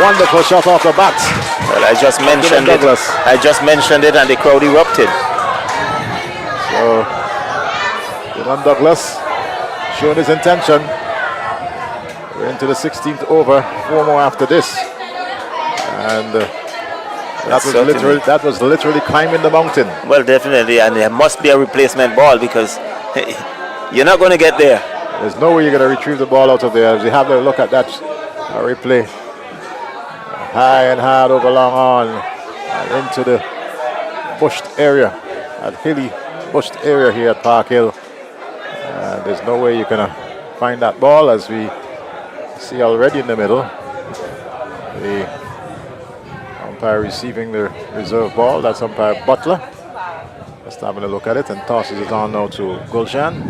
Wonderful shot off the bat. Well, I just mentioned it. I just mentioned it and the crowd erupted. So, Dylan Douglas showing his intention. We're into the 16th over, 4 more after this. And that was literally climbing the mountain. Well, definitely, and there must be a replacement ball because you're not going to get there. There's no way you're going to retrieve the ball out of there. As you have a look at that replay, high and hard over long on and into the bushed area, that hilly bushed area here at Park Hill. There's no way you're going to find that ball, as we see already in the middle. The umpire receiving the reserve ball, that's umpire Butler. Just having a look at it and tosses it on now to Gulshan.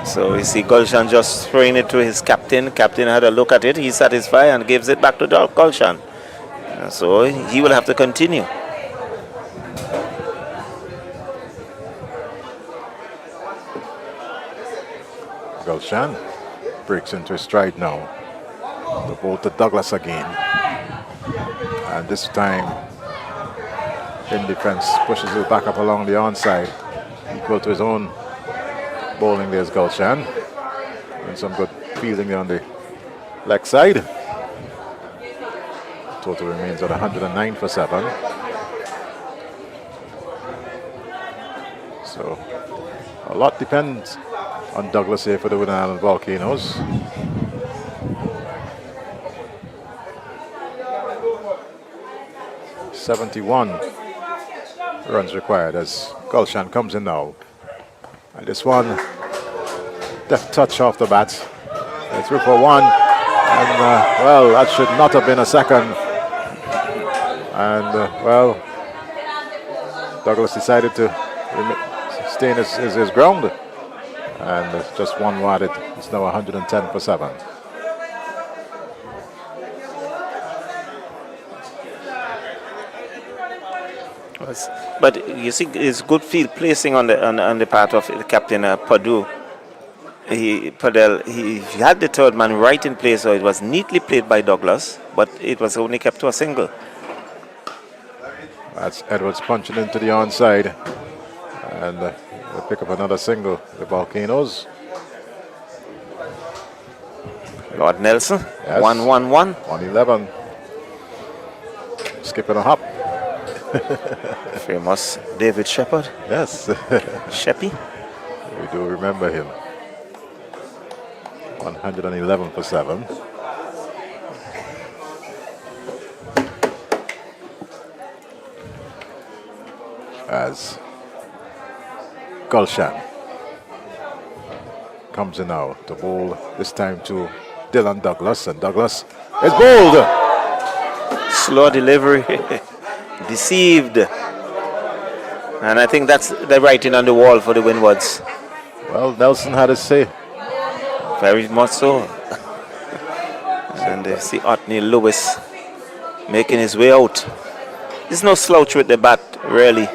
So we see Gulshan just throwing it to his captain. Captain had a look at it, he's satisfied and gives it back to Gulshan. So he will have to continue. Gulshan breaks into his stride now. The ball to Douglas again. And this time, in defense, pushes it back up along the onside, equal to his own bowling there's Gulshan. And some good fielding there on the leg side. Total remains at 109 for 7. So a lot depends on Douglas here for the Winter Island Volcanoes. .71 runs required as Gulshan comes in now. And this one, deft touch off the bat. Through for 1. And well, that should not have been a second. And well, Douglas decided to stay in his ground. And just one wide, it's now 110 for 7. But you see, it's good field placing on the part of the captain Padu. He had the third man right in place, so it was neatly played by Douglas, but it was only kept to a single. That's Edwards punching into the onside, and they'll pick up another single. The Volcanoes. Lord Nelson, yes. 1-1-1. 111. Skipping a hop. Famous David Shepherd. Yes. Sheppy. We do remember him. 111 for 7. As Gulshan comes in now to bowl, this time to Dylan Douglas, and Douglas is bowled. Slow delivery. Deceived. And I think that's the writing on the wall for the Windwards. Well, Nelson had his say. Very much so. And they see Otney Lewis making his way out. There's no slouch with the bat, really.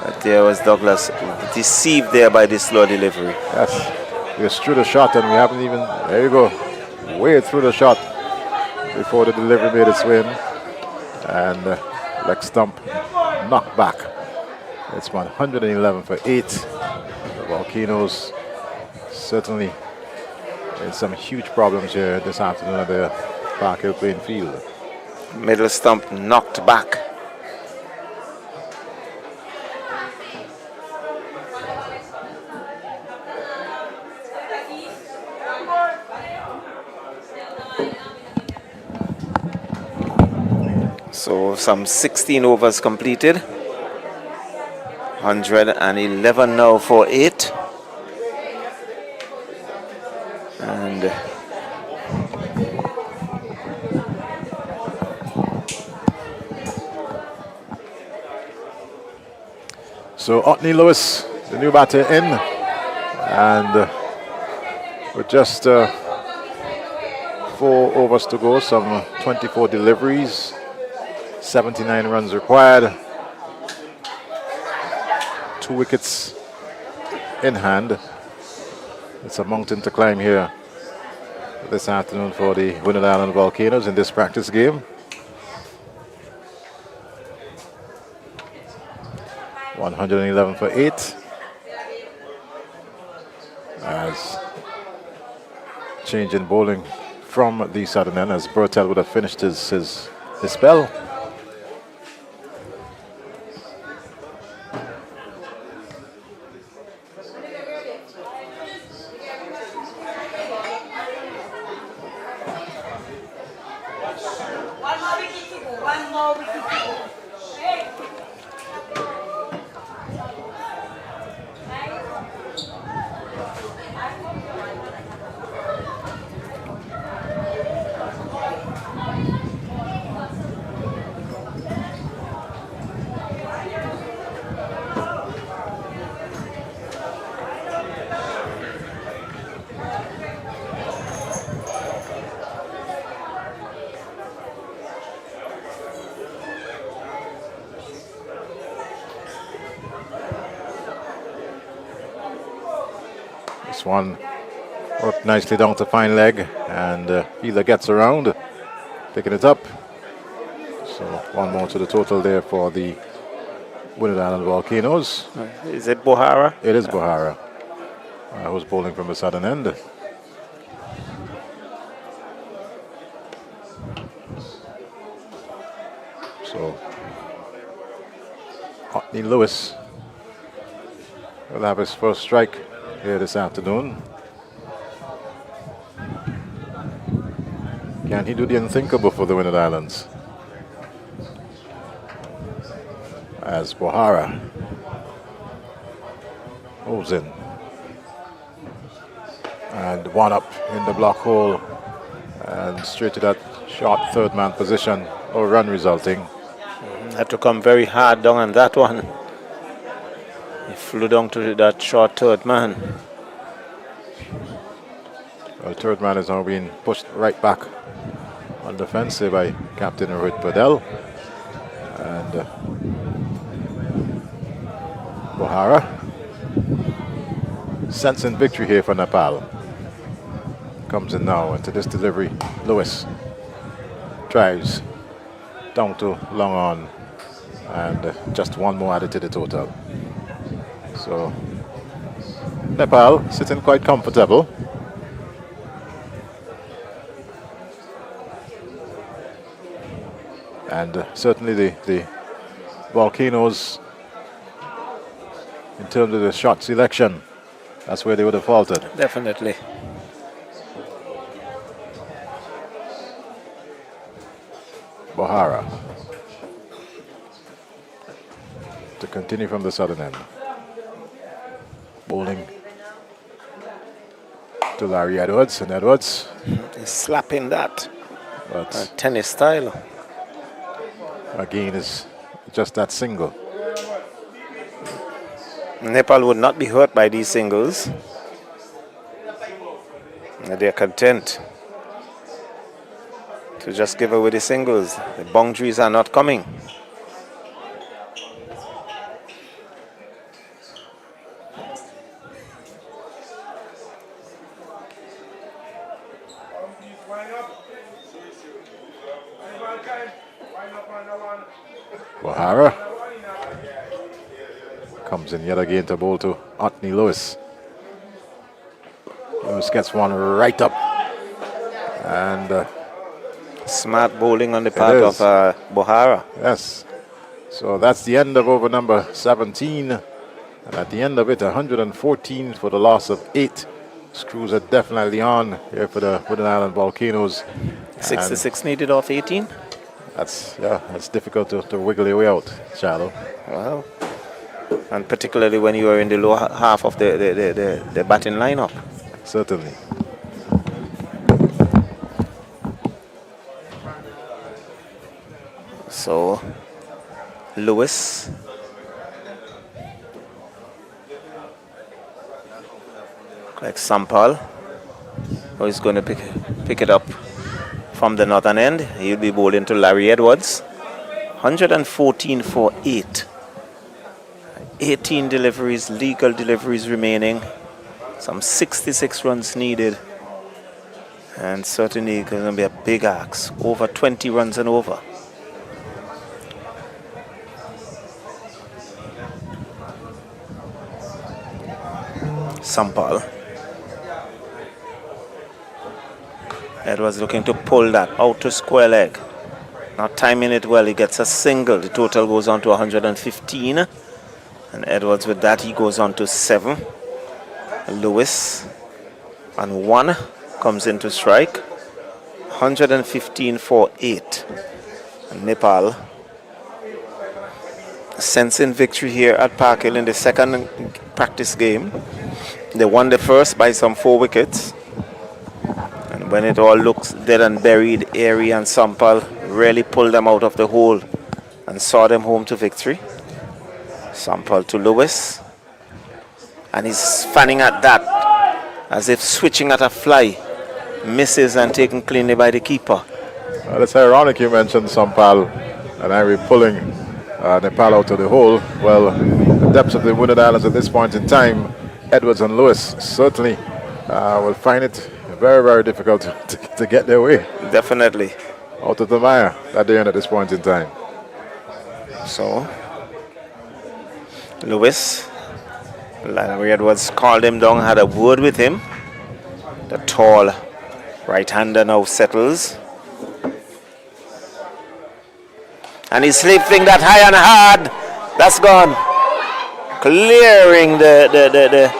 But there was Douglas, deceived there by this slow delivery. Yes, he was through the shot, and we haven't even, there you go, way through the shot before the delivery made its way in. And leg stump knocked back. It's 111 for 8. The Volcanoes certainly in some huge problems here this afternoon at the Park Hill playing field. Middle stump knocked back. So some 16 overs completed. 111 now for 8. And so Otney Lewis, the new batter, in, and with just 4 overs to go, some 24 deliveries, 79 runs required, 2 wickets in hand. It's a mountain to climb here this afternoon for the Winter Island Volcanoes in this practice game. 111 for 8. As change in bowling from the southern end, as Bertel would have finished his spell. This one worked nicely down to fine leg, and Healer gets around, picking it up. So 1 more to the total there for the Winter Island Volcanoes. Is it Bohara? It is Bohara. who's bowling from the southern end. So, Otney Lewis will have his first strike here this afternoon. Can he do the unthinkable for the Windward Islands? As Bohara moves in. And one up in the block hole. And straight to that short third man position. No run resulting. Had to come very hard down on that one. He flew down to that short third man. Well, third man is now being pushed right back on defense by Captain Rohit Padel. And Bohara sensing victory here for Nepal. Comes in now into this delivery. Lewis drives down to long on. And just one more added to the total. So Nepal sitting quite comfortable. And certainly the Volcanoes, in terms of the shot selection, that's where they would have faltered. Definitely. Bohara to continue from the southern end. Bowling to Larry Edwards, and Edwards He's slapping that. but Tennis style. again is just that single. Nepal would not be hurt by these singles. They're content to just give away the singles. The boundaries are not coming. Bohara comes in yet again to bowl to Otney Lewis. Lewis gets one right up. And Smart bowling on the part of Bohara. yes, so that's the end of over number 17. And at the end of it, 114 for the loss of 8. Screws are definitely on here for the Wooden Island Volcanoes. 66 needed off 18. That's difficult to wiggle your way out, Shallow. Wow. And particularly when you are in the lower half of the batting lineup. Certainly. So, Lewis. Like Sampal, who is going to pick it up from the northern end. He'll be bowling to Larry Edwards. 114 for 8. 18 deliveries, legal deliveries remaining. Some 66 runs needed. And certainly going to be a big axe. Over 20 runs and over. Sampal. Edwards looking to pull that out to square leg. Not timing it well, he gets a single. The total goes on to 115. And Edwards with that, he goes on to 7. Lewis and 1 comes into strike. 115 for 8. And Nepal sensing victory here at Park Hill in the second practice game. They won the first by some 4 wickets. And when it all looks dead and buried, Airy and Sampal really pulled them out of the hole and saw them home to victory. Sampal to Lewis. And he's fanning at that as if switching at a fly. Misses and taken cleanly by the keeper. Well, it's ironic you mentioned Sampal and Airy pulling Nepal out of the hole. Well, the depths of the Wooden Islands at this point in time, Edwards and Lewis certainly will find it very, very difficult to get their way. Definitely. Out of the mire that they're in at this point in time. So, Lewis Larry Edwards called him down, had a word with him. The tall right-hander now settles. And he's slipping that high and hard. That's gone. Clearing the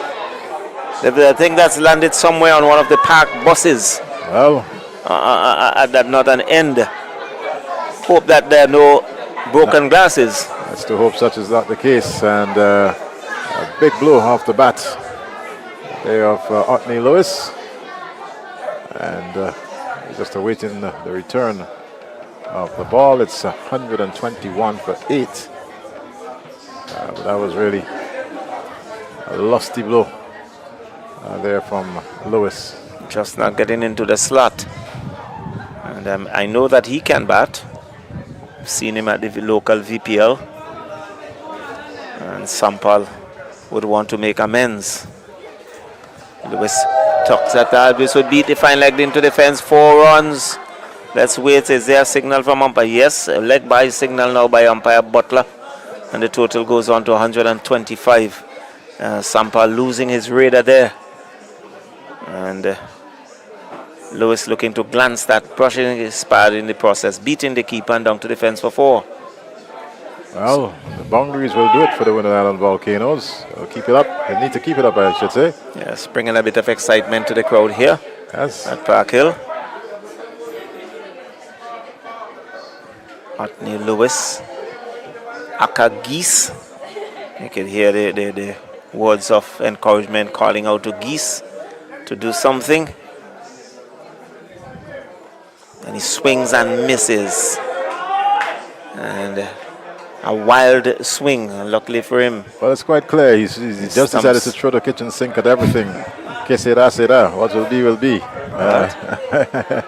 thing that's landed somewhere on one of the park buses. Well, That not an end. Hope that there are no broken glasses. let's to hope such is not the case. And a big blow off the bat there of Otney Lewis. And just awaiting the return of the ball. It's 121 for 8. But that was really a lusty blow there from Lewis. Just not getting into the slot. And I know that he can bat. I've seen him at the local VPL. And Sampal would want to make amends. Lewis tucks at that. This would beat the fine leg into the fence. 4 runs. Let's wait. Is there a signal from umpire? Yes, a leg by signal now by umpire Butler. And the total goes on to 125. Sampal losing his radar there. And Lewis looking to glance that, brushing his pad in the process, beating the keeper and down to the fence for 4. Well, the boundaries will do it for the Winter Island Volcanoes. They'll keep it up. They need to keep it up, I should say. Yes, bringing a bit of excitement to the crowd here at Park Hill. Otney Lewis, Aka Geese. You can hear the words of encouragement calling out to Geese to do something. And he swings and misses. And a wild swing, luckily for him. Well, it's quite clear. He's just decided to throw the kitchen sink at everything. Que sera, sera. What will be, will be.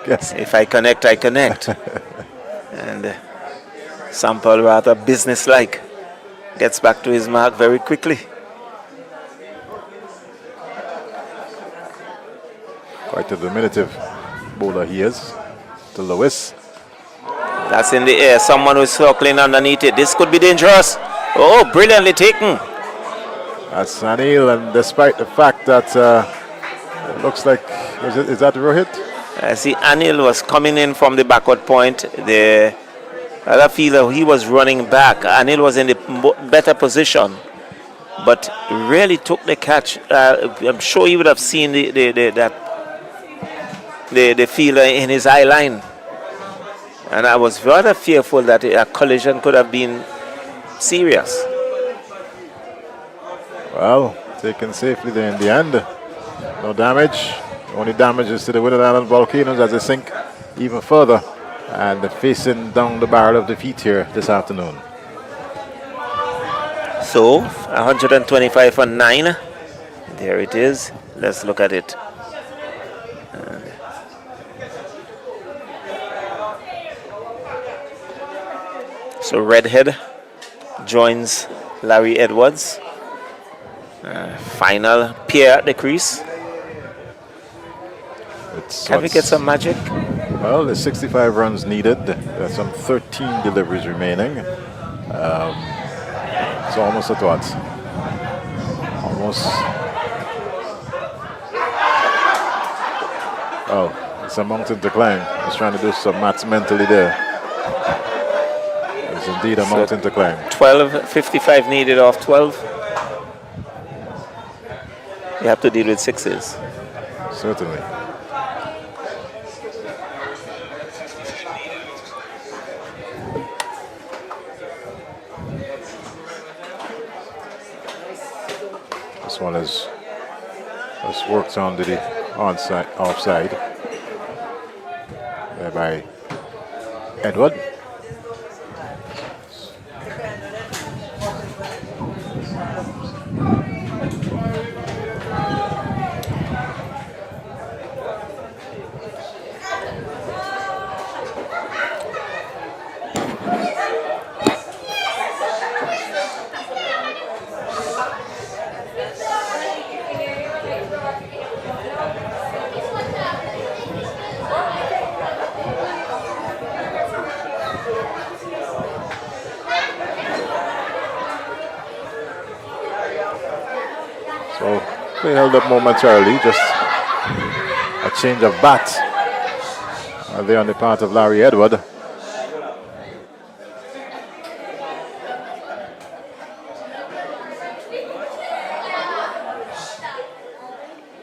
Yes. If I connect, I connect. And Sampal, rather businesslike, gets back to his mark very quickly. Quite a diminutive bowler he is. To Lewis. That's in the air. Someone who's circling underneath it. This could be dangerous. Oh, brilliantly taken. That's Anil, and despite the fact that it looks like, is that Rohit? I see Anil was coming in from the backward point. The other fielder, he was running back. Anil was in the better position, but really took the catch. I'm sure he would have seen the fielder in his eye line. And I was rather fearful that a collision could have been serious. Well, taken safely there in the end. No damage. Only damage is to the Winter Island Volcanoes as they sink even further. And they're facing down the barrel of defeat here this afternoon. So, 125 for 9. There it is. Let's look at it. So Redhead joins Larry Edwards. Final pair at the crease. Can we get some magic? Well, there's 65 runs needed. There's some 13 deliveries remaining. It's almost at what? Almost. Oh, it's a mountain to climb. I was trying to do some maths mentally there. It's indeed a mountain to climb. 55 needed off 12. You have to deal with 6s. Certainly. This one is worked on to the onside, offside there by Edward. Play held up momentarily, just a change of bat there on the part of Larry Edward.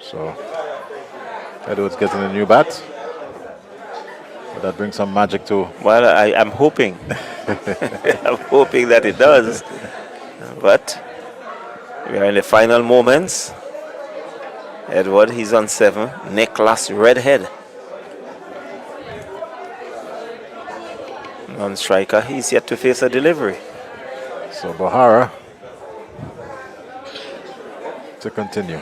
So Edwards getting a new bat. But that brings some magic too. Well, I'm hoping. I'm hoping that it does. But we are in the final moments. Edward, he's on 7. Nicholas Redhead. Non-striker, he's yet to face a delivery. So Bahara to continue.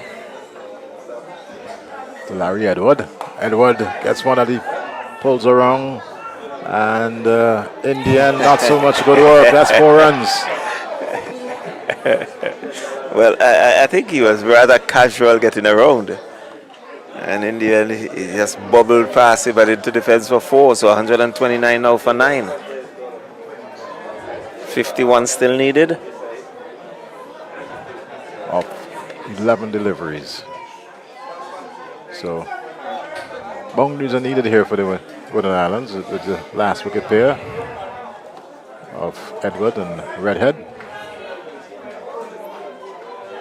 To Larry Edward. Edward gets one of the pulls around. And in the end, not so much good work. That's 4 runs. Well, I think he was rather casual getting around. And in the end, he just bubbled past it, but into defense for 4. So 129 now for 9. 51 still needed. Of 11 deliveries. So boundaries are needed here for the Wooden Islands with the last wicket pair of Edward and Redhead.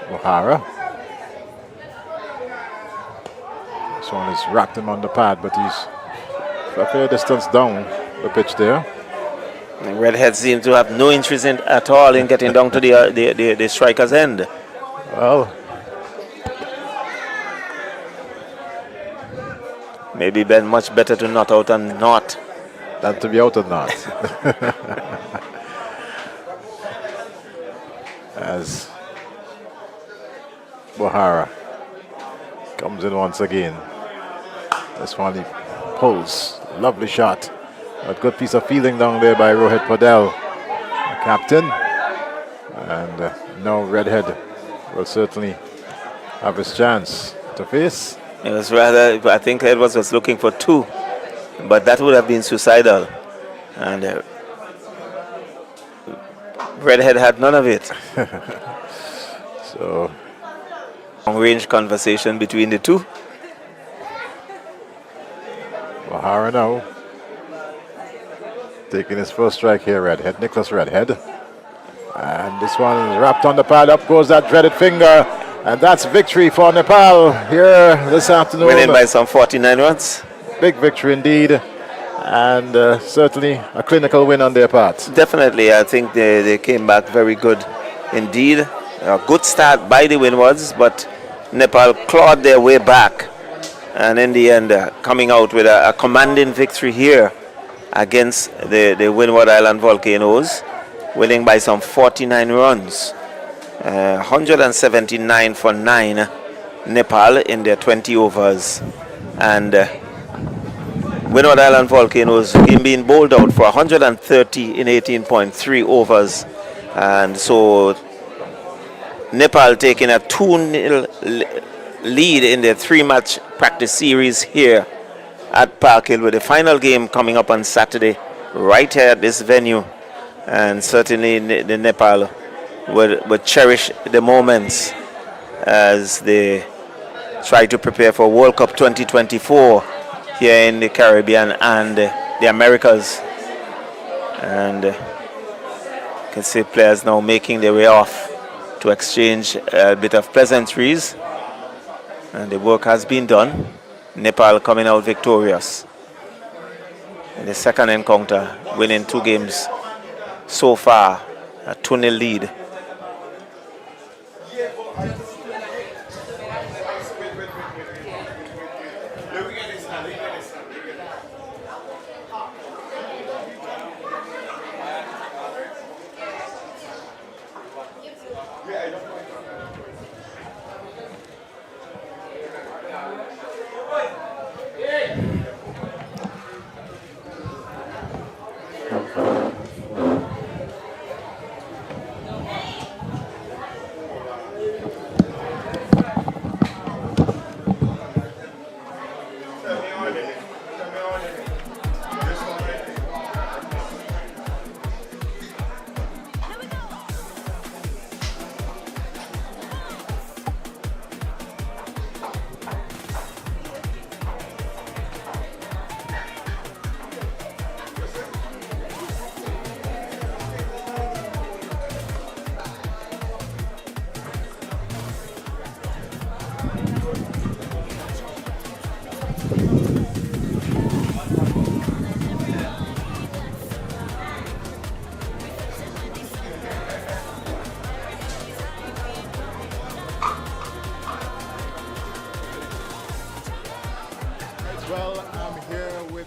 O'Hara. This one has wrapped him on the pad, but he's a fair distance down the pitch there. And Redhead seems to have no interest at all in getting down to the striker's end. Well, maybe been much better to not out and not than to be out and not. As Bahara comes in once again. This one he pulls. Lovely shot. A good piece of fielding down there by Rohit Padel, the captain. And now Redhead will certainly have his chance to face. It was rather, I think Edwards was looking for 2, but that would have been suicidal. And Redhead had none of it. So, long-range conversation between the two. Bahara now taking his first strike here, Redhead, Nicholas Redhead. And this one is wrapped on the pad. Up goes that dreaded finger. And that's victory for Nepal here this afternoon. Winning by some 49 runs. Big victory indeed. And certainly a clinical win on their part. Definitely, I think they came back very good indeed. A good start by the Windwards, but Nepal clawed their way back. And in the end, coming out with a commanding victory here against the Windward Island Volcanoes, winning by some 49 runs. 179 for 9, Nepal in their 20 overs. And Windward Island Volcanoes being bowled out for 130 in 18.3 overs. And so Nepal taking a 2-0 lead in their 3-match practice series here at Park Hill, with the final game coming up on Saturday right here at this venue. And certainly the Nepal would cherish the moments as they try to prepare for World Cup 2024 here in the Caribbean and the Americas. And you can see players now making their way off to exchange a bit of pleasantries. And the work has been done. Nepal coming out victorious in the second encounter, winning 2 games so far, a 2-0 lead.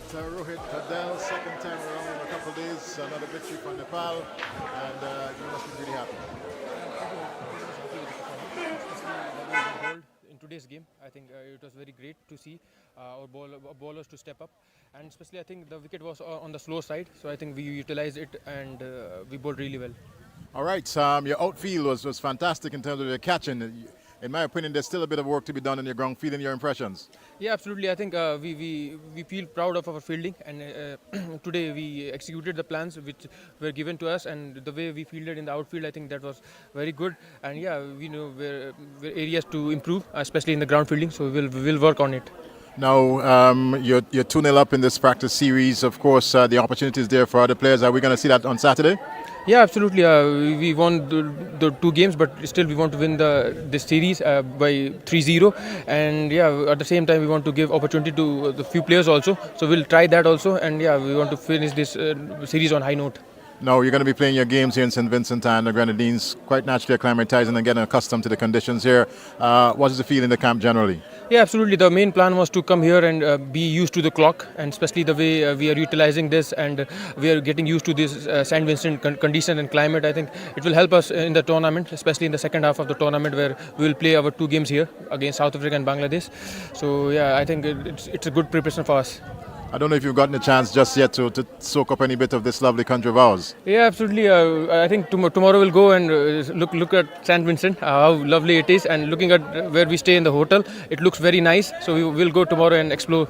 Rohit Padel, second time around in a couple of days, another victory for Nepal, and you must be really happy. In today's game, I think it was very great to see our bowlers to step up, and especially I think the wicket was on the slow side, so I think we utilized it and we bowled really well. All right, your outfield was fantastic in terms of your catching. In my opinion, there's still a bit of work to be done in your ground fielding. Your impressions? Yeah, absolutely. I think we feel proud of our fielding, and today we executed the plans which were given to us, and the way we fielded in the outfield, I think that was very good. And yeah, we know where areas to improve, especially in the ground fielding. So we will work on it. Now, you're 2-0 up in this practice series. Of course, the opportunity is there for other players. Are we going to see that on Saturday? Yeah, absolutely. We won the 2 games, but still we want to win this series by 3-0. And yeah, at the same time we want to give opportunity to the few players also. So we'll try that also. And yeah, we want to finish this series on high note. No, you're going to be playing your games here in St. Vincent and the Grenadines, quite naturally acclimatizing and getting accustomed to the conditions here. What is the feel in the camp generally? Yeah, absolutely. The main plan was to come here and be used to the clock, and especially the way we are utilizing this, and we are getting used to this St. Vincent condition and climate. I think it will help us in the tournament, especially in the second half of the tournament, where we will play our 2 games here against South Africa and Bangladesh. So yeah, I think it's a good preparation for us. I don't know if you've gotten a chance just yet to soak up any bit of this lovely country of ours. Yeah, absolutely. I think tomorrow we'll go and look at St. Vincent, how lovely it is, and looking at where we stay in the hotel, it looks very nice. So we will go tomorrow and explore.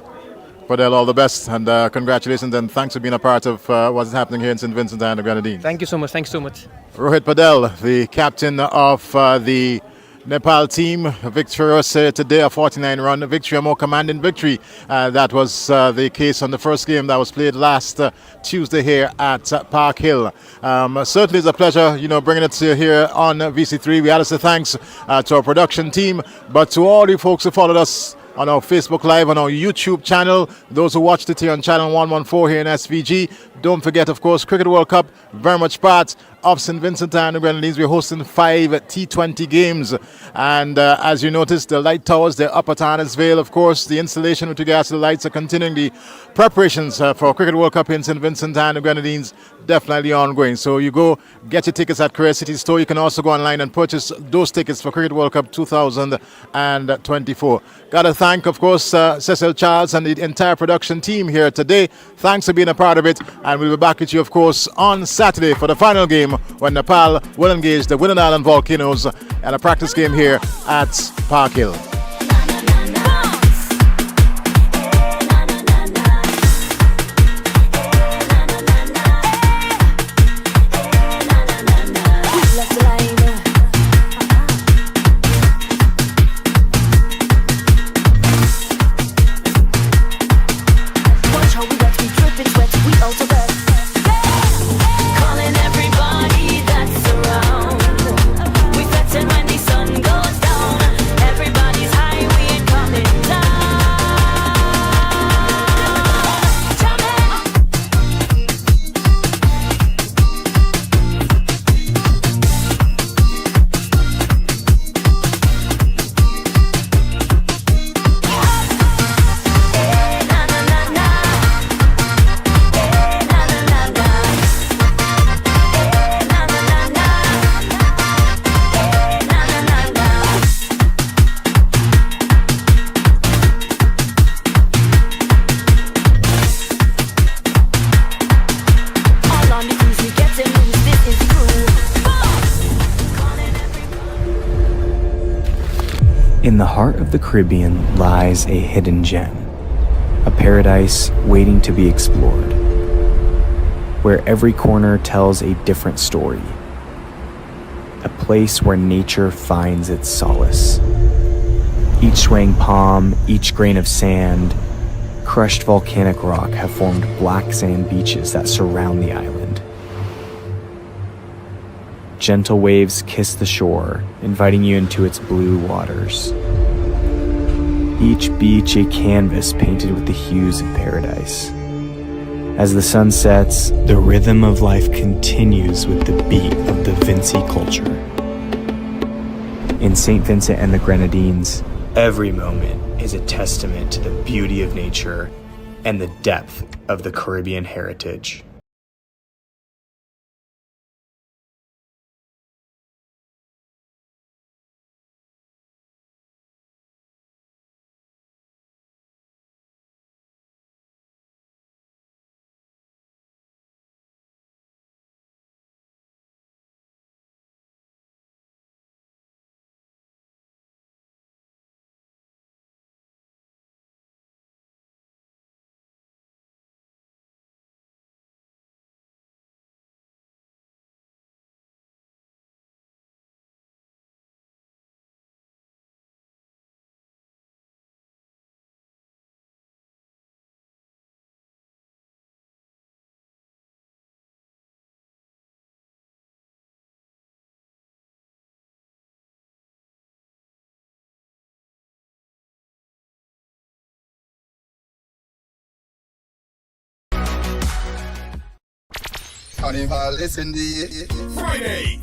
Padel, all the best, and congratulations, and thanks for being a part of what's happening here in St. Vincent and the Grenadines. Thank you so much. Thanks so much. Rohit Padel, the captain of the Nepal team, victorious today, a 49-run victory, a more commanding victory. That was the case on the first game that was played last Tuesday here at Park Hill. Certainly it's a pleasure, bringing it to you here on VC3. We had to say thanks to our production team, but to all you folks who followed us on our Facebook Live, on our YouTube channel, those who watched it here on channel 114 here in SVG. Don't forget, of course, Cricket World Cup, very much part of St. Vincent and the Grenadines. We're hosting 5 T20 games. And as you noticed, the light towers, they're up at Arnesvale. Of course, the installation with regards to the lights are continuing. The preparations for Cricket World Cup in St. Vincent and the Grenadines definitely ongoing. So you go get your tickets at Career City Store. You can also go online and purchase those tickets for Cricket World Cup 2024. Got to thank, of course, Cecil Charles and the entire production team here today. Thanks for being a part of it. And we'll be back with you, of course, on Saturday for the final game when Nepal will engage the Willen Island Volcanoes at a practice game here at Park Hill. In the heart of the Caribbean lies a hidden gem, a paradise waiting to be explored, where every corner tells a different story, a place where nature finds its solace. Each swaying palm, each grain of sand, crushed volcanic rock have formed black sand beaches that surround the island. Gentle waves kiss the shore, inviting you into its blue waters. Each beach a canvas painted with the hues of paradise. As the sun sets, the rhythm of life continues with the beat of the Vinci culture. In St. Vincent and the Grenadines, every moment is a testament to the beauty of nature and the depth of the Caribbean heritage.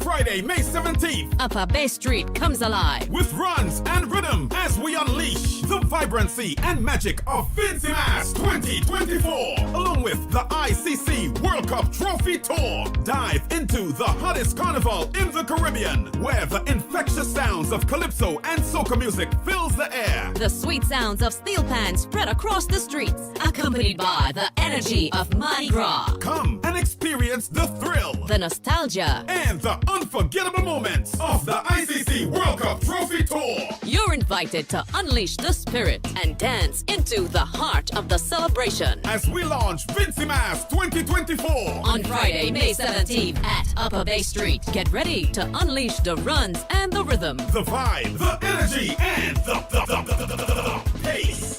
Friday, May 17th. Upper Bay Street comes alive With runs and rhythm as we unleash the vibrancy and magic of Vincy Mass 2024. Along with the ICC World Cup Trophy Tour. Dive into the hottest carnival in the Caribbean, where the infectious sounds of calypso and soca music fills the air. The sweet sounds of steel pans spread across the streets, accompanied by the energy of Mardi Gras. Come and experience the thrill, the nostalgia, and the unforgettable moments of the ICC World Cup Trophy Tour. You're invited to unleash the spirit and dance into the heart of the celebration as we launch Vincy Mass 2024 on Friday, May 17th at Upper Bay Street. Get ready to unleash the runs and the rhythm, the vibe, the energy, and the pace.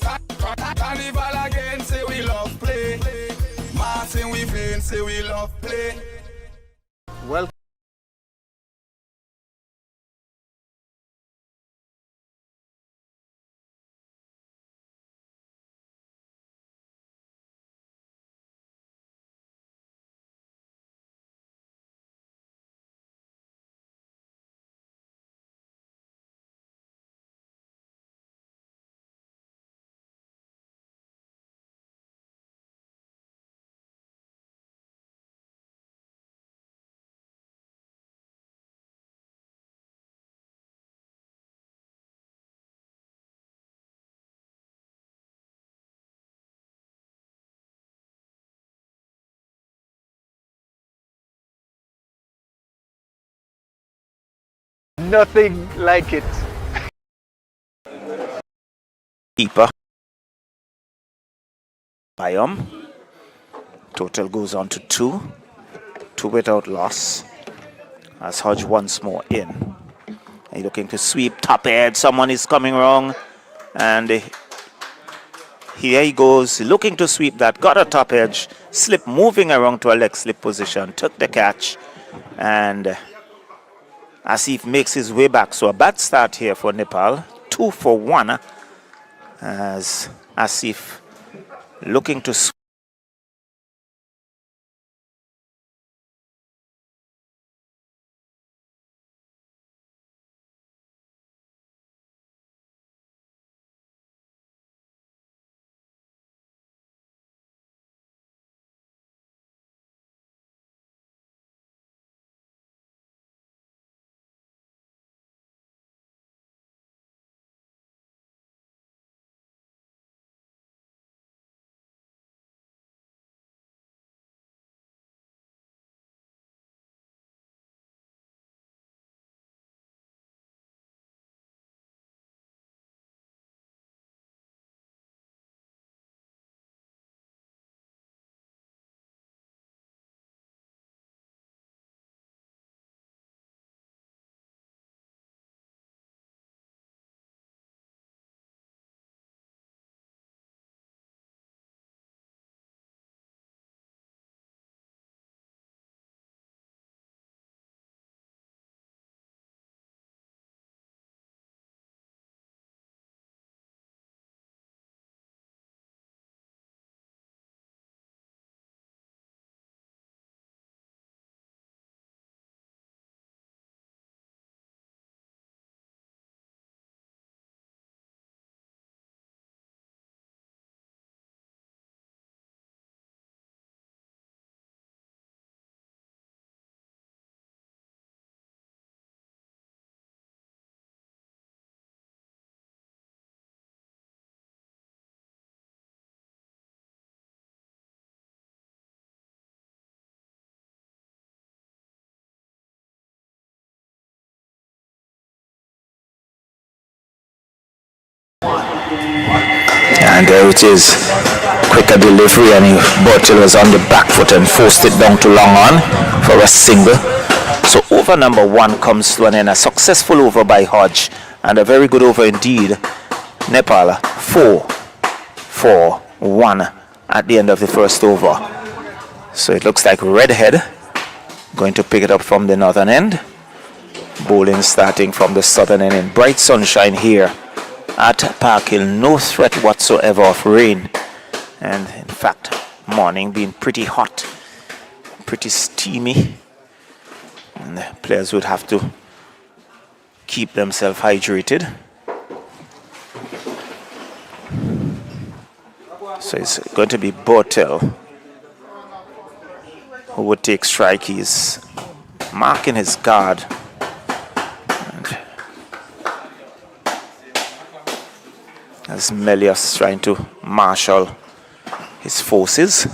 Carnival again, say we love play. Martin we vain, say we love play. Well, Nothing like it. keeper. Bayam. Total goes on to 2. 2 without loss. As Hodge once more in. He's looking to sweep top head. Someone is coming wrong. And here he goes, looking to sweep that. Got a top edge. Slip moving around to a leg slip position. Took the catch. And Asif makes his way back. So a bad start here for Nepal. 2 for 1. As Asif looking to sweep. And there it is. Quicker delivery, and Bertil was on the back foot and forced it down to long on for a single. So over number 1 comes to an end. A successful over by Hodge, and a very good over indeed. Nepal 4-4-1 at the end of the first over. So it looks like Redhead going to pick it up from the northern end. Bowling starting from the southern end in bright sunshine here at Park Hill. No threat whatsoever of rain, and in fact morning being pretty hot, pretty steamy, and the players would have to keep themselves hydrated. So it's going to be Bertil who would take strike. He's marking his guard, and as Melius trying to marshal his forces.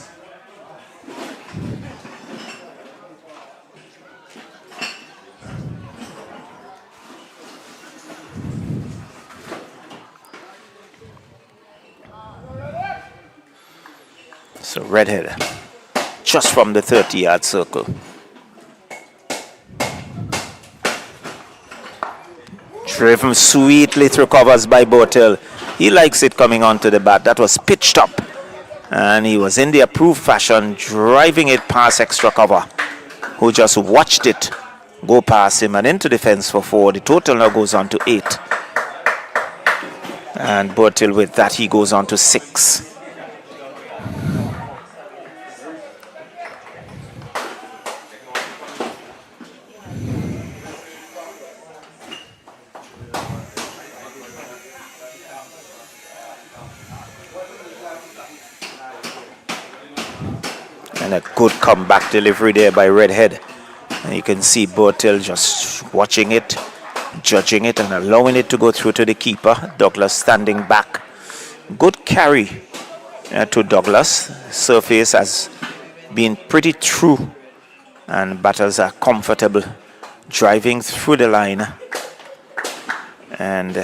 So Redhead just from the 30-yard circle. Driven sweetly through covers by Bertil. He likes it coming onto the bat. That was pitched up, and he was in the approved fashion, driving it past extra cover, who just watched it go past him and into the fence for 4. The total now goes on to 8. And Bertil, with that, he goes on to 6. And a good comeback delivery there by Redhead. And you can see Bertil just watching it, judging it, and allowing it to go through to the keeper. Douglas standing back. Good carry to Douglas. Surface has been pretty true, and batters are comfortable driving through the line. And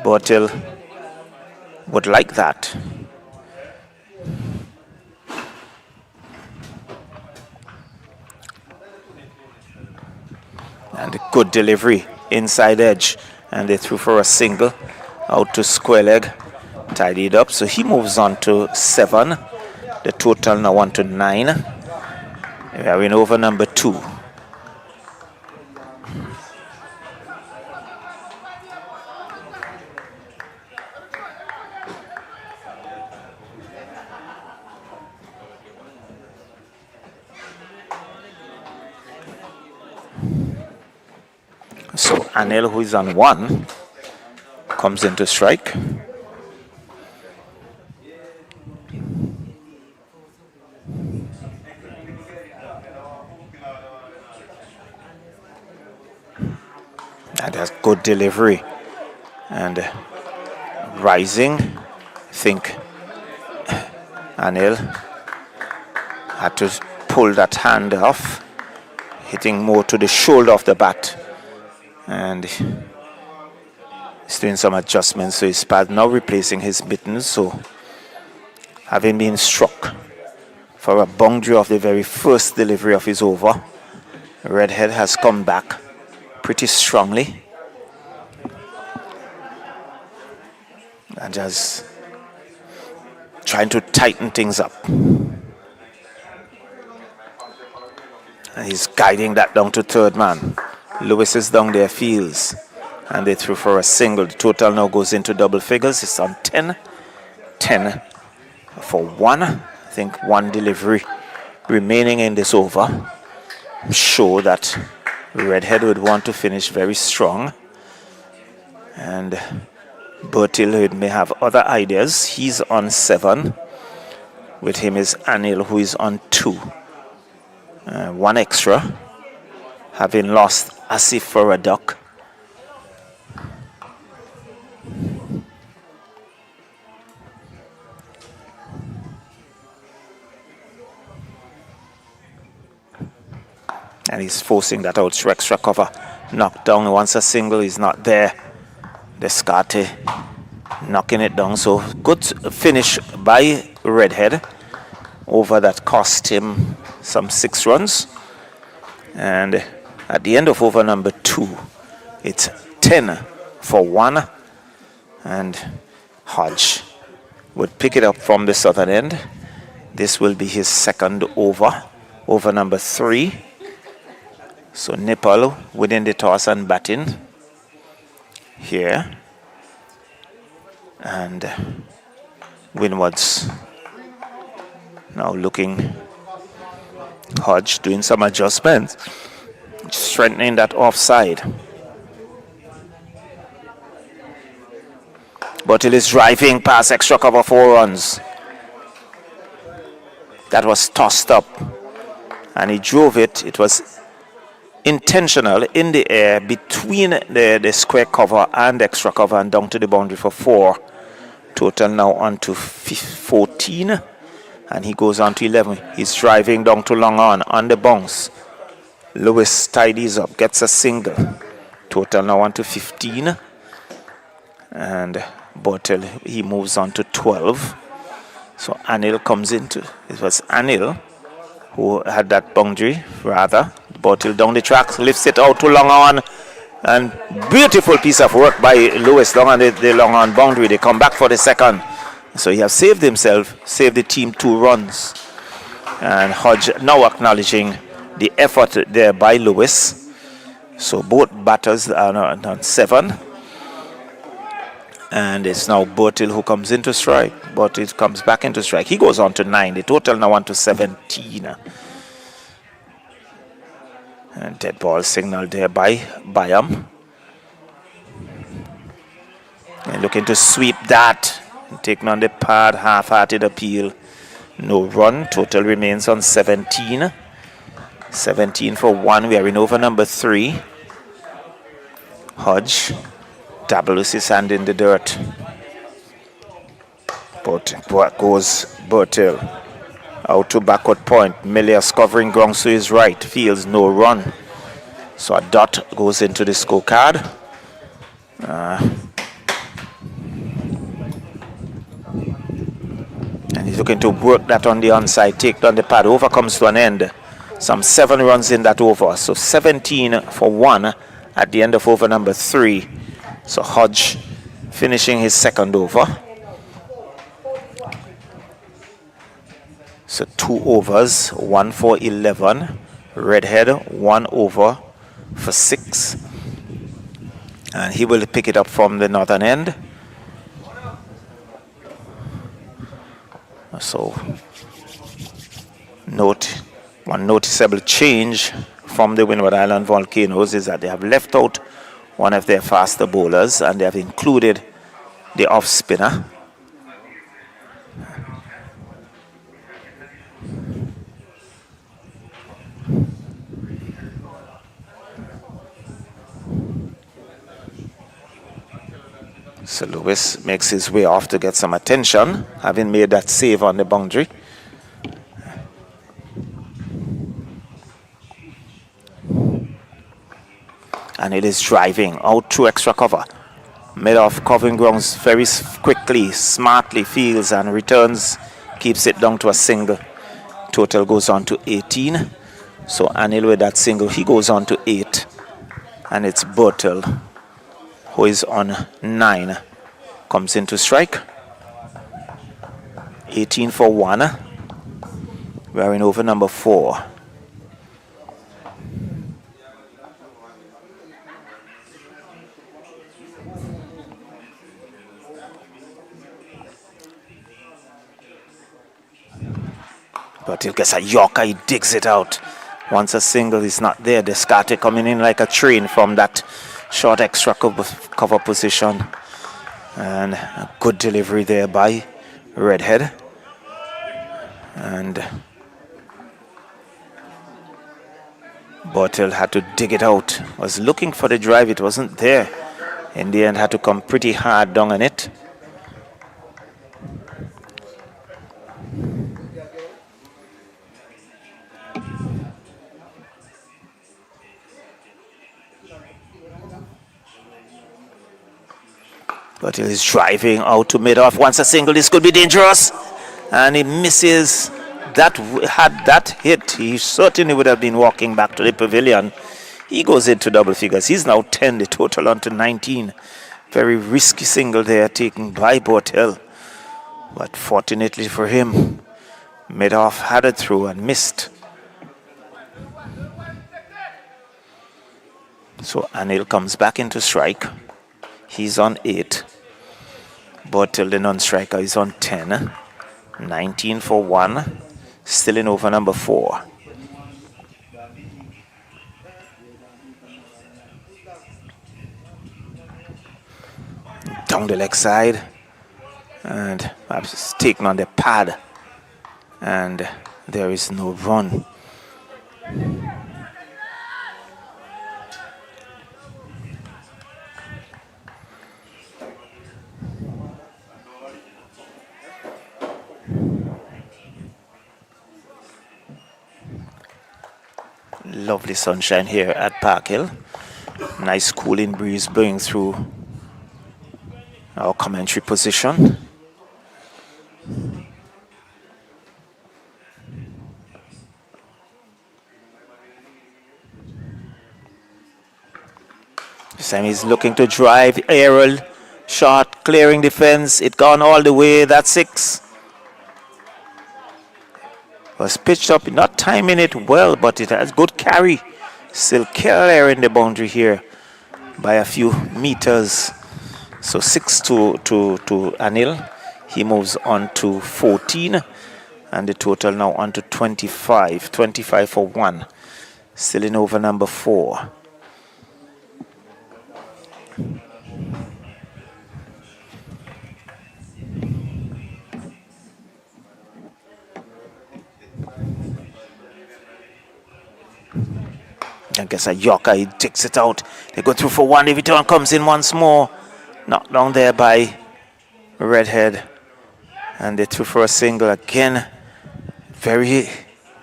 Bertil would like that. And a good delivery inside edge, and they threw for a single out to square leg, tidied up. So he moves on to 7. The total now on to 9. We are in over number 2. So Anil, who is on 1, comes into strike. And that's good delivery. And rising, I think Anil had to pull that hand off, hitting more to the shoulder of the bat. And he's doing some adjustments to his pad, now replacing his mittens. So having been struck for a boundary of the very first delivery of his over, Redhead has come back pretty strongly and just trying to tighten things up. And he's guiding that down to third man. Lewis is down there, Fields, and they threw for a single. The total now goes into double figures. It's on 10 for 1. I think 1 delivery remaining in this over. I'm sure that Redhead would want to finish very strong, and Bertil may have other ideas. He's on 7. With him is Anil, who is on 2. 1 extra, having lost Asif for a duck. And he's forcing that out to extra cover knocked down. Once a single is not there, Descarte knocking it down. So good finish by Redhead over that cost him some 6 runs. And at the end of over number 2, it's 10 for 1. And Hodge would pick it up from the southern end. This will be his second over number 3. So Nepal within the toss and batting here. And Windward's now looking, Hodge doing some adjustments, strengthening that offside. But it is driving past extra cover 4 runs. That was tossed up and he drove it. It was intentional in the air between the square cover and extra cover and down to the boundary for 4. Total now on to 14 and he goes on to 11. He's driving down to long on the bounce. Lewis tidies up, gets a single. Total now on to 15 and Bottle, he moves on to 12. So Anil comes into, it was Anil who had that boundary rather. Bottle down the track, lifts it out to long on, and beautiful piece of work by Lewis long on the long on boundary. They come back for the second. So he has saved himself, saved the team 2 runs. And Hodge now acknowledging the effort there by Lewis. So both batters are on 7. And it's now Bertil who comes into strike. Bertil comes back into strike. He goes on to 9. The total now on to 17. And dead ball signal there by Bayam. And looking to sweep that. Taking on the pad, half-hearted appeal. No run. Total remains on 17. 17 for 1. We are in over number 3. Hodge dabbles his hand in the dirt. But goes Bertil. Out to backward point. Milias covering ground to his right. Fields no run. So a dot goes into the scorecard. And he's looking to work that on the onside. Take down the pad. Over comes to an end. Some 7 runs in that over. So 17 for 1 at the end of over number 3. So Hodge finishing his second over. So 2 overs, 1 for 11. Redhead 1 over for 6. And he will pick it up from the northern end. So one noticeable change from the Windward Island Volcanoes is that they have left out one of their faster bowlers and they have included the off spinner. So Lewis makes his way off to get some attention, having made that save on the boundary. And it is driving out through extra cover. Mid off covering grounds very quickly, smartly fields and returns, keeps it down to a single. Total goes on to 18. So Anil with that single, he goes on to 8. And it's Bertil who is on 9. Comes into strike. 18 for 1. We are in over number 4. But he gets a yorker, he digs it out. Once a single is not there, Descarte coming in like a train from that short extra cover position. And a good delivery there by Redhead. And Bertil had to dig it out. Was looking for the drive, it wasn't there. In the end, had to come pretty hard down on it. But he's driving out to mid-off. Once a single, this could be dangerous. And he misses. Had that hit, he certainly would have been walking back to the pavilion. He goes into double figures. He's now 10, the total onto 19. Very risky single there taken by Bortel. But fortunately for him, mid-off had it through and missed. So Anil comes back into strike. He's on 8. Bortel, the non-striker, is on 10. 19 for 1. Still in over number 4. Down the leg side. And perhaps it's taken on the pad. And there is no run. Lovely sunshine here at Park Hill. Nice cooling breeze blowing through our commentary position. This time he's looking to drive. Aerial shot, clearing defense. It gone all the way. That's 6. Was pitched up, not timing it well, but it has good carry. Still clearing the boundary here by a few meters. So 6 to Anil. He moves on to 14. And the total now on to 25. 25 for 1. Still in over number 4. I guess a Yorker, he takes it out. They go through for 1. The return comes in once more. Knocked down there by Redhead. And they threw for a single again. Very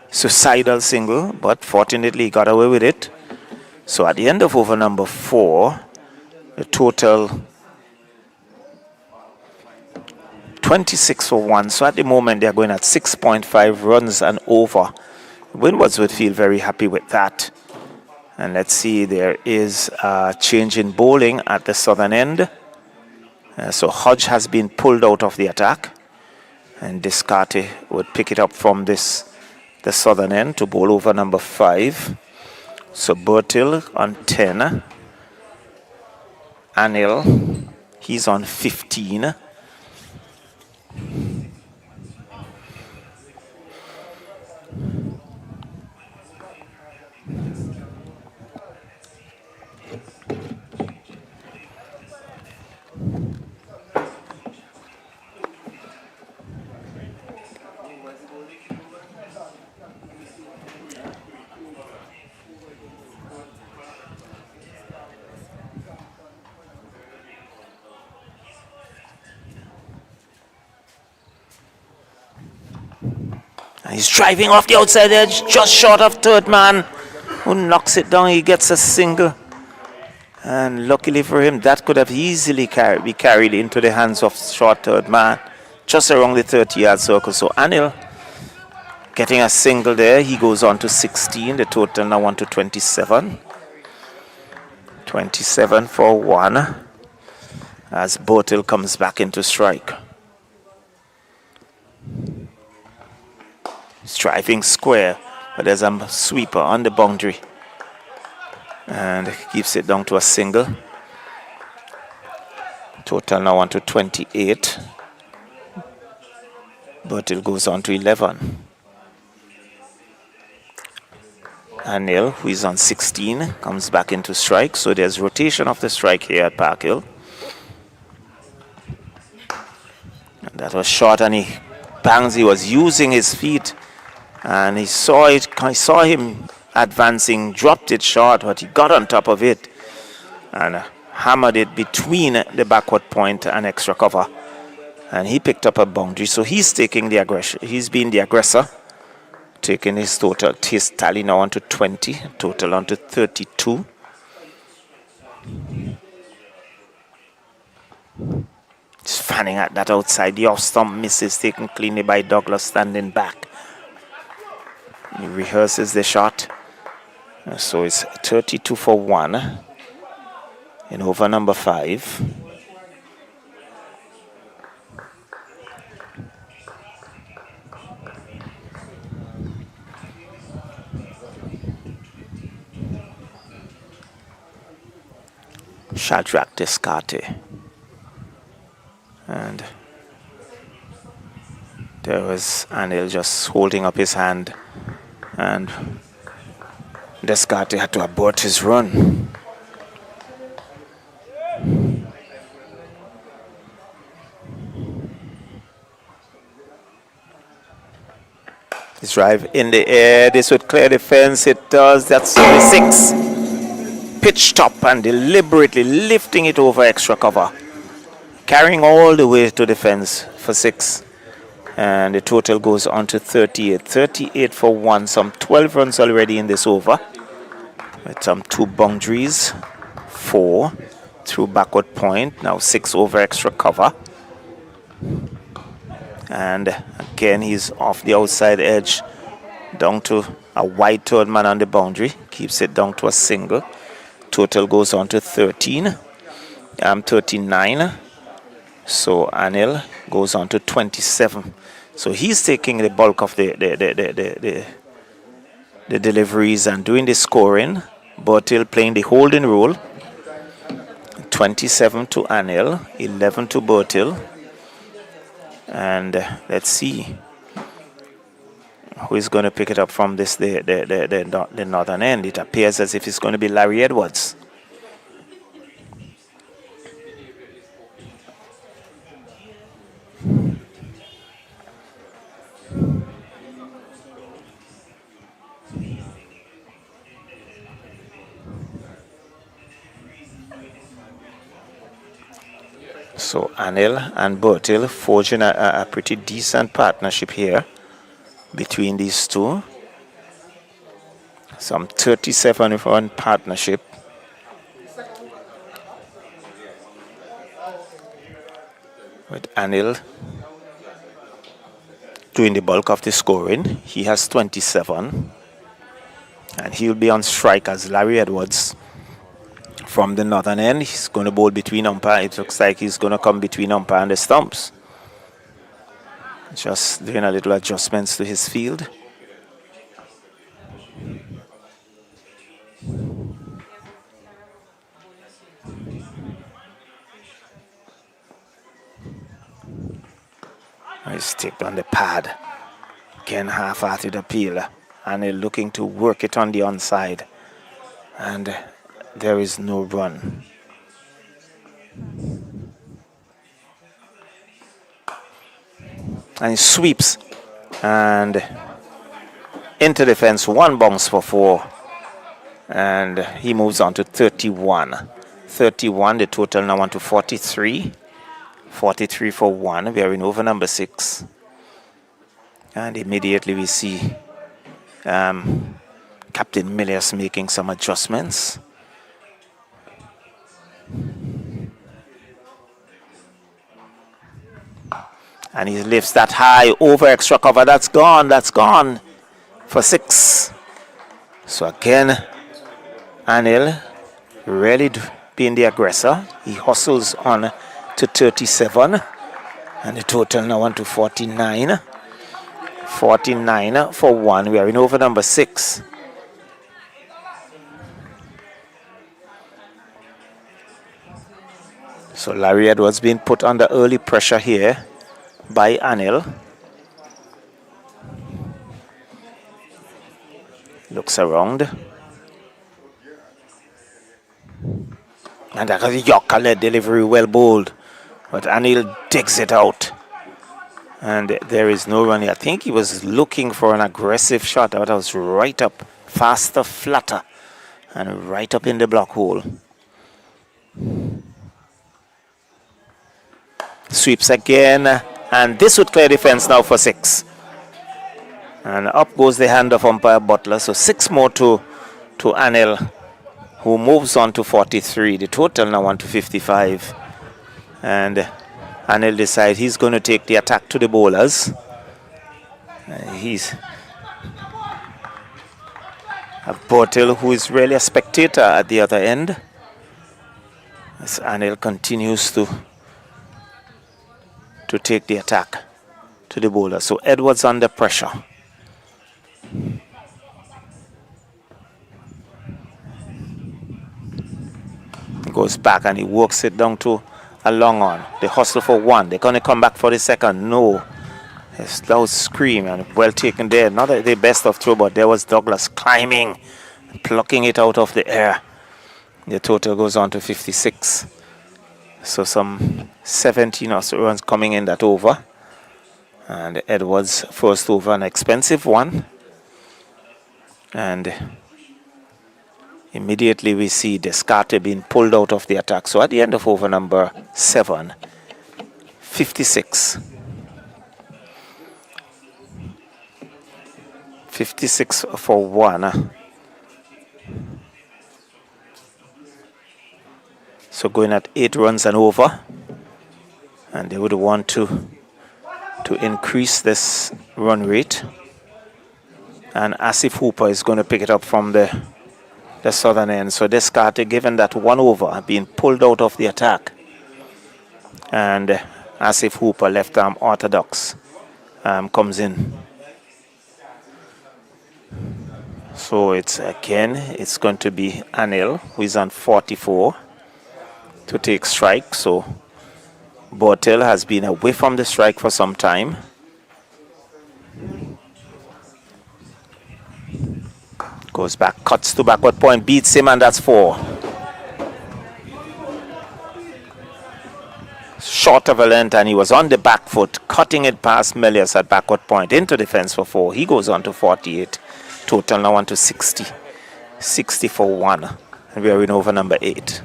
suicidal single, but fortunately he got away with it. So at the end of over number 4, the total 26 for 1. So at the moment they're going at 6.5 runs and over. Windwards would feel very happy with that. And let's see, there is a change in bowling at the southern end. So Hodge has been pulled out of the attack. And Descarte would pick it up from the southern end to bowl over number 5. So Bertil on 10. Anil, he's on 15. He's driving off the outside edge, just short of third man, who knocks it down. He gets a single. And luckily for him, that could have easily be carried into the hands of short third man, just around the 30-yard circle. So Anil getting a single there. He goes on to 16. The total now on to 27. 27 for 1 as Bortil comes back into strike. Driving square, but there's a sweeper on the boundary and keeps it down to a single. Total now on to 28, but it goes on to 11. Anil, who is on 16, comes back into strike, so there's rotation of the strike here at Park Hill. And that was short, and he bangs. He was using his feet. And he saw it. I saw him advancing, dropped it short, but he got on top of it and hammered it between the backward point and extra cover. And he picked up a boundary. So he's taking the aggression. He's been the aggressor, taking his total, his tally now on to 20, total on to 32. He's fanning at that outside. The off stump misses, taken cleanly by Douglas, standing back. He rehearses the shot. So it's 32 for 1 in over number 5. Shadrach Descarte. And there was Anil just holding up his hand, and Descarte had to abort his run. His drive in the air. This would clear the fence. It does. That's 6. Pitch top and deliberately lifting it over extra cover. Carrying all the way to the fence for 6. And the total goes on to 38. 38 for 1. Some 12 runs already in this over. With some 2 boundaries. 4 through backward point. Now 6 over extra cover. And again, he's off the outside edge. Down to a wide third man on the boundary. Keeps it down to a single. Total goes on to 39. So Anil goes on to 27. So he's taking the bulk of the deliveries and doing the scoring. Bertil playing the holding role. 27 to Anil, 11 to Bertil. And let's see who is going to pick it up from this the northern end. It appears as if it's going to be Larry Edwards. So Anil and Bertil forging a pretty decent partnership here between these two. Some 37 run partnership. With Anil doing the bulk of the scoring. He has 27. And he'll be on strike as Larry Edwards. From the northern end, he's going to bowl between umpire. It looks like he's going to come between umpire and the stumps. Just doing a little adjustments to his field. He's tipped on the pad. Again, half-hearted appeal. And they're looking to work it on the onside. And there is no run. And he sweeps and into the fence, 1 bounce for 4. And he moves on to 31. 31, the total now on to 43. 43 for 1. We are in over number 6. And immediately we see Captain Milius making some adjustments. And he lifts that high over extra cover. That's gone. That's gone for 6. So again, Anil really being the aggressor. He hustles on to 37. And the total now on to 49. 49 for 1. We are in over number 6. So Larry Edwards being put under early pressure here by Anil. Looks around. And that was a Yorker-led delivery, well bowled. But Anil digs it out. And there is no run here. I think he was looking for an aggressive shot. That was right up, faster, flatter, and right up in the block hole. Sweeps again. And this would clear the fence now for 6. And up goes the hand of umpire Butler. So 6 more to Anil, who moves on to 43. The total now on to 55. And Anil decides he's going to take the attack to the bowlers. He's a Bortil who is really a spectator at the other end. As Anil continues to take the attack to the bowler. So Edwards under pressure. He goes back and he works it down to a long on. They hustle for one. They're going to come back for the second. No. It's loud scream and well taken there. Not the best of throw, but there was Douglas climbing, plucking it out of the air. The total goes on to 56. So some 17 or so runs coming in that over. And Edwards first over, an expensive one. And immediately we see Descartes being pulled out of the attack. So at the end of over number 7, 56. 56 for 1. So going at 8 runs and over. And they would want to increase this run rate. And Asif Hooper is going to pick it up from the southern end. So Descartes, given that 1 over, being pulled out of the attack. And Asif Hooper, left arm orthodox, comes in. So it's going to be Anil, who is on 44, to take strike. So Bortil has been away from the strike for some time. Goes back, cuts to backward point, beats him, and that's 4. Short of a length, and he was on the back foot, cutting it past Melius at backward point into defense for 4. He goes on to 48. Total now on to 60. 60 for 1. And we are in over number 8.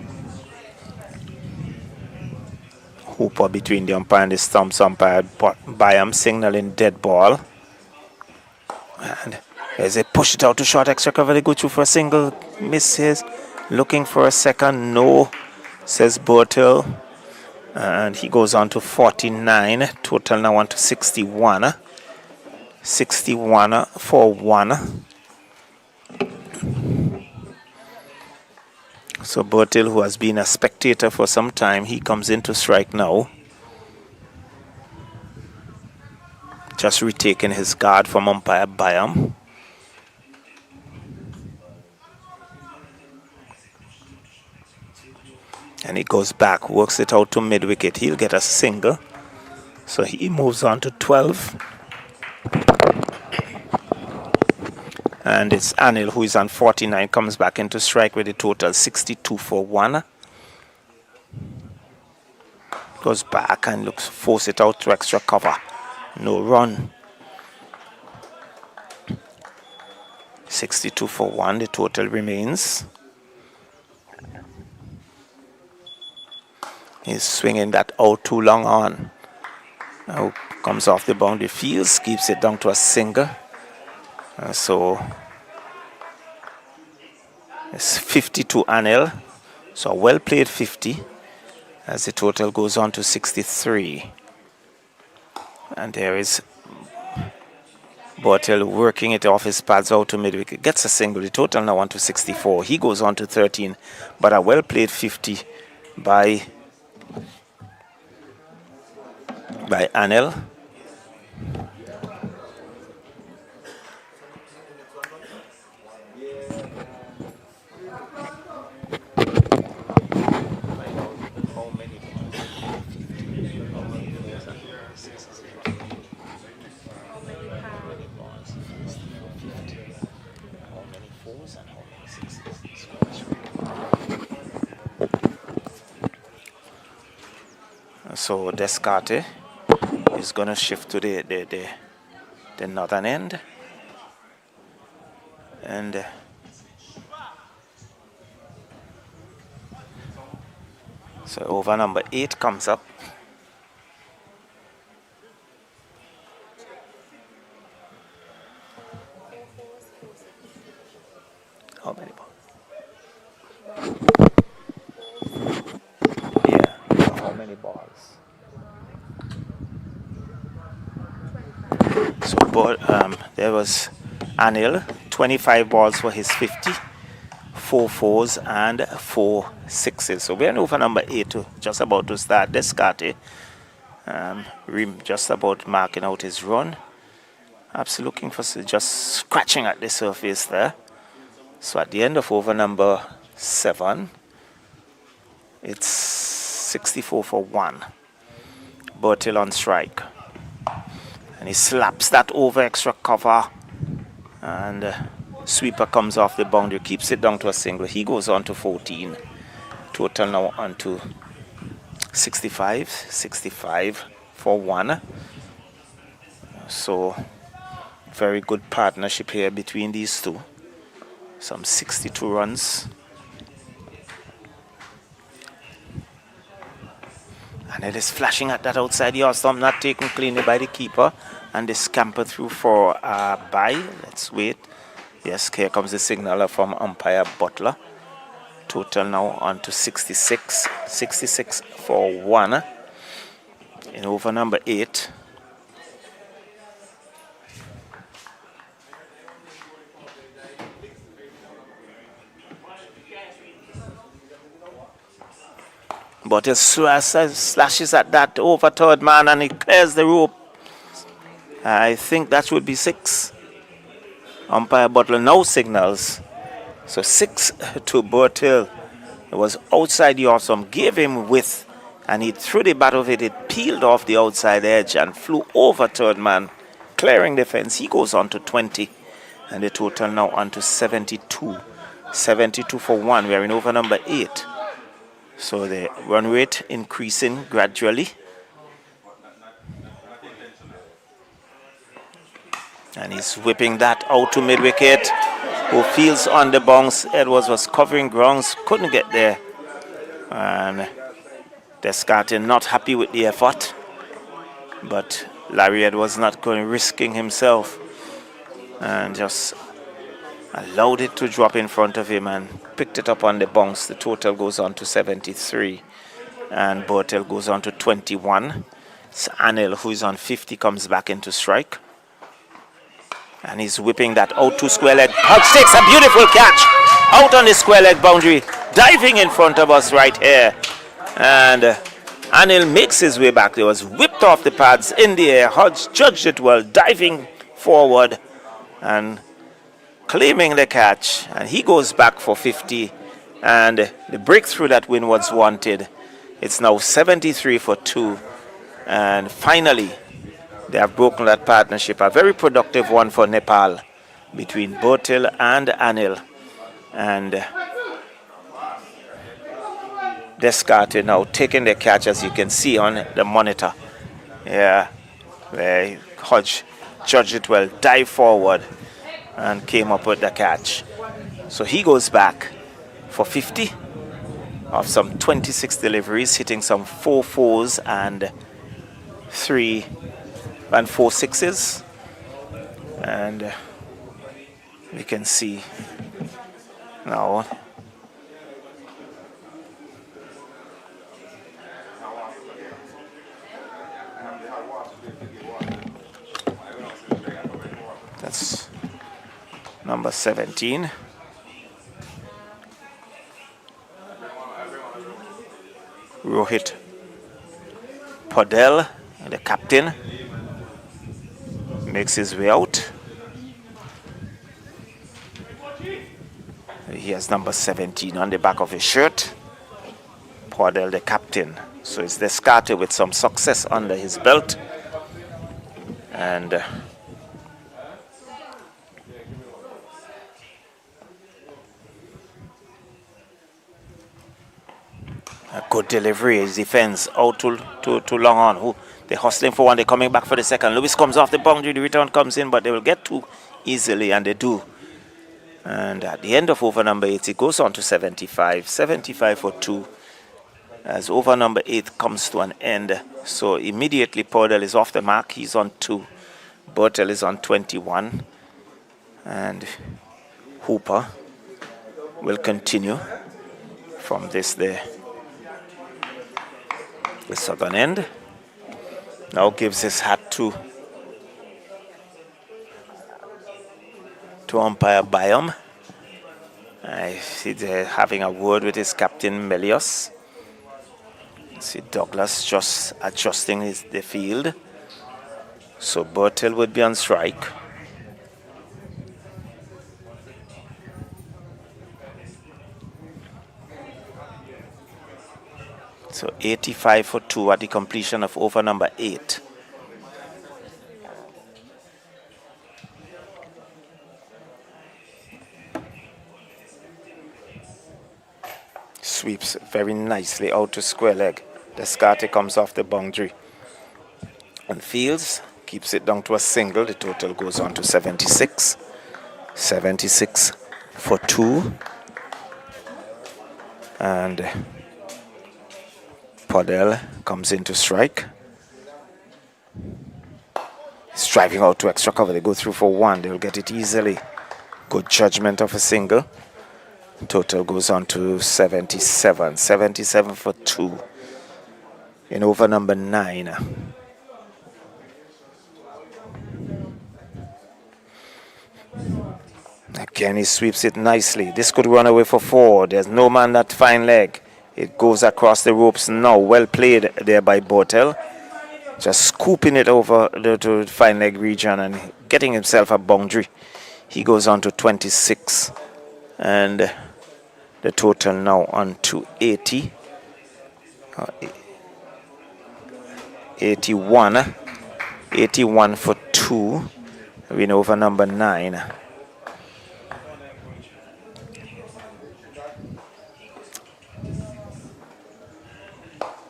Hooper between the umpire and the stumps umpire. Byam signaling dead ball. And as they push it out to short extra cover, they go through for a single. Misses. Looking for a second. No, says Bortil. And he goes on to 49. Total now on to 61. 61 for 1. So Bortil, who has been a spectator for some time, he comes in to strike now. Just retaking his guard from umpire Byam. And he goes back, works it out to mid-wicket. He'll get a single. So he moves on to 12. And it's Anil, who is on 49, comes back into strike with a total 62 for 1. Goes back and looks, force it out to extra cover. No run. 62 for 1, the total remains. He's swinging that out too long on. Now comes off the boundary fields, keeps it down to a single. So it's 50 to Anil. So a well played 50 as the total goes on to 63. And there is Bortil working it off his pads out to mid-wicket. Gets a single. The total now on to 64. He goes on to 13. But a well played 50 by Anil. So Descartes is going to shift to the northern end. And so over number 8 comes up. How many balls? Yeah, how many balls? there was Anil, 25 balls for his 50, 4 fours and 4 sixes. So we're in over number 8, just about to start. Descarte just about marking out his run. Perhaps looking for just scratching at the surface there. So at the end of over number 7, it's 64 for 1. Bertil on strike. And he slaps that over extra cover. And sweeper comes off the boundary, keeps it down to a single. He goes on to 14. Total now on to 65 for 1. So very good partnership here between these two. Some 62 runs. And it is flashing at that outside yard stump, not taken cleanly by the keeper. And they scamper through for a bye. Let's wait. Yes, here comes the signal from umpire Butler. Total now on to 66. 66 for 1. In over number 8. But he slashes at that over third man and he clears the rope. I think that would be 6. Umpire Butler now signals. So 6 to Bertil. It was outside the awesome, gave him width, and he threw the bat of it. It peeled off the outside edge and flew over third man, clearing the fence. He goes on to 20, and the total now on to 72. 72 for 1. We are in over number 8. So the run rate increasing gradually. And he's whipping that out to mid-wicket. Who fields on the bounce. Edwards was covering grounds, couldn't get there. And Descarte not happy with the effort. But Larry Edwards not going risking himself. And just allowed it to drop in front of him and picked it up on the bounce. The total goes on to 73. And Bertil goes on to 21. So Anil, who is on 50, comes back into strike. And he's whipping that out to square leg. Hodge takes a beautiful catch out on the square leg boundary, diving in front of us right here. And Anil makes his way back. He was whipped off the pads in the air. Hodge judged it well, diving forward and claiming the catch. And he goes back for 50. And the breakthrough that win was wanted. It's now 73 for 2. And finally, they have broken that partnership. A very productive one for Nepal between Bertil and Anil. And Descarte now taking the catch, as you can see on the monitor. Yeah, where Hodge judged it well, dived forward and came up with the catch. So he goes back for 50 of some 26 deliveries, hitting some 4 fours and 3 and 4 sixes. And we can see now that's number 17. Rohit Podel, the captain, makes his way out. He has number 17 on the back of his shirt. Podel, the captain. So it's Descarte with some success under his belt. And a good delivery. His defense out to long on. Who they're hustling for one. They're coming back for the second. Lewis comes off the boundary. The return comes in, but they will get 2 easily, and they do. And at the end of over number 8, it goes on to 75. 75 for 2. As over number 8 comes to an end. So immediately Podel is off the mark. He's on 2. Bertil is on 21. And Hooper will continue from this there. The southern end now gives his hat to to umpire Byam. I see they're having a word with his captain Melios. See Douglas just adjusting the field. So Bertel would be on strike. So 85 for 2 at the completion of over number 8. Sweeps very nicely out to square leg. Descarte comes off the boundary. And Fields keeps it down to a single. The total goes on to 76. 76 for 2. And Podell comes in to strike. He's driving out to extra cover. They go through for 1. They'll get it easily. Good judgment of a single. Total goes on to 77. 77 for 2 in over number 9. Again, he sweeps it nicely. This could run away for 4. There's no man that fine leg. It goes across the ropes now. Well played there by Bertel. Just scooping it over to fine leg region and getting himself a boundary. He goes on to 26. And the total now on to 80. 81. 81 for 2. Win over number 9.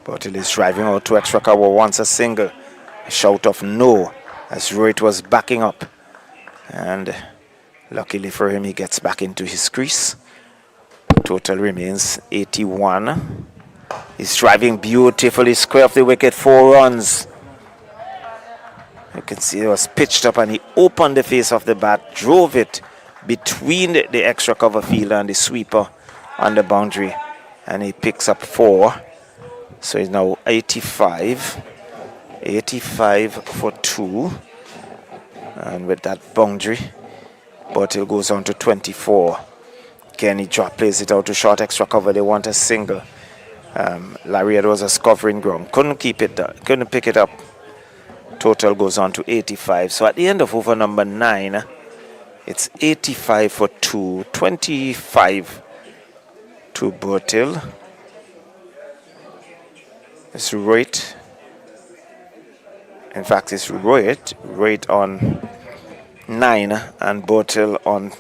Bertel is driving out to extra cover, wants a single. A shout of no as Rohit was backing up. And luckily for him, he gets back into his crease. Total remains 81. He's driving beautifully, square of the wicket, 4 runs. You can see it was pitched up and he opened the face of the bat, drove it between the extra cover fielder and the sweeper on the boundary. And he picks up 4. So he's now 85. 85 for 2. And with that boundary, Bertel goes on to 24. Kenny plays it out to short extra cover. They want a single. Larry Edwards was covering ground. Couldn't keep it, couldn't pick it up. Total goes on to 85. So at the end of over number 9, it's 85 for 2. 25 to Bertel. It's Rohit. In fact, it's Rohit on 9 and Bertel on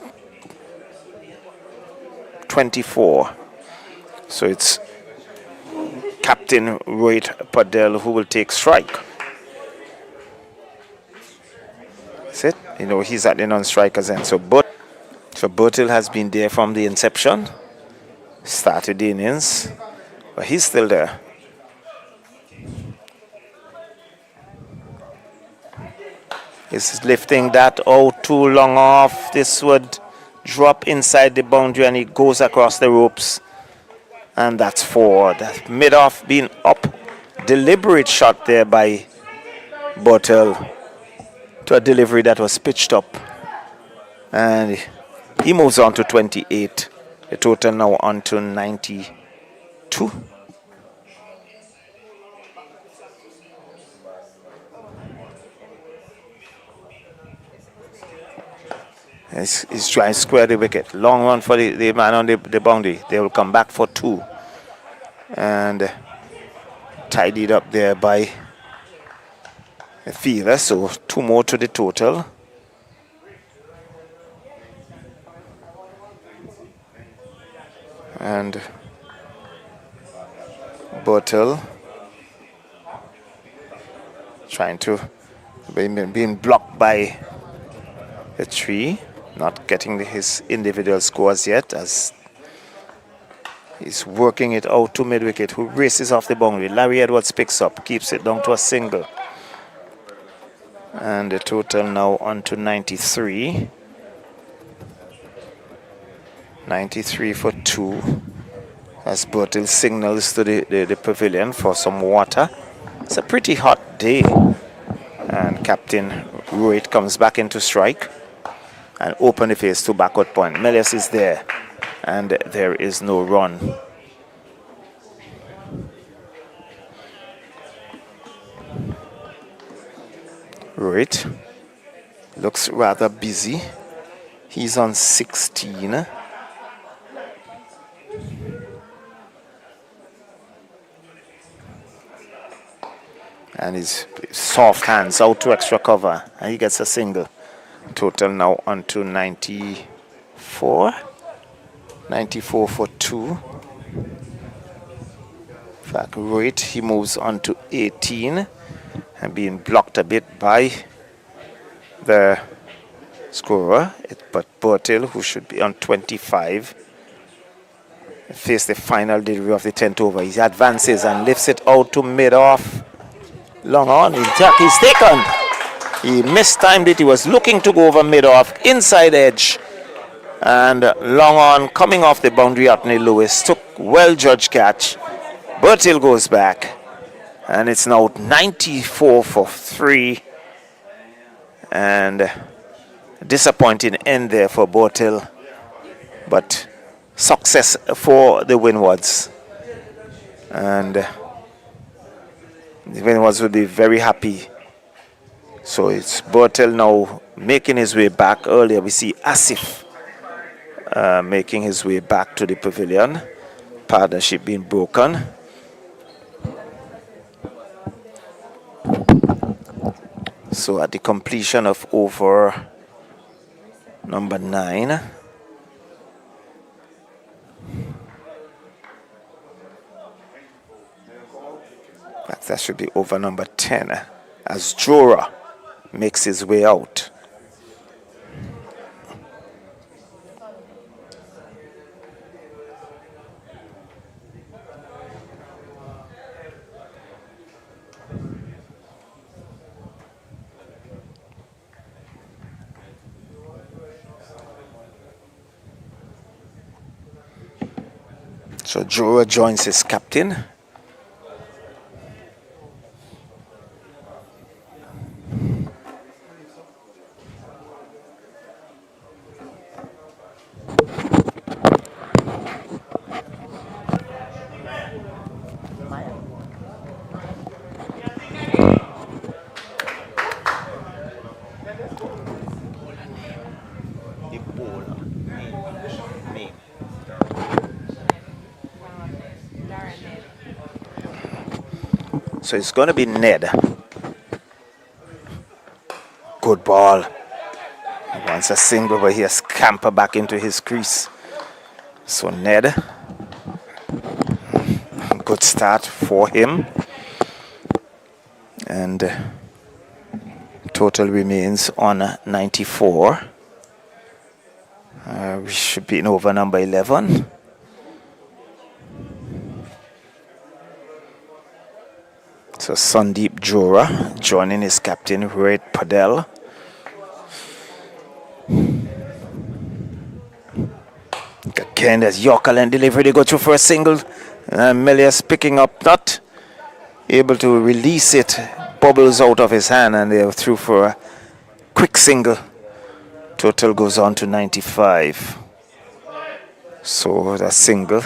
24. So it's Captain Rohit Padel who will take strike. That's it. You know, he's at the non-strikers end. So Bertel has been there from the inception. Started the innings. But he's still there. He's lifting that out too long off. This would drop inside the boundary and it goes across the ropes. And that's 4. That mid-off being up. Deliberate shot there by Bertel to a delivery that was pitched up. And he moves on to 28. The total now on to 92. He's trying to square the wicket. Long run for the man on the boundary. They will come back for 2. And tidied up there by the fielder. So 2 more to the total. And Bertel trying to being blocked by the tree. Not getting his individual scores yet as he's working it out to mid-wicket, who races off the boundary. Larry Edwards picks up, keeps it down to a single. And the total now on to 93. 93 for 2. As Bertel signals to the pavilion for some water. It's a pretty hot day. And Captain Rohit comes back into strike. and open the face to backward point. Melius is there, and there is no run. Right. Looks rather busy. He's on 16. And his soft hands out to extra cover. And he gets a single. Total now on to 94. 94 for 2. In fact, right, he moves on to 18. And being blocked a bit by the scorer. But Bertil, who should be on 25, face the final delivery of the 10th over. He advances and lifts it out to mid-off. Long on, he's taken. He mistimed it. He was looking to go over mid-off, inside edge. And long on, coming off the boundary, Anthony Lewis took well-judged catch. Bertil goes back. And it's now 94 for 3. And disappointing end there for Bertil. But success for the Windwards. And the Windwards will be very happy. So it's Bertil now making his way back. Earlier we see Asif making his way back to the pavilion. Partnership being broken. So at the completion of over number 9, that should be over number 10, as Jora makes his way out. So Jora joins his captain. So it's going to be Ned. Good ball. He wants a single, but he has scampered back into his crease. So Ned, good start for him. And total remains on 94. We should be in over number 11. So Sandeep Jora joining his captain, Red Padel. Again, there's Yorker and delivery. They go through for a single. Melius picking up, not able to release it. Bubbles out of his hand, and they're through for a quick single. Total goes on to 95. So the single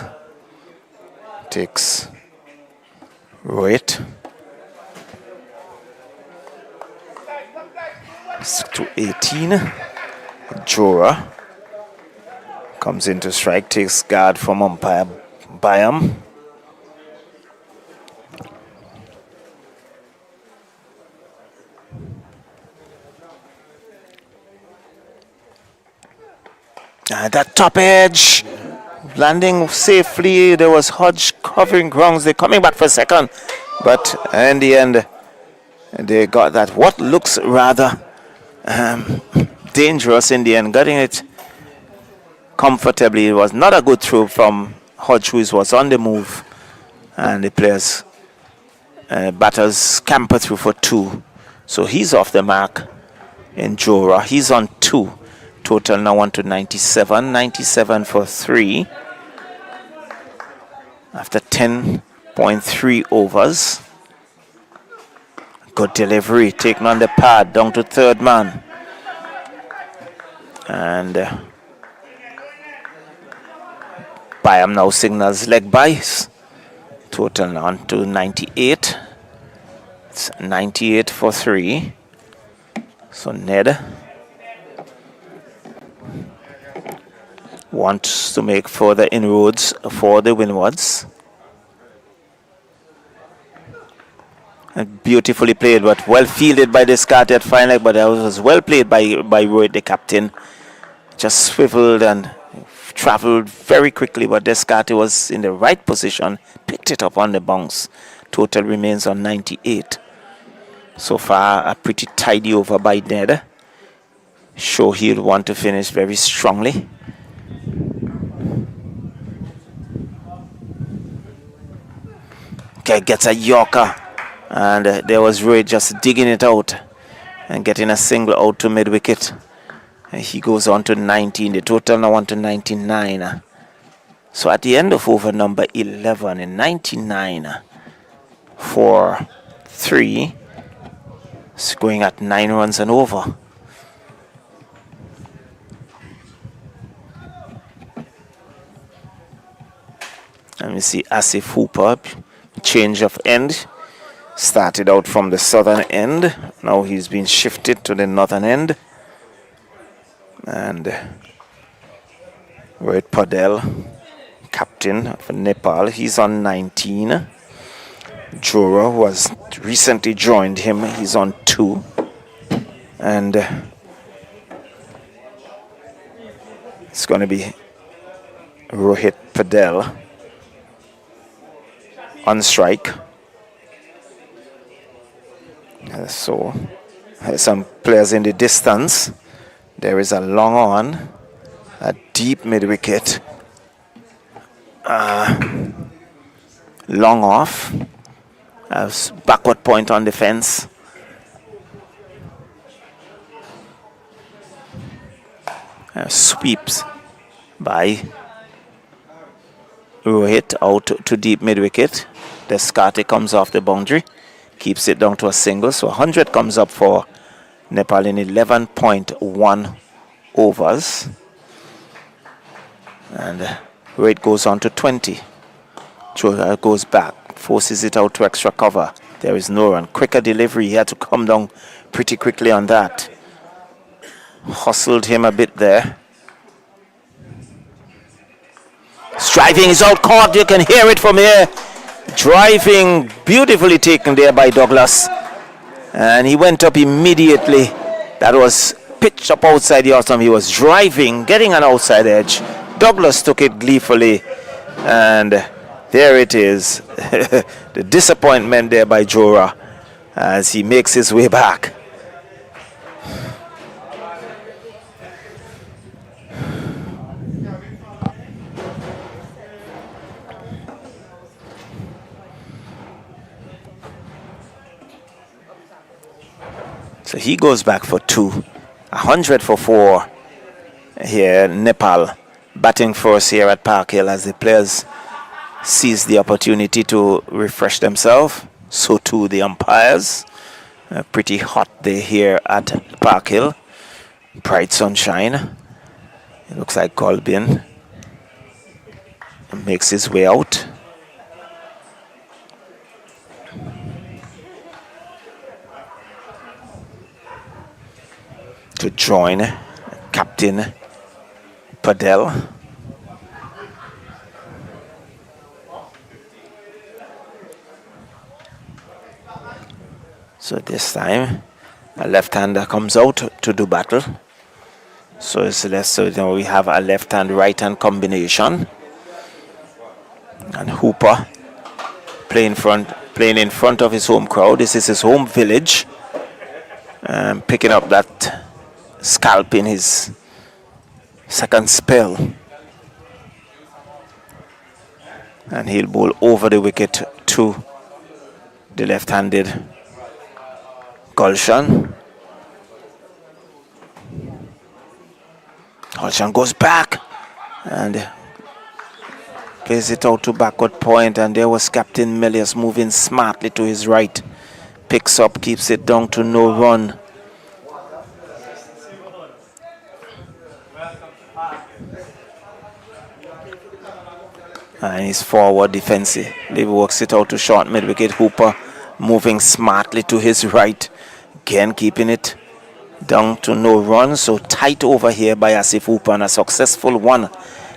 takes Red to 18. Jora comes into strike, takes guard from umpire Byam. That top edge landing safely. There was Hodge covering grounds. They're coming back for a second, but in the end they got that what looks rather dangerous in the end, getting it comfortably. It was not a good throw from Hodge, who was on the move, and the players batters scamper through for 2. So he's off the mark in Jora. He's on 2. Total now on to 97. 97 for 3 after 10.3 overs. Good delivery, taken on the pad, down to third man. And Byam now signals leg byes. Total on to 98. It's 98 for 3. So Ned wants to make further inroads for the windwards. And beautifully played, but well fielded by Descartes at fine leg, but that was well played by Roy, the captain. Just swiveled and traveled very quickly, but Descartes was in the right position, picked it up on the bounce. Total remains on 98. So far, a pretty tidy over by Ned. Sure, he'll want to finish very strongly. Okay, gets a Yorker. And there was Roy just digging it out and getting a single out to mid-wicket. And he goes on to 19. The total now on to 99. So at the end of over number 11 in 99 for 3. It's going at 9 runs and over. And we see Asif Hooper, change of end. Started out from the southern end. Now he's been shifted to the northern end. And Rohit Padel, captain of Nepal, he's on 19. Jora, who has recently joined him, he's on 2. And it's going to be Rohit Padel on strike. So some players in the distance. There is a long on, a deep mid-wicket, long off, a backward point on defense. Sweeps by Rohit out to deep mid-wicket. Descartes comes off the boundary, keeps it down to a single. So 100 comes up for Nepal in 11.1 overs. And Rohit goes on to 20. Chora goes back, forces it out to extra cover. There is no run. Quicker delivery. He had to come down pretty quickly on that. Hustled him a bit there. Striving is out caught. You can hear it from here. Driving beautifully taken there by Douglas. And he went up immediately. That was pitched up outside the autumn. He was driving, getting an outside edge. Douglas took it gleefully. And there it is. The disappointment there by Jora as he makes his way back. So he goes back for 2. 100 for 4 here. Nepal batting first here at Park Hill as the players seize the opportunity to refresh themselves. So too the umpires. A pretty hot day here at Park Hill. Bright sunshine. It looks like Colbin makes his way out. To join Captain Padel. So this time a left-hander comes out to do battle. So it's less, so now we have a left-hand right-hand combination. And Hooper playing in front of his home crowd. This is his home village. Picking up that scalp in his second spell. And he'll bowl over the wicket to the left-handed Gulshan. Gulshan goes back and plays it out to backward point, and there was Captain Melius moving smartly to his right. Picks up, keeps it down to no run. And he's forward defensive. Leave works it out to short mid-wicket. Hooper moving smartly to his right. Again keeping it down to no run. So tight over here by Asif Hooper, and a successful one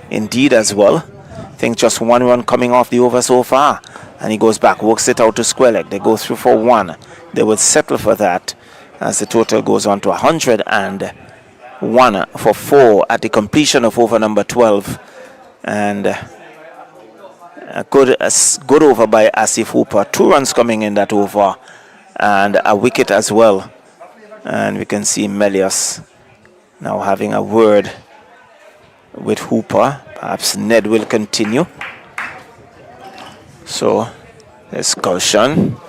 indeed as well. I think just 1 run coming off the over so far. And he goes back, works it out to square leg. They go through for 1. They will settle for that as the total goes on to 101 for 4 at the completion of over number 12. And a good over by Asif Hooper. 2 runs coming in that over and a wicket as well. And we can see Melius now having a word with Hooper. Perhaps Ned will continue. So there's Gulshan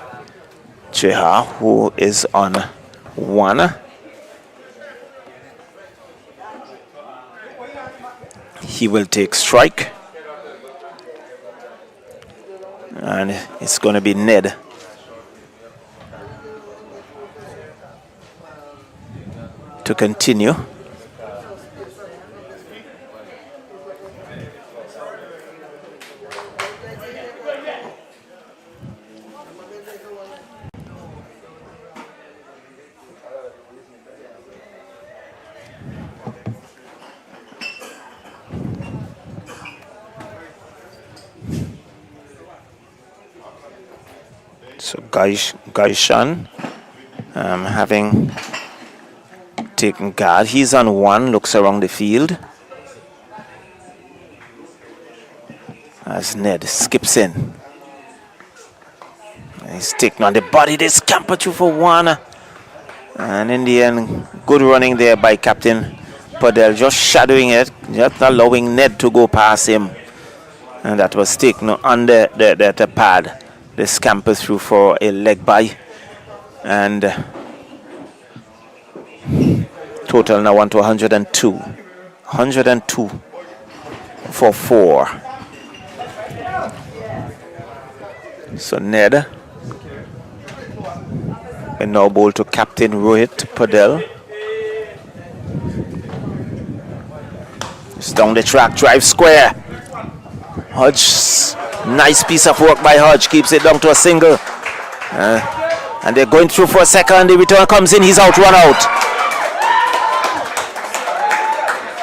Cheha, who is on 1. He will take strike. And it's going to be Ned. To continue. So Gaishan having taken guard. He's on 1, looks around the field. As Ned skips in. He's taken on the body. They scamper through for 1. And in the end, good running there by Captain Padel. Just shadowing it, just allowing Ned to go past him. And that was taken under the pad. They scamper through for a leg by. And total now on to 102. 102 for 4. So Ned will now bowl to Captain Rohit Padel. It's down the track, drive square. Hodge, nice piece of work by Hodge, keeps it down to a single. And they're going through for a second. The return comes in, he's out, run out.